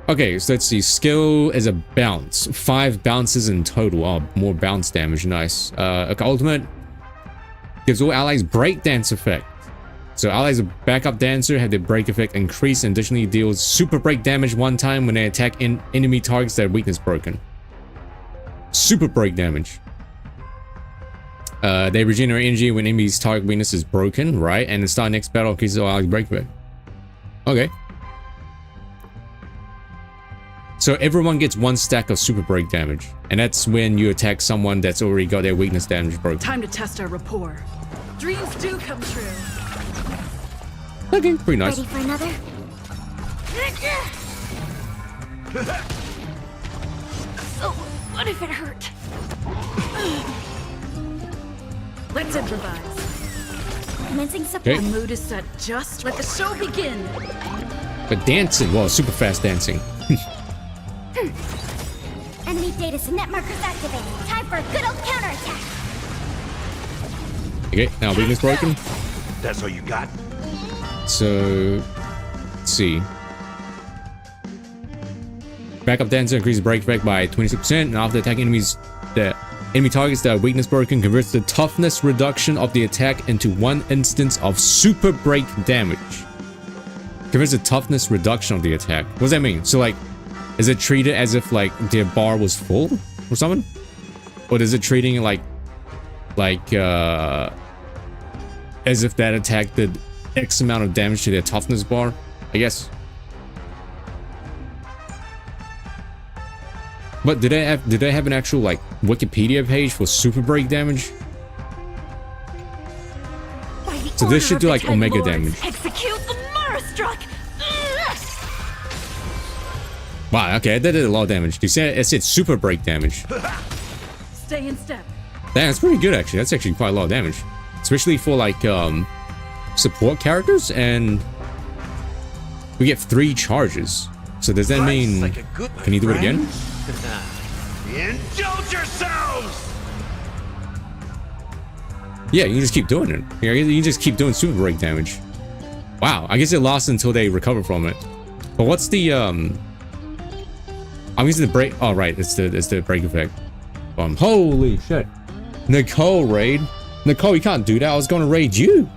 Okay, so let's see. Skill is a bounce. 5 bounces in total. Oh, more bounce damage. Nice. Okay, ultimate gives all allies breakdance effect. So allies of backup dancer have their break effect increased and additionally deals super break damage one time when they attack enemy targets that are weakness broken. Super break damage. They regenerate energy when enemy's target weakness is broken, right? And the start next battle increases all allies break effect. Okay. So everyone gets 1 stack of super break damage, and that's when you attack someone that's already got their weakness damage broken. Time to test our rapport. Dreams do come true. Okay, pretty nice. Ready for another? So, what if it hurt? Let's improvise. Commencing support. Okay. The mood is set. Just let the show begin. But dancing, well, super fast dancing. Enemy data and net markers activated. Time for a good old counterattack. Okay, now weakness broken. That's all you got? So, let's see. Backup dancer increases break effect by 26%, and after attacking enemy targets that are weakness broken, converts the toughness reduction of the attack into 1 instance of super break damage. Converts the toughness reduction of the attack. What does that mean? So like, is it treated as if like their bar was full or something? Or is it treating it like as if that attack did X amount of damage to their toughness bar? I guess. But did they have an actual like Wikipedia page for super break damage? So this should do like omega damage. Execute the Marastruck! Wow, okay, that did a lot of damage. You said it said super break damage. Stay in step. That's pretty good actually. That's actually quite a lot of damage. Especially for like support characters, and we get 3 charges. So does that mean can you do it again? Indulge yourselves! Yeah, you can just keep doing it. You can just keep doing super break damage. Wow, I guess it lasts until they recover from it. But what's the I'm using the break. Oh right, it's the break effect. Holy shit. Nicole raid. Nicole, you can't do that. I was gonna raid you.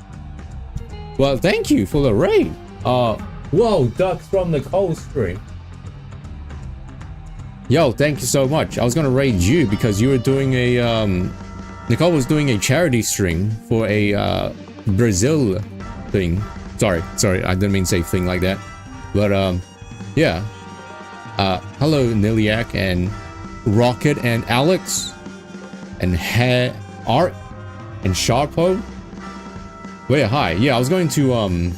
Well, thank you for the raid. Whoa, ducks from Nicole's stream. Yo, thank you so much. I was gonna raid you because you were doing a Nicole was doing a charity stream for a Brazil thing. Sorry, I didn't mean to say thing like that. But yeah. Hello Niliak and Rocket and Alex and Art and Sharpo. Wait, hi. Yeah, I was going to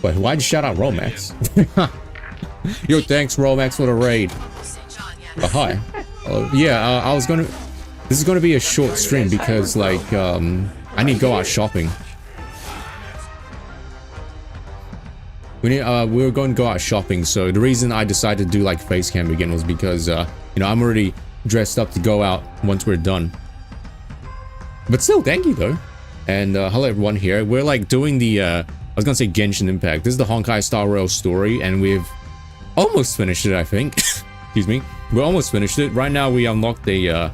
wait, why'd you shout out Romax? Yo, thanks Romax for the raid. Oh, hi. Yeah, I was gonna... This is gonna be a short stream because, like, I need to go out shopping. We were going to go out shopping, so the reason I decided to do, like, face cam again was because, you know, I'm already dressed up to go out once we're done. But still, thank you, though. And, hello everyone here. We're, like, doing the, I was gonna say Genshin Impact. This is the Honkai Star Rail story, and we've almost finished it, I think. Excuse me. We almost finished it. Right now, we unlocked the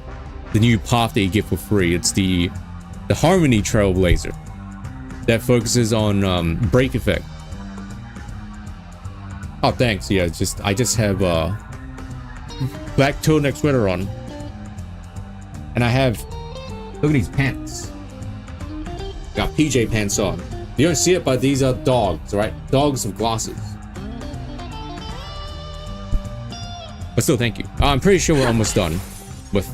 new path that you get for free. It's the Harmony Trailblazer that focuses on break effect. Oh, thanks. Yeah, I just have black turtleneck sweater on, and I have look at these pants. Got PJ pants on. You don't see it, but these are dogs, right? Dogs with glasses. But still, thank you. I'm pretty sure we're almost done with,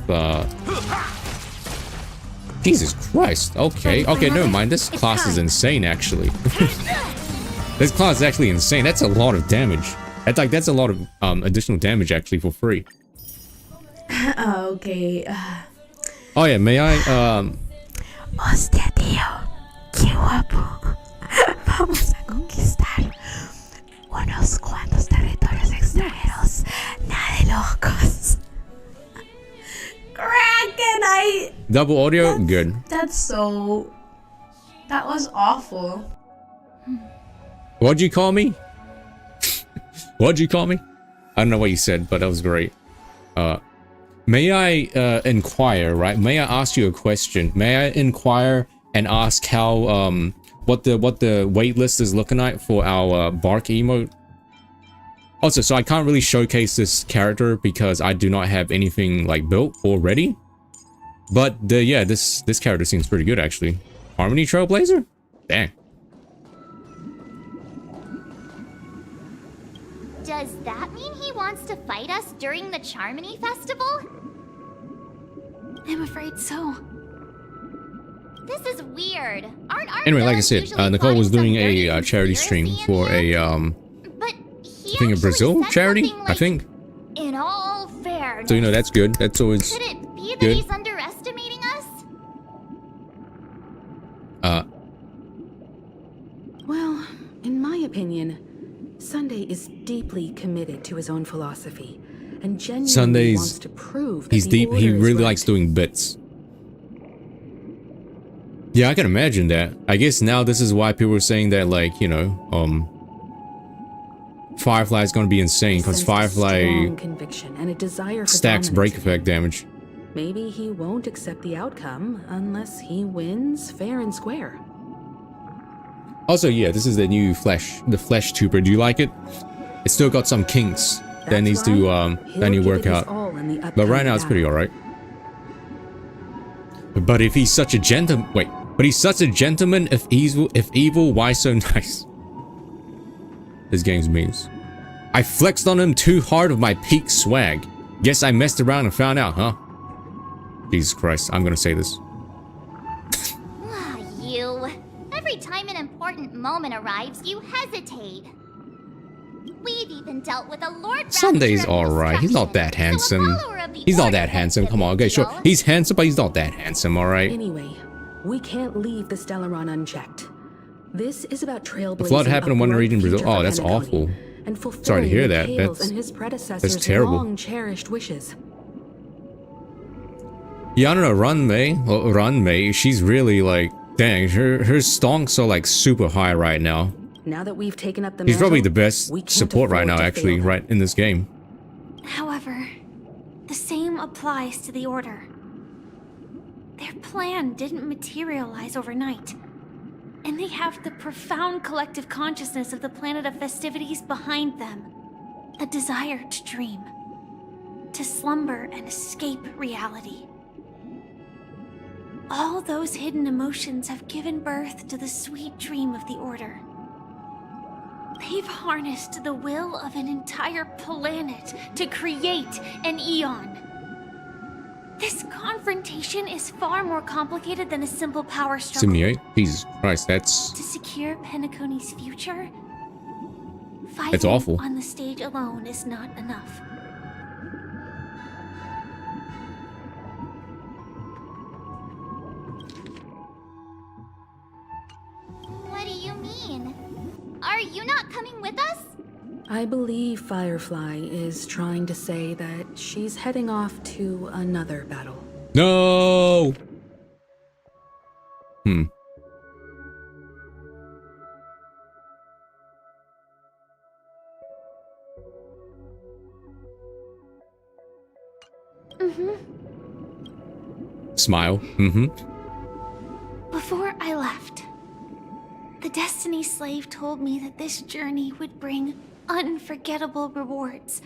Jesus Christ. Okay, okay, never mind. This class is insane, actually. This class is actually insane. That's a lot of damage. That's a lot of additional damage, actually, for free. Okay. Oh, yeah, may I, Hostia, tío. Qué guapo. Vamos a conquistar unos cuantos territorios extranjeros. Nada de locos. Kraken, double audio? Good. That was awful. What'd you call me? What'd you call me? I don't know what you said, but that was great. May I inquire, right? May I ask you a question? May I inquire and ask how what the wait list is looking like for our bark emote? Also, so I can't really showcase this character because I do not have anything like built or ready. But yeah, this character seems pretty good actually. Harmony Trailblazer? Dang. Does that mean he wants to fight us during the Charmony Festival? I'm afraid so. This is weird. Aren't our Anyway, like I villains said, usually Nicole was plotting doing some a dirty charity stream for a I think a Brazil charity. I think. In all fairness. So you know that's good. That's always Could it be that good. he's underestimating us? Well, in my opinion, Sunday is deeply committed to his own philosophy and genuinely wants to prove that he's the deep. He order is really right. likes doing bits. Yeah, I can imagine that. I guess now this is why people are saying that, like, you know, Firefly is going to be insane because Firefly Strong conviction and a desire for stacks break dominance. effect damage. Maybe he won't accept the outcome unless he wins fair and square. Also, yeah, this is the new the Flesh Trooper. Do you like it? It's still got some kinks that needs to that need to work out. But right now it's pretty alright. But if he's such a gentleman, wait. But he's such a gentleman. If evil, why so nice? This game's memes. I flexed on him too hard with my peak swag. Guess I messed around and found out, huh? Jesus Christ, I'm gonna say this. You. Every time an important moment arrives, you hesitate. We've even dealt with a Lord Sunday's alright. He's not that handsome. He's not that handsome. Come on, okay, sure. He's handsome, but he's not that handsome, alright? Anyway, we can't leave the Stellaron unchecked. This is about trailblazing. The flood happened in one region, Brazil. Oh, that's awful. And sorry to hear that. Mikhail's and his predecessors' that's terrible. long cherished wishes. Yeah, I don't know. Run May. She's really like, dang. Her stonks are like super high right now. Now that we've taken up the He's probably mantle, the best we can't support right afford now, to actually, fail. right in this game. However, the same applies to the Order. Their plan didn't materialize overnight, and they have the profound collective consciousness of the planet of festivities behind them. A desire to dream, to slumber and escape reality. All those hidden emotions have given birth to the sweet dream of the Order. They've harnessed the will of an entire planet to create an eon. This confrontation is far more complicated than a simple power struggle. 78? Jesus Christ, that's... To secure Penacony's future, That's fighting awful. on the stage alone is not enough. What do you mean? Are you not coming with us? I believe Firefly is trying to say that she's heading off to another battle. No! Smile. Before I left, the Destiny Slave told me that this journey would bring unforgettable rewards.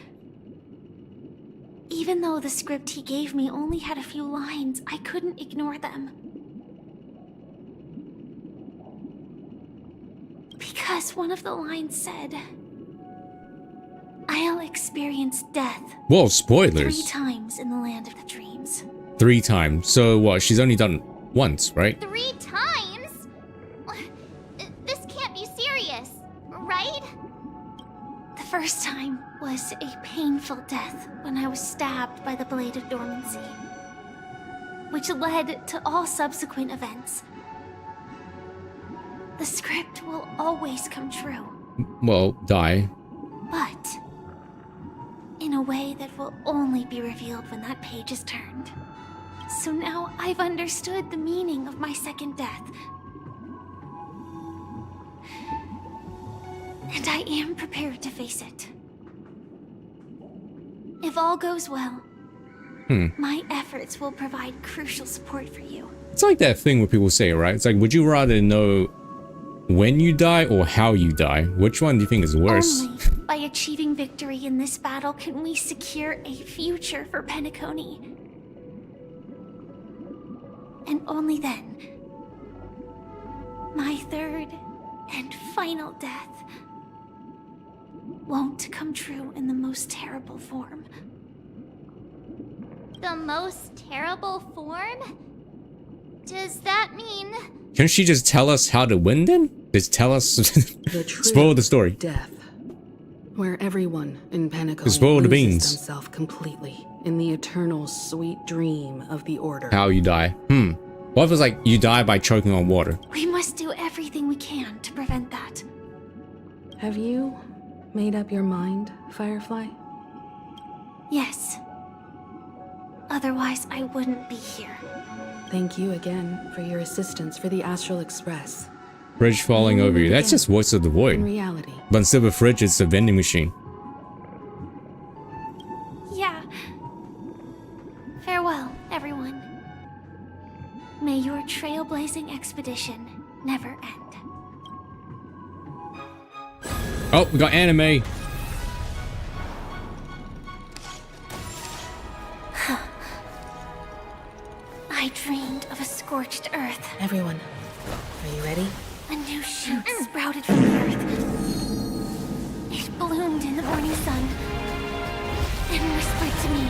Even though the script he gave me only had a few lines, I couldn't ignore them. Because one of the lines said, I'll experience death Whoa, 3 spoilers. times in the land of the dreams. 3 times. So what? She's only done once, right? 3 times? This can't be serious, right? The first time was a painful death when I was stabbed by the Blade of Dormancy, which led to all subsequent events. The script will always come true, Well, die. but in a way that will only be revealed when that page is turned. So now I've understood the meaning of my second death. And I am prepared to face it. If all goes well, my efforts will provide crucial support for you. It's like that thing where people say, right? It's like, would you rather know when you die or how you die? Which one do you think is worse? Only by achieving victory in this battle can we secure a future for Penacony. And only then, my third and final death won't come true in the most terrible form. The most terrible form? Does that mean... Can't she just tell us how to win then? Just tell us. Spoil the story. Death. Where everyone in Penacony Spoil the loses beans. themselves completely in the eternal sweet dream of the Order. How you die. What if it's like you die by choking on water? We must do everything we can to prevent that. Have you made up your mind, Firefly? Yes. Otherwise, I wouldn't be here. Thank you again for your assistance for the Astral Express. Fridge falling over you. That's just Voice of the In Void. reality, But instead of a fridge, it's a vending machine. Yeah. Farewell, everyone. May your trailblazing expedition never end. Oh, we got anime. I dreamed of a scorched earth. everyone, are you ready? A new shoot sprouted from the earth. It bloomed in the morning sun and whispered to me.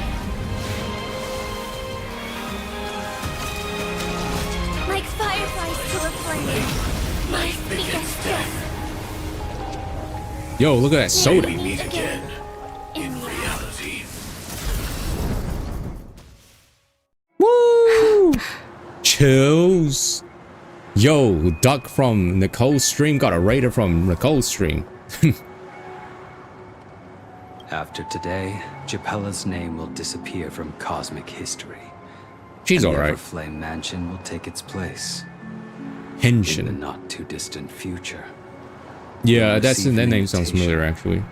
Like fireflies to a flame, my biggest death. Yo, look at that soda. Meet again in reality. Woo! Chills. Yo, Duck from Nicole's stream got a raider from Nicole's stream. After today, Japella's name will disappear from cosmic history. She's and alright. Everflame Mansion will take its place. Henshin. In the not too distant future. Yeah, that Receive an name sounds invitation. familiar actually.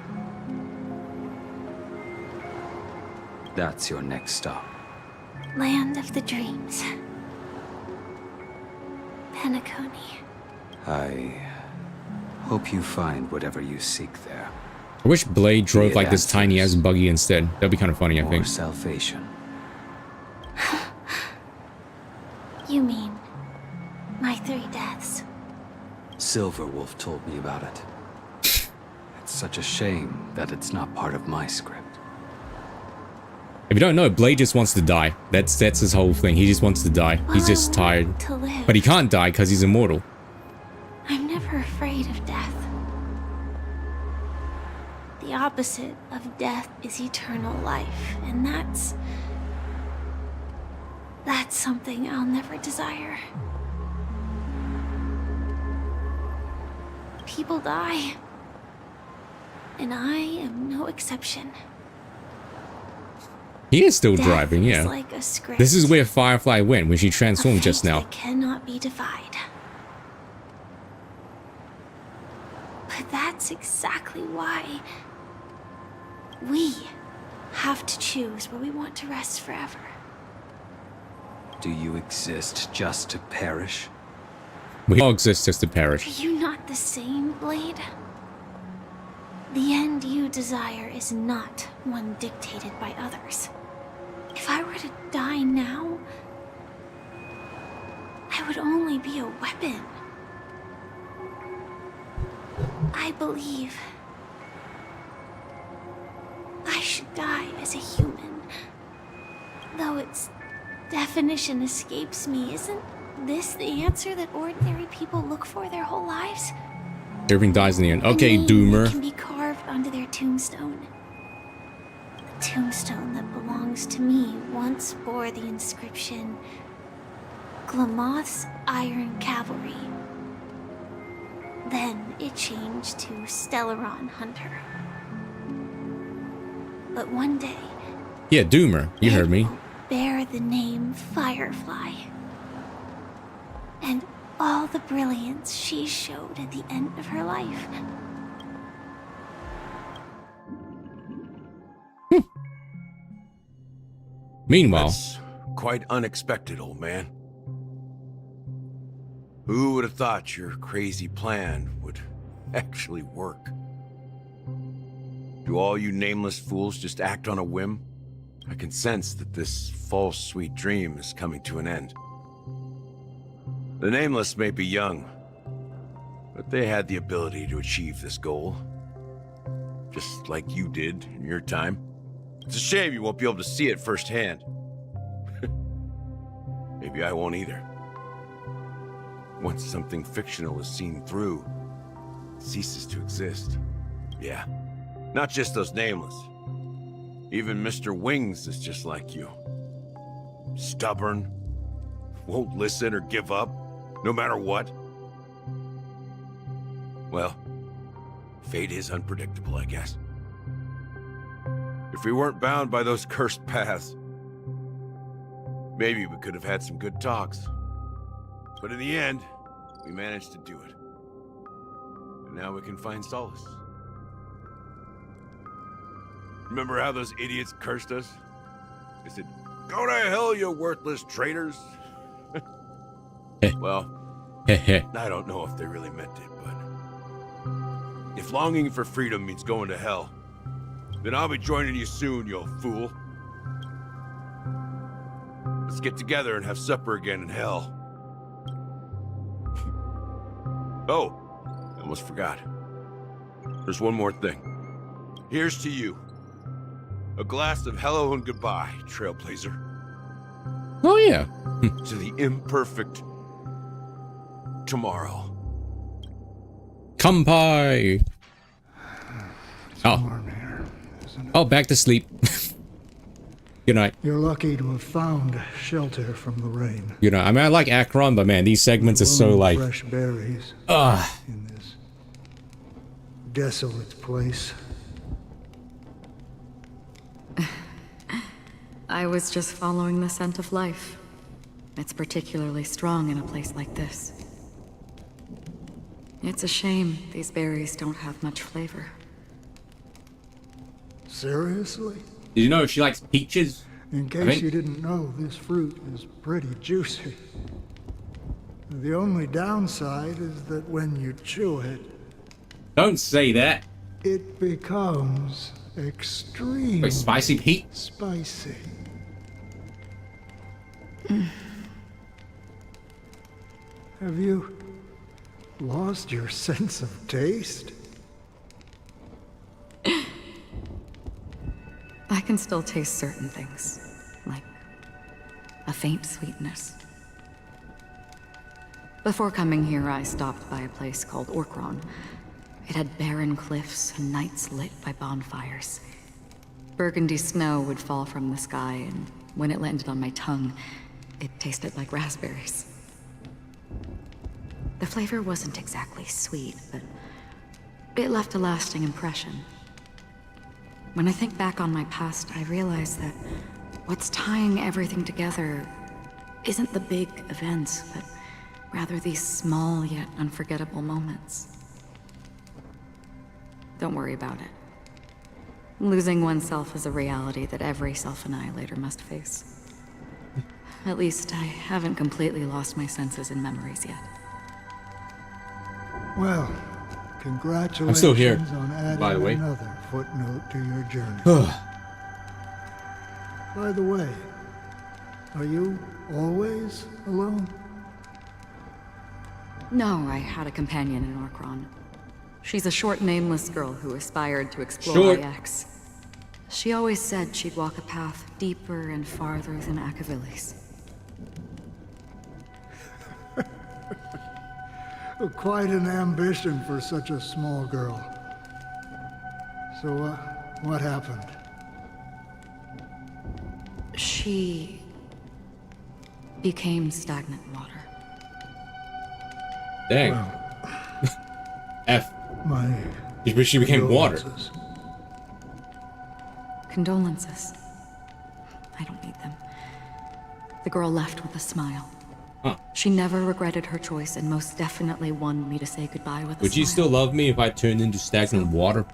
That's your next stop. Land of the dreams. Penacony. I hope you find whatever you seek there. I wish Blade drove Be like it this tiny ass buggy instead. That'd be kind of funny, I or think. salvation. You mean my 3 deaths? Silverwolf told me about it. It's such a shame that it's not part of my script. If you don't know, Blade just wants to die. That's his whole thing. He just wants to die. He's just tired. To live. But he can't die because he's immortal. I'm never afraid of death. The opposite of death is eternal life, and that's something I'll never desire. People die, and I am no exception. He is still Death driving, is yeah. like a script. This is where Firefly went when she transformed just now. That cannot be defied. But that's exactly why we have to choose where we want to rest forever. Do you exist just to perish? We all exist just to Are perish. you not the same, Blade? The end you desire is not one dictated by others. If I were to die now, I would only be a weapon. I believe should die as a human. Though its definition escapes me, isn't this the answer that ordinary people look for their whole lives? Everything dies in the end. Okay, A name Doomer. that can be carved onto their tombstone. The tombstone that belongs to me once bore the inscription, Glamoth's Iron Cavalry. Then it changed to Stellaron Hunter. But one day, Yeah, Doomer. You heard me. bear the name Firefly. And all the brilliance she showed at the end of her life. Meanwhile, That's quite unexpected, old man. Who would have thought your crazy plan would actually work? Do all you nameless fools just act on a whim? I can sense that this false sweet dream is coming to an end. The nameless may be young, but they had the ability to achieve this goal. Just like you did in your time. It's a shame you won't be able to see it firsthand. Maybe I won't either. Once something fictional is seen through, it ceases to exist. Yeah, not just those nameless. Even Mr. Wings is just like you. Stubborn, won't listen or give up, no matter what. Well, fate is unpredictable, I guess. If we weren't bound by those cursed paths, maybe we could have had some good talks. But in the end, we managed to do it. And now we can find solace. Remember how those idiots cursed us? They said, "Go to hell, you worthless traitors." Well, I don't know if they really meant it, but if longing for freedom means going to hell, then I'll be joining you soon, you fool. Let's get together and have supper again in hell. Oh, I almost forgot. There's one more thing. Here's to you. A glass of hello and goodbye, Trailblazer. Oh, yeah. To the imperfect tomorrow. Kampai. Oh. Oh, back to sleep. Good night. You're lucky to have found shelter from the rain. You know, I mean, I like Akron, but man, these segments are so like, fresh berries in this desolate place. I was just following the scent of life. It's particularly strong in a place like this. It's a shame these berries don't have much flavor. Seriously? Did you know she likes peaches? In case you didn't know, this fruit is pretty juicy. The only downside is that when you chew it... Don't say that. It becomes extremely... Wait, spicy Pete? Spicy. Have you lost your sense of taste? I can still taste certain things, like a faint sweetness. Before coming here, I stopped by a place called Orkron. It had barren cliffs and nights lit by bonfires. Burgundy snow would fall from the sky, and when it landed on my tongue, it tasted like raspberries. The flavor wasn't exactly sweet, but it left a lasting impression. When I think back on my past, I realize that what's tying everything together isn't the big events, but rather these small yet unforgettable moments. Don't worry about it. Losing oneself is a reality that every self-annihilator must face. At least I haven't completely lost my senses and memories yet. Well, congratulations I'm still here, on adding by the way. another footnote to your journey. By the way, are you always alone? No, I had a companion in Orkron. She's a short, nameless girl who aspired to explore Short. IX. She always said she'd walk a path deeper and farther than Akavilis. Quite an ambition for such a small girl. So, what happened? She became stagnant water. Dang. F. My She became water. Condolences. I don't need them. The girl left with a smile. Huh. She never regretted her choice and most definitely wanted me to say goodbye with a Would smile. you still love me if I turned into stagnant water?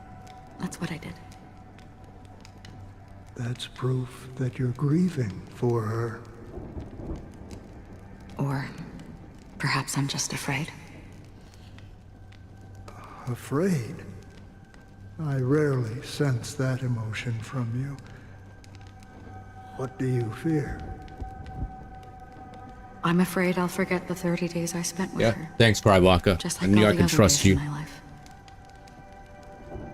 That's what I did. That's proof that you're grieving for her. Or perhaps I'm just afraid. Afraid? I rarely sense that emotion from you. What do you fear? I'm afraid I'll forget the 30 days I spent with her. Thanks, Krybaka. Just I like knew all I the could other trust days you. in my life.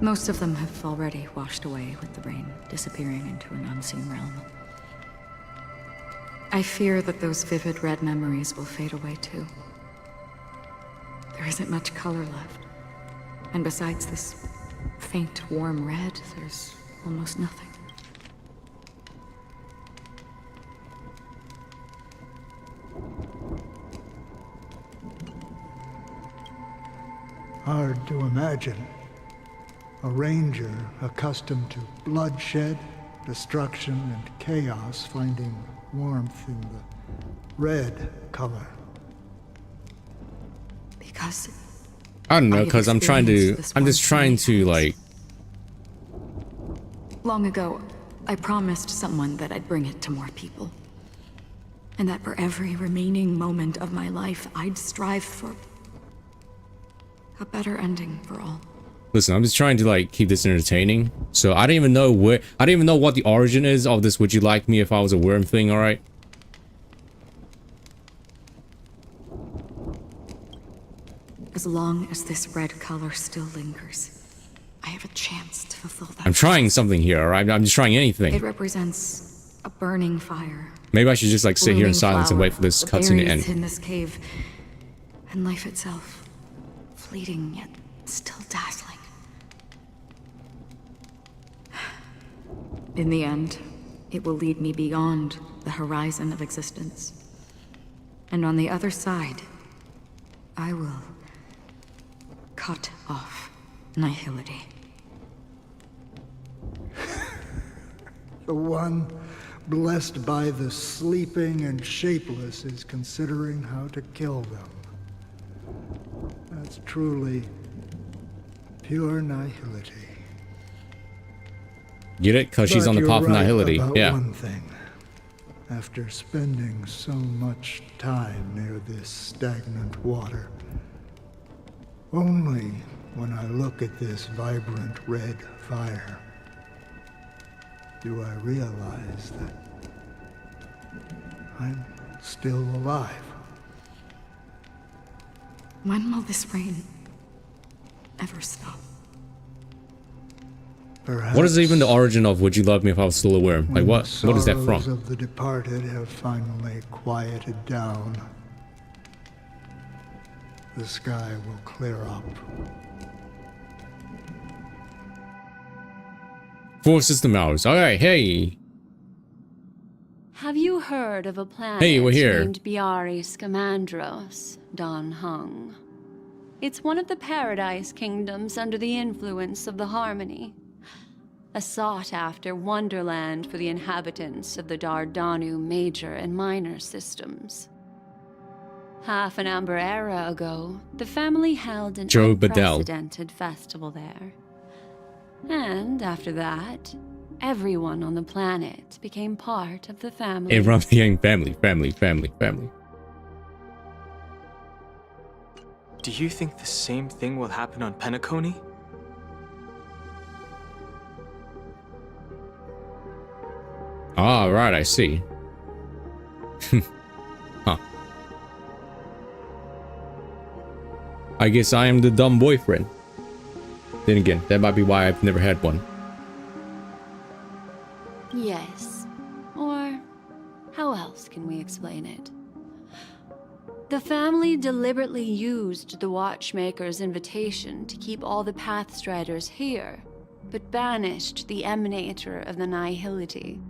Most of them have already washed away with the rain, disappearing into an unseen realm. I fear that those vivid red memories will fade away too. There isn't much color left. And besides this faint, warm red, there's almost nothing. Hard to imagine. A ranger accustomed to bloodshed, destruction, and chaos finding warmth in the red color. Because I don't know, because I'm just trying to, like... Long ago, I promised someone that I'd bring it to more people. And that for every remaining moment of my life, I'd strive for a better ending for all. Listen, I'm just trying to, like, keep this entertaining. So I don't even know what the origin is of this would you like me if I was a worm thing, alright? As long as this red color still lingers, I have a chance to fulfill that. I'm trying something here, alright? I'm just trying anything. It represents a burning fire. Maybe I should just, like, sit here in blooming silence and flower, wait for this the cutscene to berries end. in this cave, and life itself, fleeting yet still dazzling. In the end, it will lead me beyond the horizon of existence. And on the other side, I will cut off nihility. The one blessed by the sleeping and shapeless is considering how to kill them. That's truly pure nihility. Get it? Because she's on the path of nihility. About Yeah. one thing. After spending so much time near this stagnant water, only when I look at this vibrant red fire do I realize that I'm still alive. When will this rain ever stop? Perhaps What is even the origin of would you love me if I was still a worm? Like, what is that sorrows from? of the departed have finally quieted down, the sky will clear up. 4 system hours. Alright, hey. Have you heard of a planet Hey, we're here. named Biari Scamandros, Don Hung? It's one of the Paradise Kingdoms under the influence of the Harmony. A sought-after wonderland for the inhabitants of the Dardanu major and minor systems. Half an amber era ago, the family held an Joe Bedell. unprecedented festival there. And after that, everyone on the planet became part of the family. Everyone became family. Do you think the same thing will happen on Penacony? Ah, right, I see. Huh. I guess I am the dumb boyfriend. Then again, that might be why I've never had one. Yes. Or how else can we explain it? The family deliberately used the Watchmaker's invitation to keep all the Pathstriders here, but banished the Emanator of the Nihility.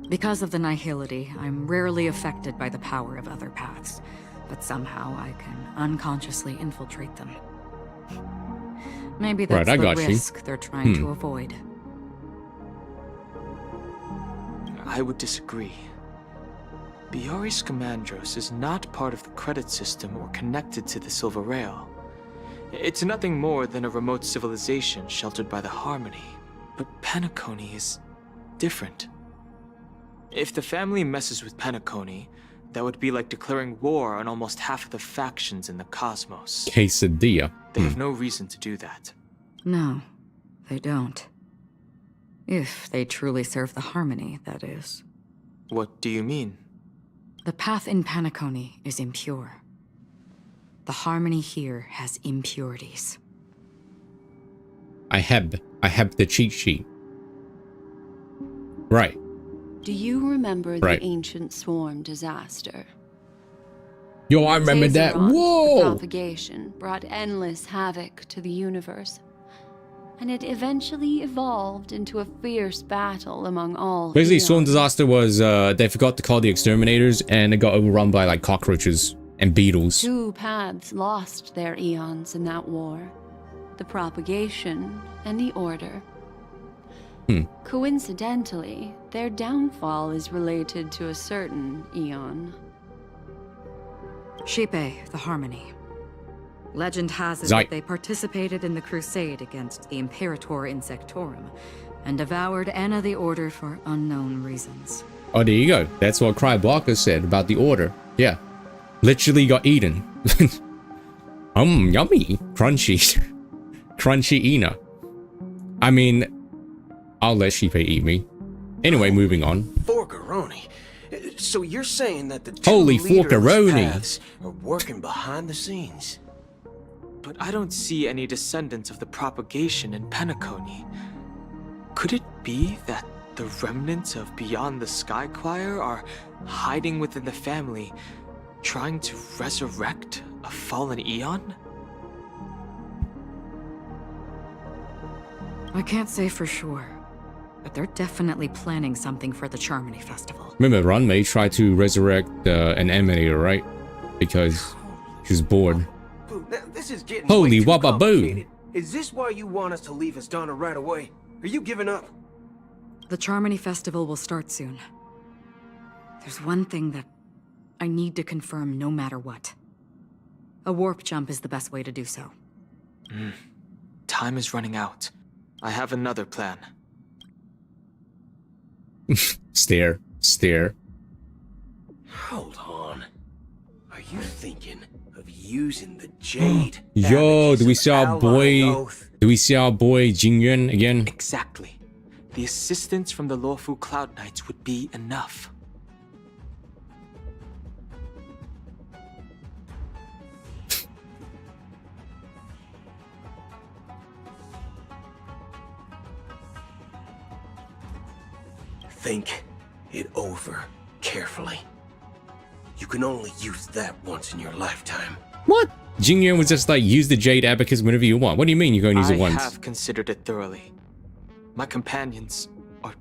Because of the Nihility, I'm rarely affected by the power of other paths, but somehow I can unconsciously infiltrate them. Maybe that's the risk they're trying to avoid. I would disagree. Bioris Commandros is not part of the credit system or connected to the Silver Rail. It's nothing more than a remote civilization sheltered by the Harmony. But Penacony is different. If the family messes with Penacony, that would be like declaring war on almost half of the factions in the cosmos. Quesadilla. They have no reason to do that. No, they don't. If they truly serve the Harmony, that is. What do you mean? The path in Penacony is impure. The Harmony here has impurities. I have the cheat sheet. Right. Do you remember the ancient swarm disaster? Yo, I remember that. Tazeront, Whoa! The propagation brought endless havoc to the universe, and it eventually evolved into a fierce battle among all. Basically, Swarm Disaster was, they forgot to call the exterminators, and it got overrun by, like, cockroaches and beetles. 2 paths lost their eons in that war. The propagation and the order. Coincidentally, their downfall is related to a certain eon. Shipe, the Harmony. Legend has it that they participated in the crusade against the Imperator Insectorum, and devoured Anna the Order for unknown reasons. Oh, there you go. That's what Cry Blocker said about the Order. Yeah. Literally got eaten. Yummy. Crunchy. Crunchy Ina. I mean, I'll let Shipe eat me. Anyway, moving on. Forkaroni. So you're saying that the Holy two leaderless forkaroni. paths are working behind the scenes? But I don't see any descendants of the propagation in Penacony. Could it be that the remnants of Beyond the Sky Choir are hiding within the family, trying to resurrect a fallen eon? I can't say for sure, but they're definitely planning something for the Charmony Festival. Remember, Ranmei tried to resurrect an emanator, right? Because she was bored. This is getting Holy way too wababoo! complicated. Is this why you want us to leave Astana right away? Are you giving up? The Charmony Festival will start soon. There's one thing that I need to confirm no matter what. A warp jump is the best way to do so. Time is running out. I have another plan. Stare. Stare. Hold on. Are you thinking of using the jade? Yo, do we see our boy... Do we see our boy Jingyuan again? Exactly. The assistance from the Lawfu Cloud Knights would be enough. Think it over carefully. You can only use that once in your lifetime. What? Jingyuan was just like, use the Jade Abacus whenever you want. What do you mean you're going to use it once? I have considered it thoroughly. My companions are...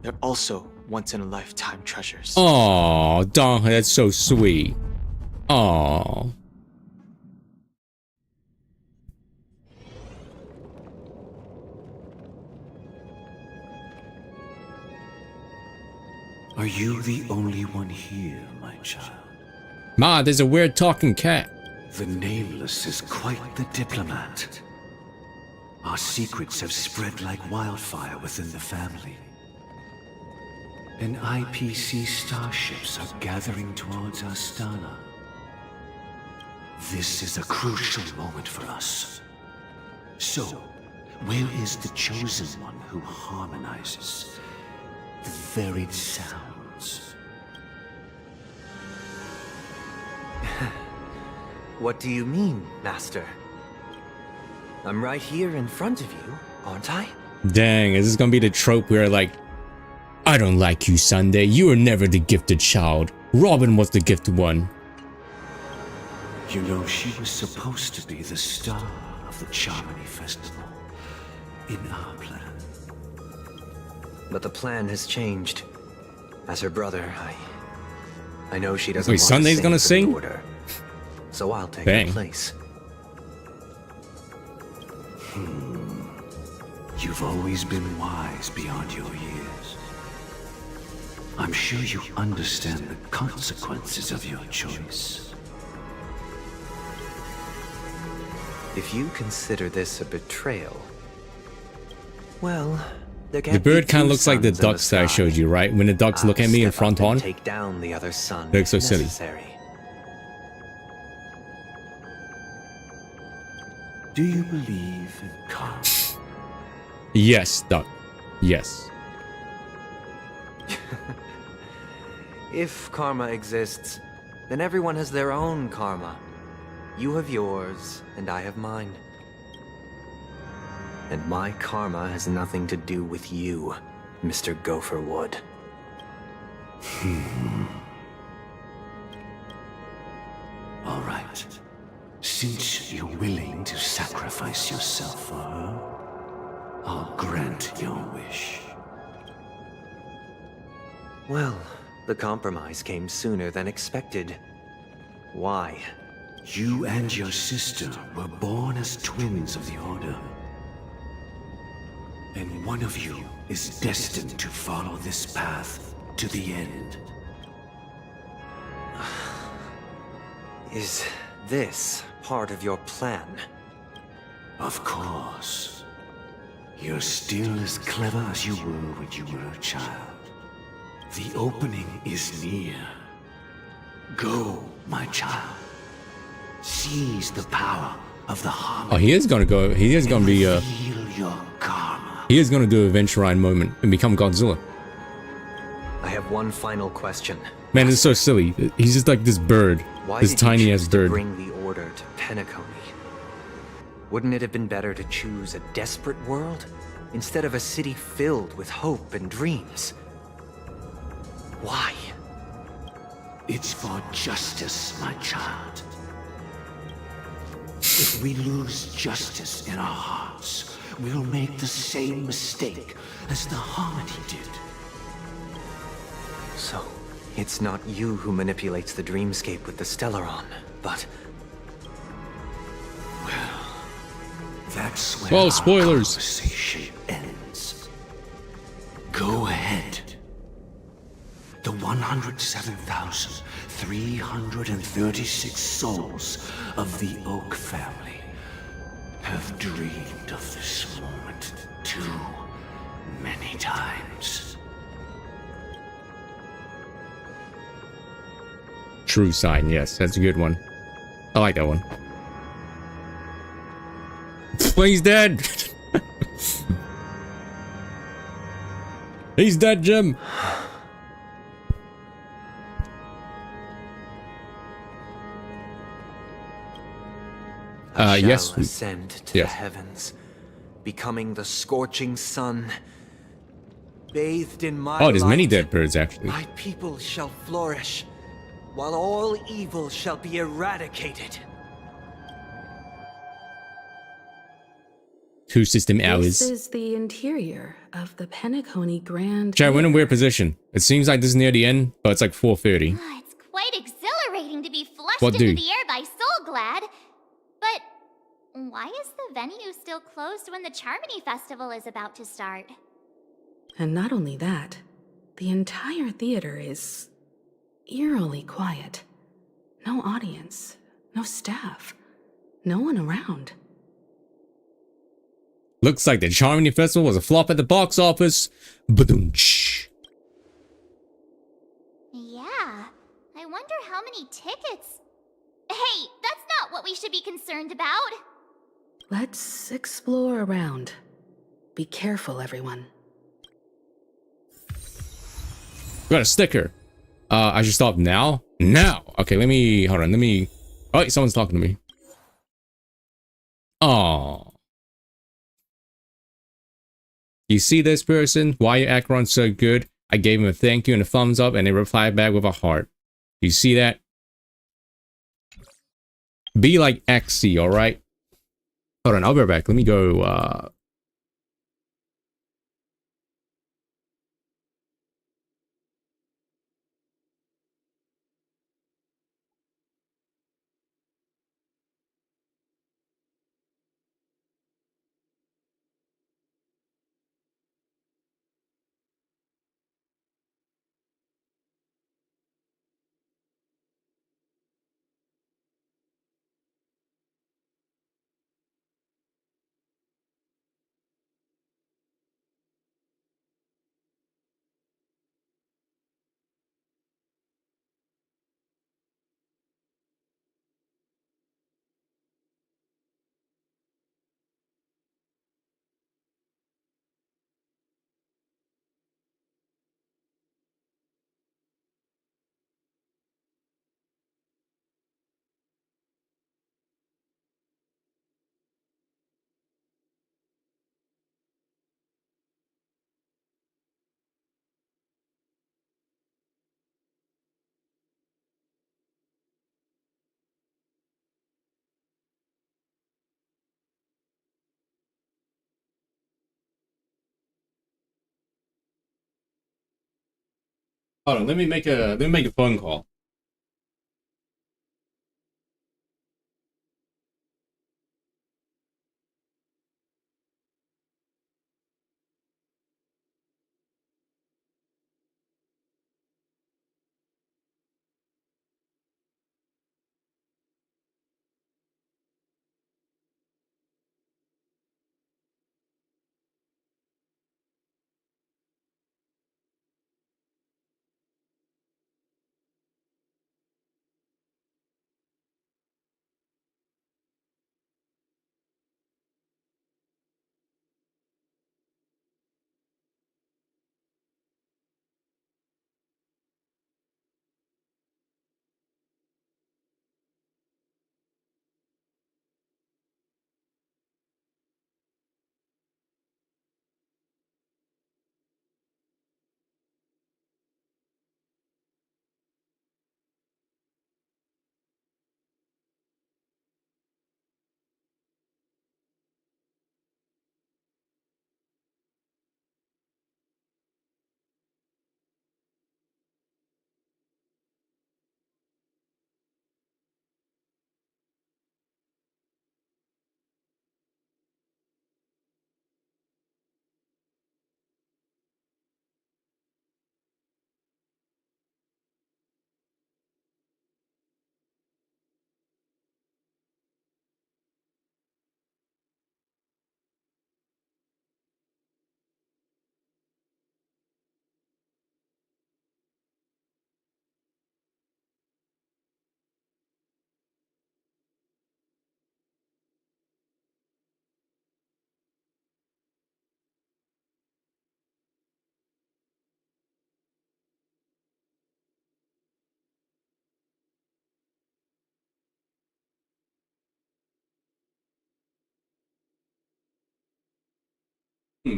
They're also once-in-a-lifetime treasures. Aw, Dong, that's so sweet. Aw. Are you the only one here, my child? Ma, there's a weird talking cat. The Nameless is quite the diplomat. Our secrets have spread like wildfire within the family. And IPC starships are gathering towards Astana. This is a crucial moment for us. So, where is the chosen one who harmonizes the varied sounds? What do you mean, Master? I'm right here in front of you, aren't I? Dang, is this gonna be the trope where like, I don't like you, Sunday. You were never the gifted child. Robin was the gifted one. You know, she was supposed to be the star of the Charmony Festival in our plan. But the plan has changed. As her brother, I know she doesn't Wait, want Sunday's to gonna sing for the sing? order, so I'll take Dang. her place. You've always been wise beyond your years. I'm sure you understand the consequences of your choice. If you consider this a betrayal, well, there The can't be bird kind two of looks like the suns in ducks that I sky. showed you, right? When the ducks look at me in Step front up and on, take down the other sun they look so if silly. necessary. Do you believe in karma? Yes, duck. Yes. If karma exists, then everyone has their own karma. You have yours, and I have mine. And my karma has nothing to do with you, Mr. Gopherwood. All right. Since you're willing to sacrifice yourself for her, I'll grant your wish. Well, the compromise came sooner than expected. Why? You and your sister were born as twins of the Order. And one of you is destined to follow this path to the end. Is this part of your plan? Of course. You're still as clever as you were when you were a child. The opening is near. Go, my child. Seize the power of the harmony. Oh, he is gonna go. He is gonna be. Feel your karma. He is gonna do a Venturine moment and become Godzilla. I have one final question. Man, it's so silly. He's just like this bird, Why this did you tiny choose ass to bird. bring the order to Penacony? Wouldn't it have been better to choose a desperate world instead of a city filled with hope and dreams? Why? It's for justice, my child. If we lose justice in our hearts, we'll make the same mistake as the Harmony did. So, it's not you who manipulates the dreamscape with the Stellaron, but... Well, that's where Whoa, our spoilers. conversation ends. Go ahead. The 107,336 souls of the Oak family have dreamed of this moment too many times. True sign. Yes, that's a good one. I like that one. He's dead. He's dead, Jim. I shall yes. ascend to the heavens, becoming the scorching sun. Bathed in my Oh, there's many light, dead birds actually. my people shall flourish, while all evil shall be eradicated. Two system This hours. is the interior of the Penacony Grand. Chat, we're in a weird position. It seems like this is near the end, but it's like 4:30. It's quite exhilarating to be flushed What, into dude? the air by Soulglad. But why is the venue still closed when the Charmony Festival is about to start? And not only that, the entire theater is eerily quiet. No audience, no staff, no one around. Looks like the Charmony Festival was a flop at the box office. Badoonch. Yeah, I wonder how many tickets... Hey, that's not what we should be concerned about. Let's explore around. Be careful, everyone. Got a sticker. I should stop now? Now! Okay, let me... Hold on, let me... Oh, wait, someone's talking to me. Oh. You see this person? Why your Acheron so good? I gave him a thank you and a thumbs up, and they replied back with a heart. You see that? Be like Axie, alright? Hold on, I'll be right back. Let me go, hold on, let me make a phone call.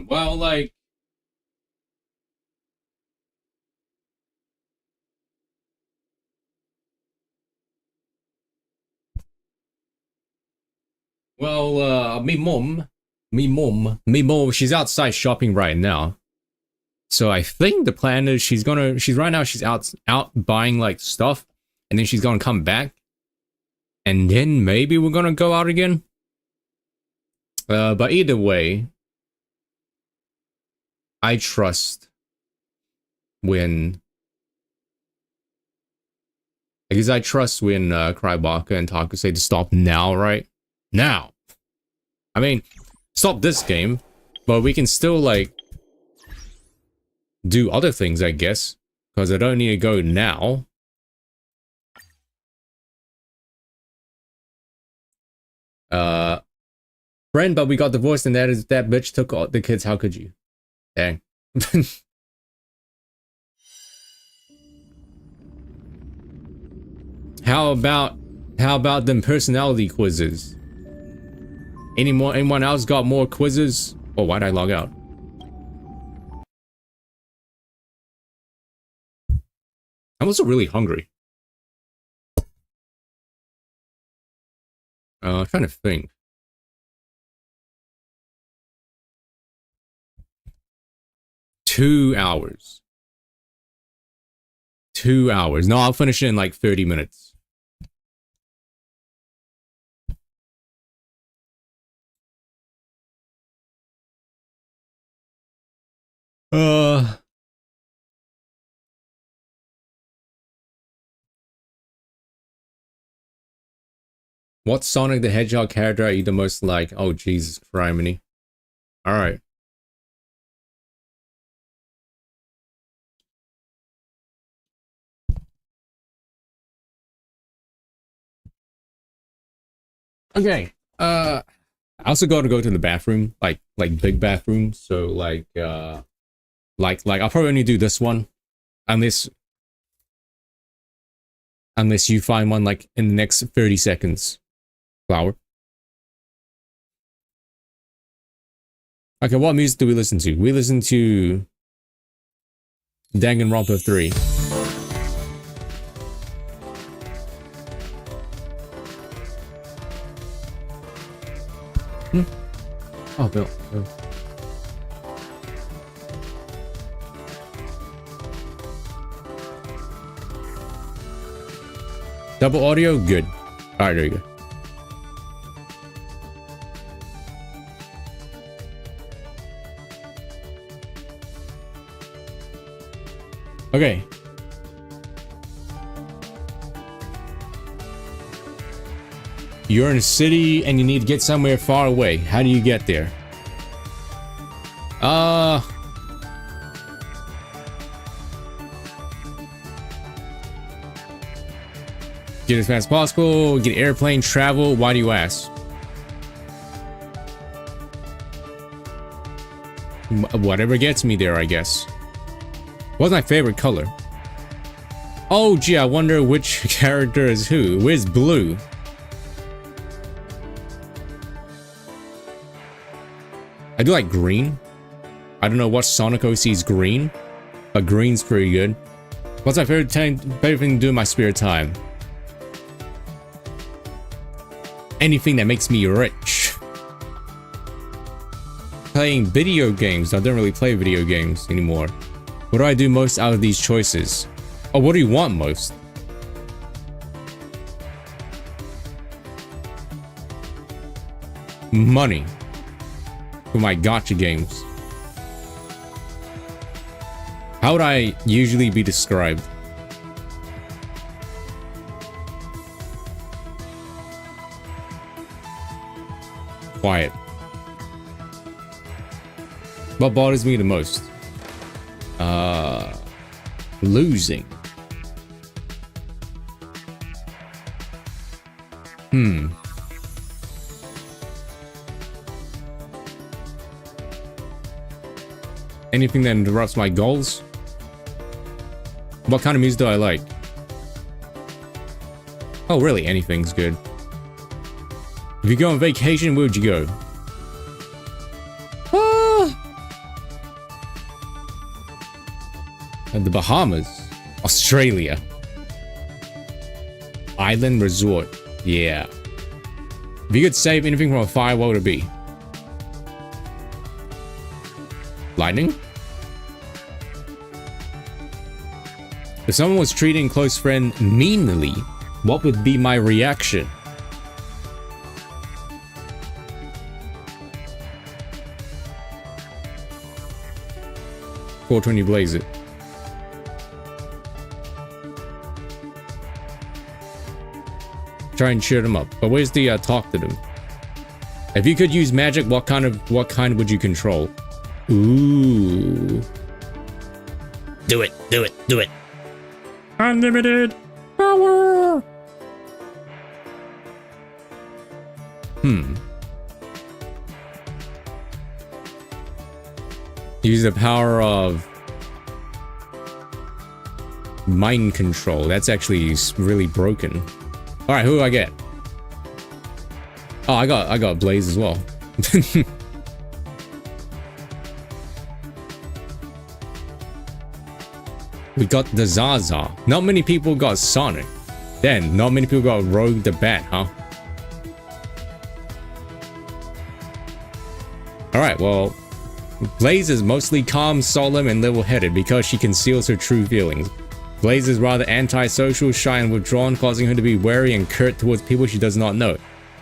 Well, like, me mom, she's outside shopping right now. So I think the plan is she's out buying like stuff, and then she's gonna come back, and then maybe we're gonna go out again. But either way, I trust when Krybaka and Taku say to stop now, right? Now. I mean, stop this game, but we can still like do other things, I guess, because I don't need to go now. Friend, but we got divorced and that bitch took all the kids. How could you? Dang. How about them personality quizzes? Anyone else got more quizzes? Oh, why'd I log out? I'm also really hungry. I'm trying to think. Two hours. 2 hours. No, I'll finish it in like 30 minutes. What Sonic the Hedgehog character are you the most like? Oh, Jesus, criminy. Alright. Okay. I also got to go to the bathroom, like big bathroom. So like I'll probably only do this one, unless you find one like in the next 30 seconds. Flower. Okay, what music do we listen to? We listen to Danganronpa 3. Oh, Bill. Oh. Double audio? Good. Alright, there you go. Okay. You're in a city and you need to get somewhere far away. How do you get there? Get as fast as possible, get airplane travel. Why do you ask? Whatever gets me there, I guess. What's my favorite color? Oh, gee, I wonder which character is who. Where's Blue? I do like green. I don't know what Sonic OC's green, but green's pretty good. What's my favorite thing to do in my spare time? Anything that makes me rich. Playing video games. I don't really play video games anymore. What do I do most out of these choices? Oh, what do you want most? Money. For my gacha games. How would I usually be described? Quiet. What bothers me the most? Losing. Anything that interrupts my goals? What kind of music do I like? Oh, really? Anything's good. If you go on vacation, where would you go? The Bahamas. Australia. Island resort. Yeah. If you could save anything from a fire, what would it be? Lightning? If someone was treating a close friend meanly, what would be my reaction? $420 blaze it. Try and cheer them up. But where's the talk to them? If you could use magic, what kind would you control? Ooh. Do it, do it, do it. Unlimited power. Use the power of mind control. That's actually really broken. All right, who do I get? Oh, I got Blaze as well. We got the Zaza. Not many people got Sonic. Then, not many people got Rogue the Bat, huh? Alright, well, Blaze is mostly calm, solemn, and level-headed because she conceals her true feelings. Blaze is rather antisocial, shy, and withdrawn, causing her to be wary and curt towards people she does not know.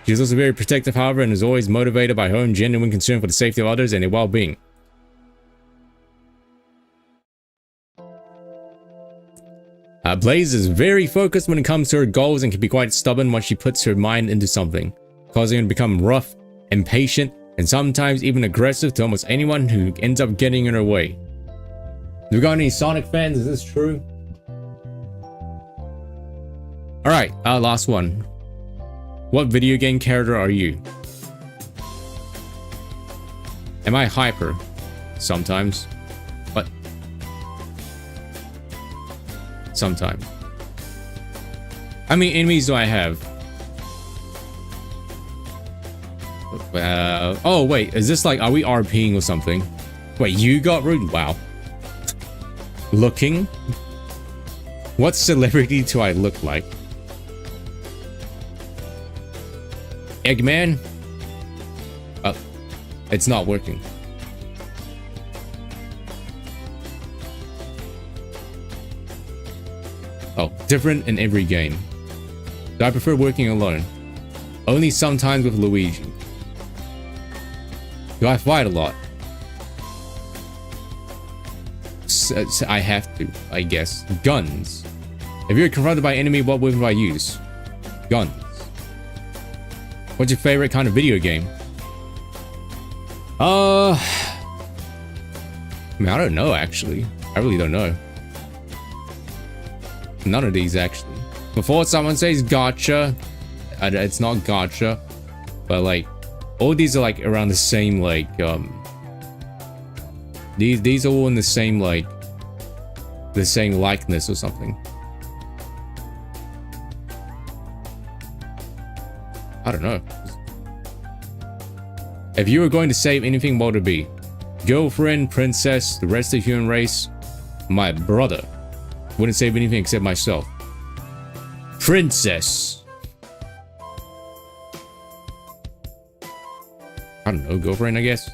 She is also very protective, however, and is always motivated by her own genuine concern for the safety of others and their well-being. Blaze is very focused when it comes to her goals and can be quite stubborn once she puts her mind into something, causing her to become rough, impatient, and sometimes even aggressive to almost anyone who ends up getting in her way. Do we got any Sonic fans? Is this true? Alright, last one. What video game character are you? Am I hyper? Sometimes. But sometimes. How many enemies do I have? Oh wait, is this like, are we RPing or something? Wait, you got rude? Wow. Looking? What celebrity do I look like? Eggman? Oh, it's not working. Oh, different in every game. Do I prefer working alone? Only sometimes with Luigi. Do I fight a lot? I have to, I guess. Guns. If you're confronted by an enemy, what weapon do I use? Guns. What's your favorite kind of video game? I mean, I don't know, actually. I really don't know. None of these, actually. Before someone says gotcha, it's not gotcha, but like, all these are like around the same, like, these are all in the same, like, the same likeness or something. I don't know. If you were going to save anything, what would it be? Girlfriend, princess, the rest of the human race? My brother. Wouldn't save anything except myself. Princess. I don't know, girlfriend, I guess.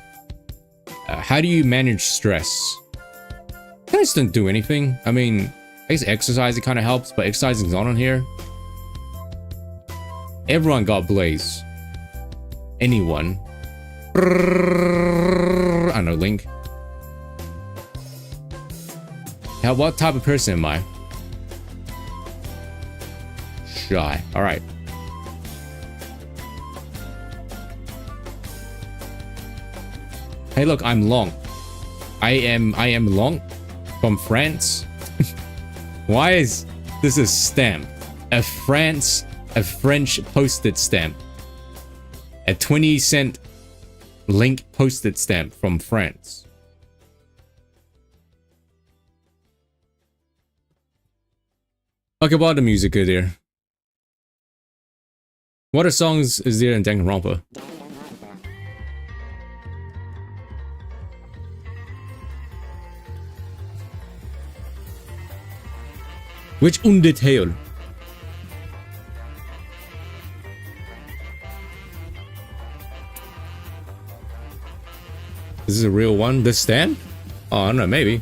How do you manage stress? I just don't do anything. I mean, I guess exercise, it kind of helps, but exercising's not on here. Everyone got Blaze. Anyone. I don't know, Link. Now, what type of person am I? Shy. Alright. Hey, look, I'm Long. I am Long from France. Why is this a stamp? A French postage stamp. A 20-cent Link postage stamp from France. Okay, what other music is there? What other songs is there in Danganronpa? Which Undertale? Is this a real one? This stand? Oh, I don't know, maybe.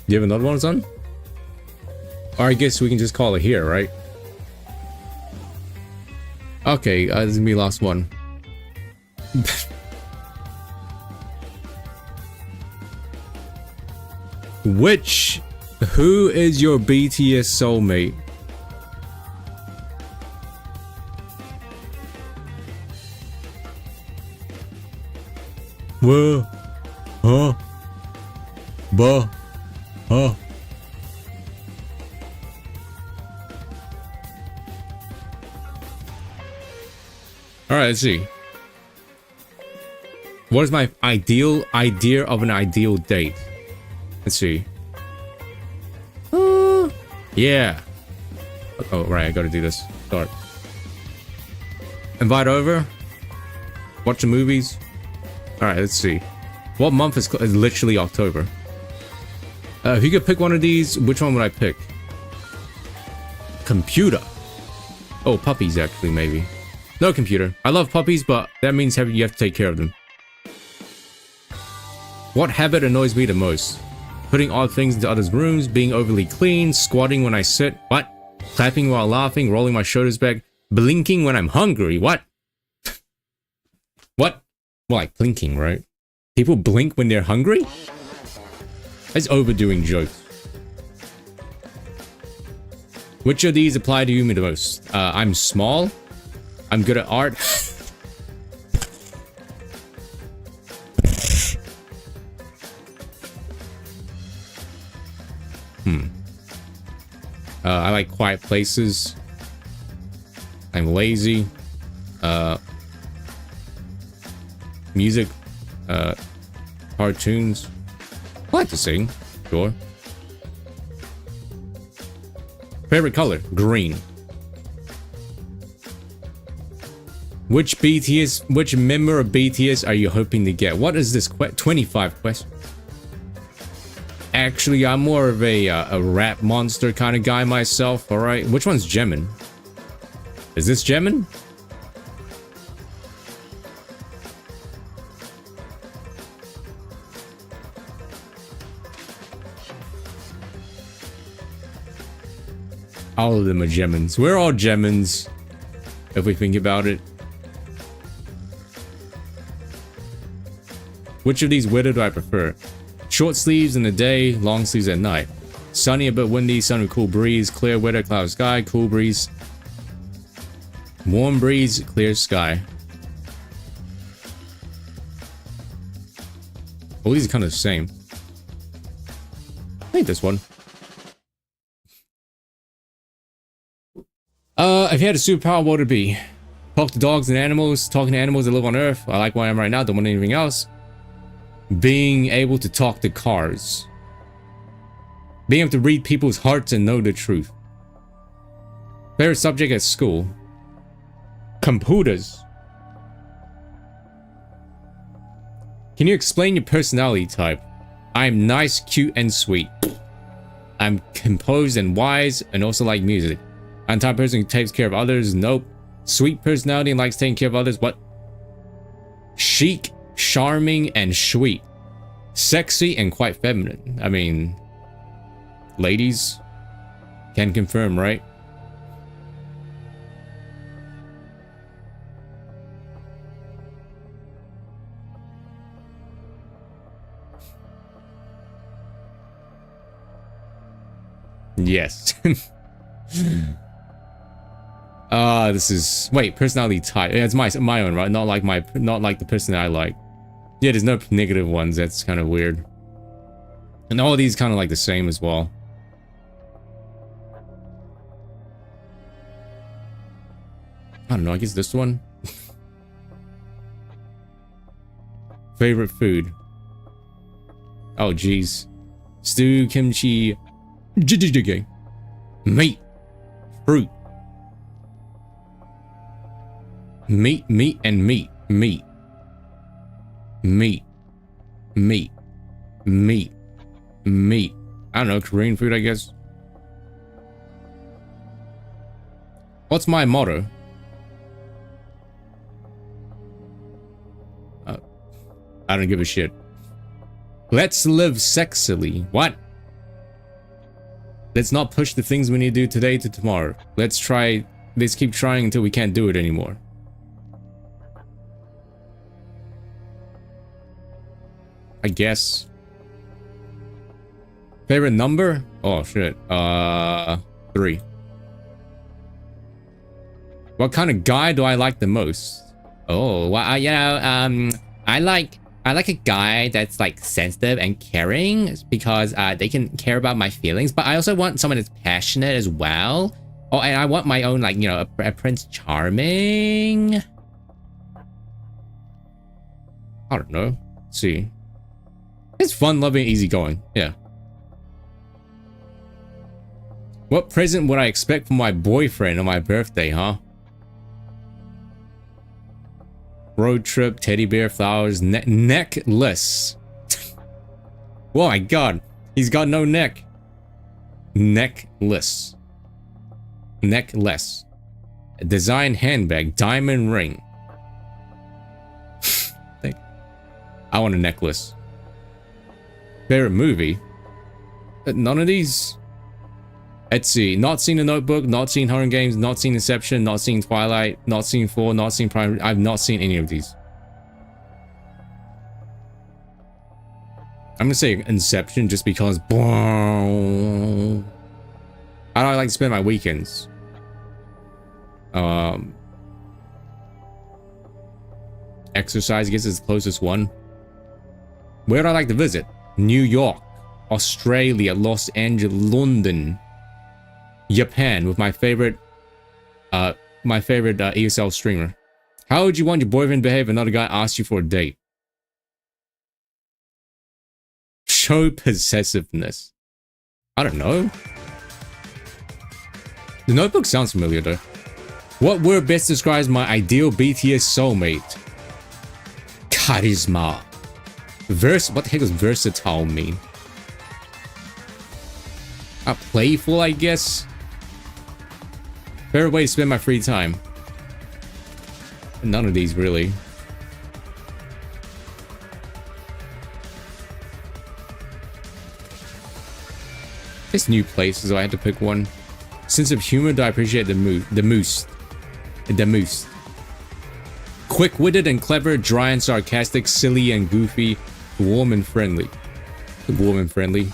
Do you have another one, son? Or I guess we can just call it here, right? Okay, this is gonna be the last one. Who is your BTS soulmate? Whoa. Huh. Bah. Huh. Alright, let's see. What is my idea of an ideal date? Let's see. Yeah. Oh, right, I gotta do this. Start. Invite over. Watching movies. All right, let's see. What month is literally October? If you could pick one of these, which one would I pick? Computer. Oh, puppies, actually, maybe. No computer. I love puppies, but that means you have to take care of them. What habit annoys me the most? Putting odd things into others' rooms, being overly clean, squatting when I sit, what? Clapping while laughing, rolling my shoulders back, blinking when I'm hungry, what? What? Well, like blinking, right? People blink when they're hungry? That's overdoing jokes. Which of these apply to you the most? I'm small. I'm good at art. I like quiet places. I'm lazy. Music. Cartoons. I like to sing. Sure. Favorite color? Green. Which member of BTS are you hoping to get? What is this 25 questions? Actually, I'm more of a rap monster kind of guy myself, alright? Which one's Jimin? Is this Jimin? All of them are Gemins. We're all Gemins, if we think about it. Which of these weather do I prefer? Short sleeves in the day, long sleeves at night. Sunny, a bit windy, sun with cool breeze. Clear weather, cloud sky, cool breeze. Warm breeze, clear sky. All these are kind of the same. I think this one. If you had a superpower, what would it be? Talk to dogs and animals, talking to animals that live on Earth. I like where I am right now, don't want anything else. Being able to talk to cars. Being able to read people's hearts and know the truth. Favorite subject at school? Computers. Can you explain your personality type? I'm nice, cute, and sweet. I'm composed and wise, and also like music. I'm the type of person who takes care of others. Nope. Sweet personality and likes taking care of others. What? Chic, charming, and sweet. Sexy and quite feminine. I mean, ladies can confirm, right? Yes. This is personality type. Yeah, it's my own, right? Not like the person that I like. Yeah, there's no negative ones. That's kind of weird. And all of these kind of like the same as well. I don't know, I guess this one. Favorite food. Oh jeez. Stew, kimchi, meat, fruit. Meat, and meat. Meat. I don't know, Korean food, I guess. What's my motto? I don't give a shit. Let's live sexily. What? Let's not push the things we need to do today to tomorrow. Let's keep trying until we can't do it anymore. I guess. Favorite number? Oh shit. 3. What kind of guy do I like the most? Oh, well, I like a guy that's like sensitive and caring because they can care about my feelings, but I also want someone that's passionate as well. Oh, and I want my own, like, you know, a Prince Charming. I don't know. Let's see. It's fun, loving, easygoing. Yeah. What present would I expect from my boyfriend on my birthday, huh? Road trip, teddy bear, flowers, necklace. Oh my god, he's got no neck. Necklace. Necklace. Design handbag, diamond ring. I want a necklace. Favorite movie? None of these. Let's see. Not seen The Notebook, not seen Hunger Games, not seen Inception, not seen Twilight, not seen 4, not seen Prime. I've not seen any of these. I'm gonna say Inception just because. I don't like to spend my weekends. Exercise, I guess, is the closest one. Where do I like to visit? New York, Australia, Los Angeles, London, Japan with my favorite ESL streamer. How would you want your boyfriend to behave if another guy asked you for a date? Show possessiveness. I don't know. The Notebook sounds familiar though. What word best describes my ideal BTS soulmate? Charisma. What the heck does versatile mean? Playful, I guess. Favorite way to spend my free time? None of these really. It's new places, so I had to pick one. Sense of humor, do I appreciate the moose. Quick-witted and clever, dry and sarcastic, silly and goofy, warm and friendly. Warm and friendly.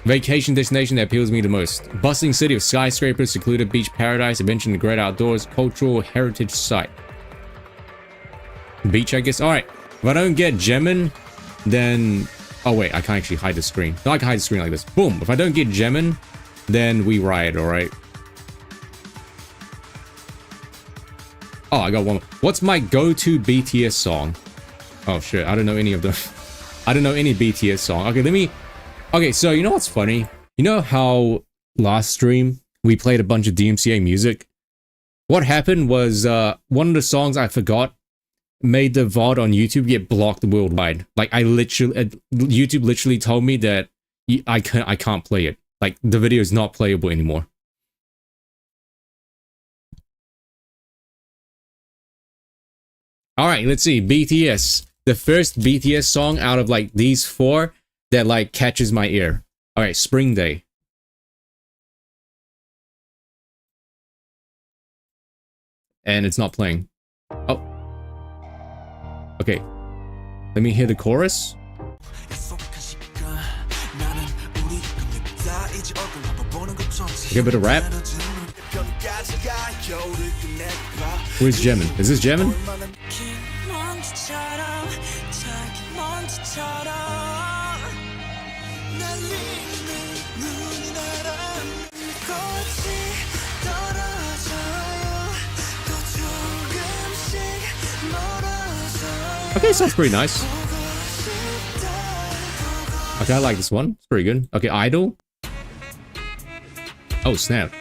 Vacation destination that appeals to me the most. Bustling city of skyscrapers, secluded beach paradise, adventure in the great outdoors, cultural heritage site. Beach, I guess. Alright. If I don't get Gemin, then... Oh wait, I can't actually hide the screen. No, I can hide the screen like this. Boom. If I don't get Gemin, then we riot, alright? Oh, I got one. What's my go-to BTS song? Oh shit, I don't know any of them. I don't know any BTS song. Okay, let me... Okay, so you know what's funny? You know how last stream we played a bunch of DMCA music? What happened was one of the songs I forgot made the VOD on YouTube get blocked worldwide. Like YouTube literally told me that I can't play it. Like the video is not playable anymore. All right, let's see. BTS. The first BTS song out of like these four that like catches my ear. All right, Spring Day. And it's not playing. Oh. Okay. Let me hear the chorus. Okay, a bit of rap. Where's Gemin? Is this Gemin? Okay, sounds pretty nice. Okay, I like this one. It's pretty good. Okay, Idol. Oh, snap.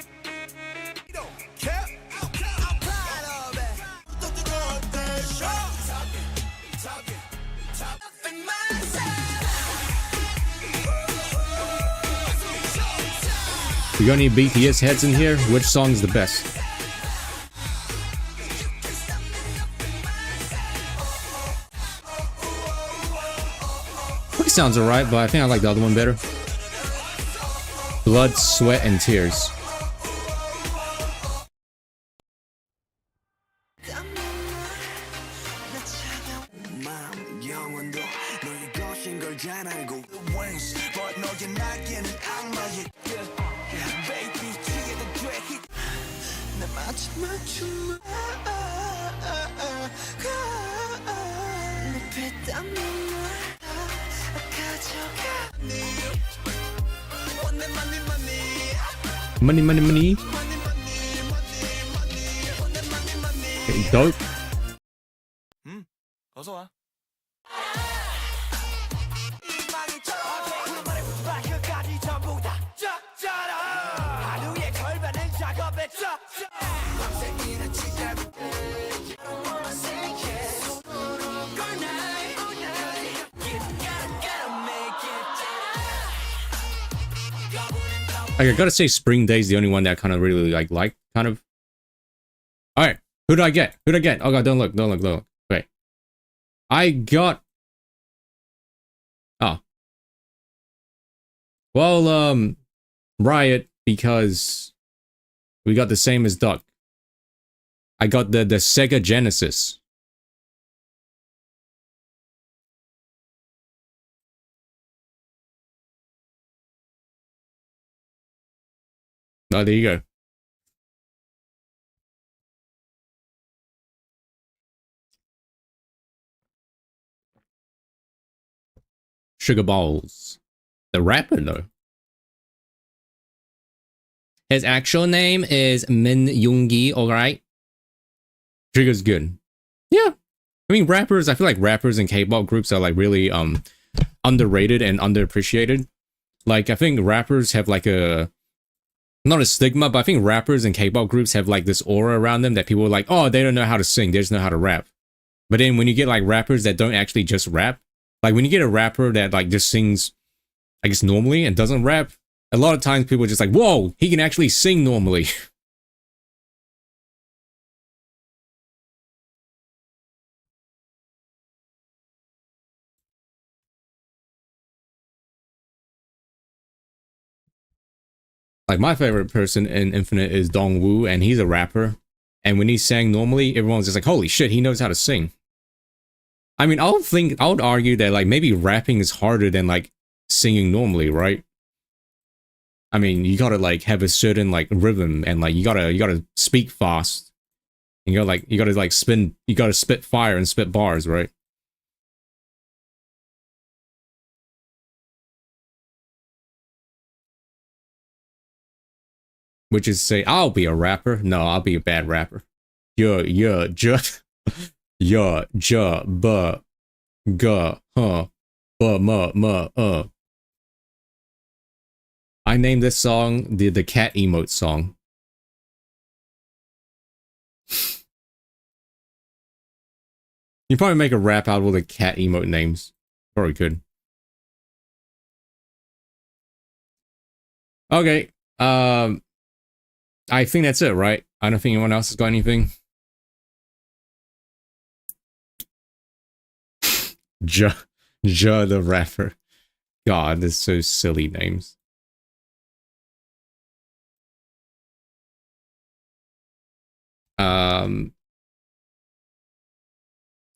We got any BTS heads in here? Which song's the best? Sounds alright, but I think I like the other one better. Blood, Sweat, and Tears. Money, money, money. Okay, dope. Like, I gotta say Spring Day is the only one that I kind of really like, kind of. Alright, who do I get? Who do I get? Oh god, don't look. Wait. I got... Oh. Well, Riot, because we got the same as Duck. I got the Sega Genesis. Oh, there you go. Sugar Balls. The rapper, though. His actual name is Min Yoongi, alright? Sugar's good. Yeah. I mean, rappers, I feel like rappers and K-pop groups are like really underrated and underappreciated. Like, I think rappers have like a... Not a stigma, but I think rappers and K-pop groups have like this aura around them that people are like, oh, they don't know how to sing, they just know how to rap. But then when you get like rappers that don't actually just rap, like when you get a rapper that like just sings, I guess normally and doesn't rap, a lot of times people are just like, whoa, he can actually sing normally. Like my favorite person in Infinite is Dongwoo, and he's a rapper. And when he sang normally, everyone's just like, holy shit, he knows how to sing. I mean, I would argue that like maybe rapping is harder than like singing normally, right? I mean, you gotta like have a certain like rhythm, and like you gotta speak fast. And you gotta spit fire and spit bars, right? Which is to say, I'll be a rapper. No, I'll be a bad rapper. Yeah, just yeah, ja, ba, ga, huh, ba, ma, I named this song the cat emote song. You probably make a rap out of all the cat emote names. Probably could. Okay. I think that's it, right? I don't think anyone else has got anything. Ja the rapper. God, this is so silly names.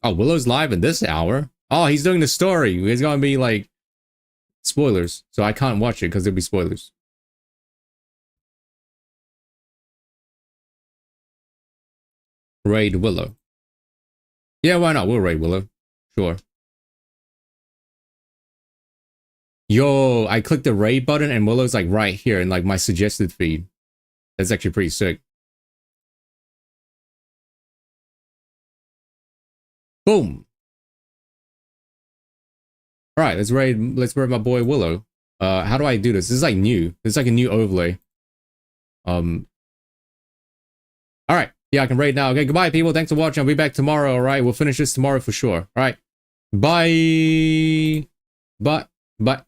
Oh, Willow's live in this hour. Oh, he's doing the story. It's gonna be like spoilers, so I can't watch it because there'll be spoilers. Raid Willow. Yeah, why not? We'll raid Willow. Sure. Yo, I clicked the raid button and Willow's like right here in like my suggested feed. That's actually pretty sick. Boom. Alright, let's raid my boy Willow. How do I do this? This is like new. This is like a new overlay. Alright. Yeah, I can raid now. Okay, goodbye, people. Thanks for watching. I'll be back tomorrow, alright? We'll finish this tomorrow for sure. Alright. Bye. Bye. Bye.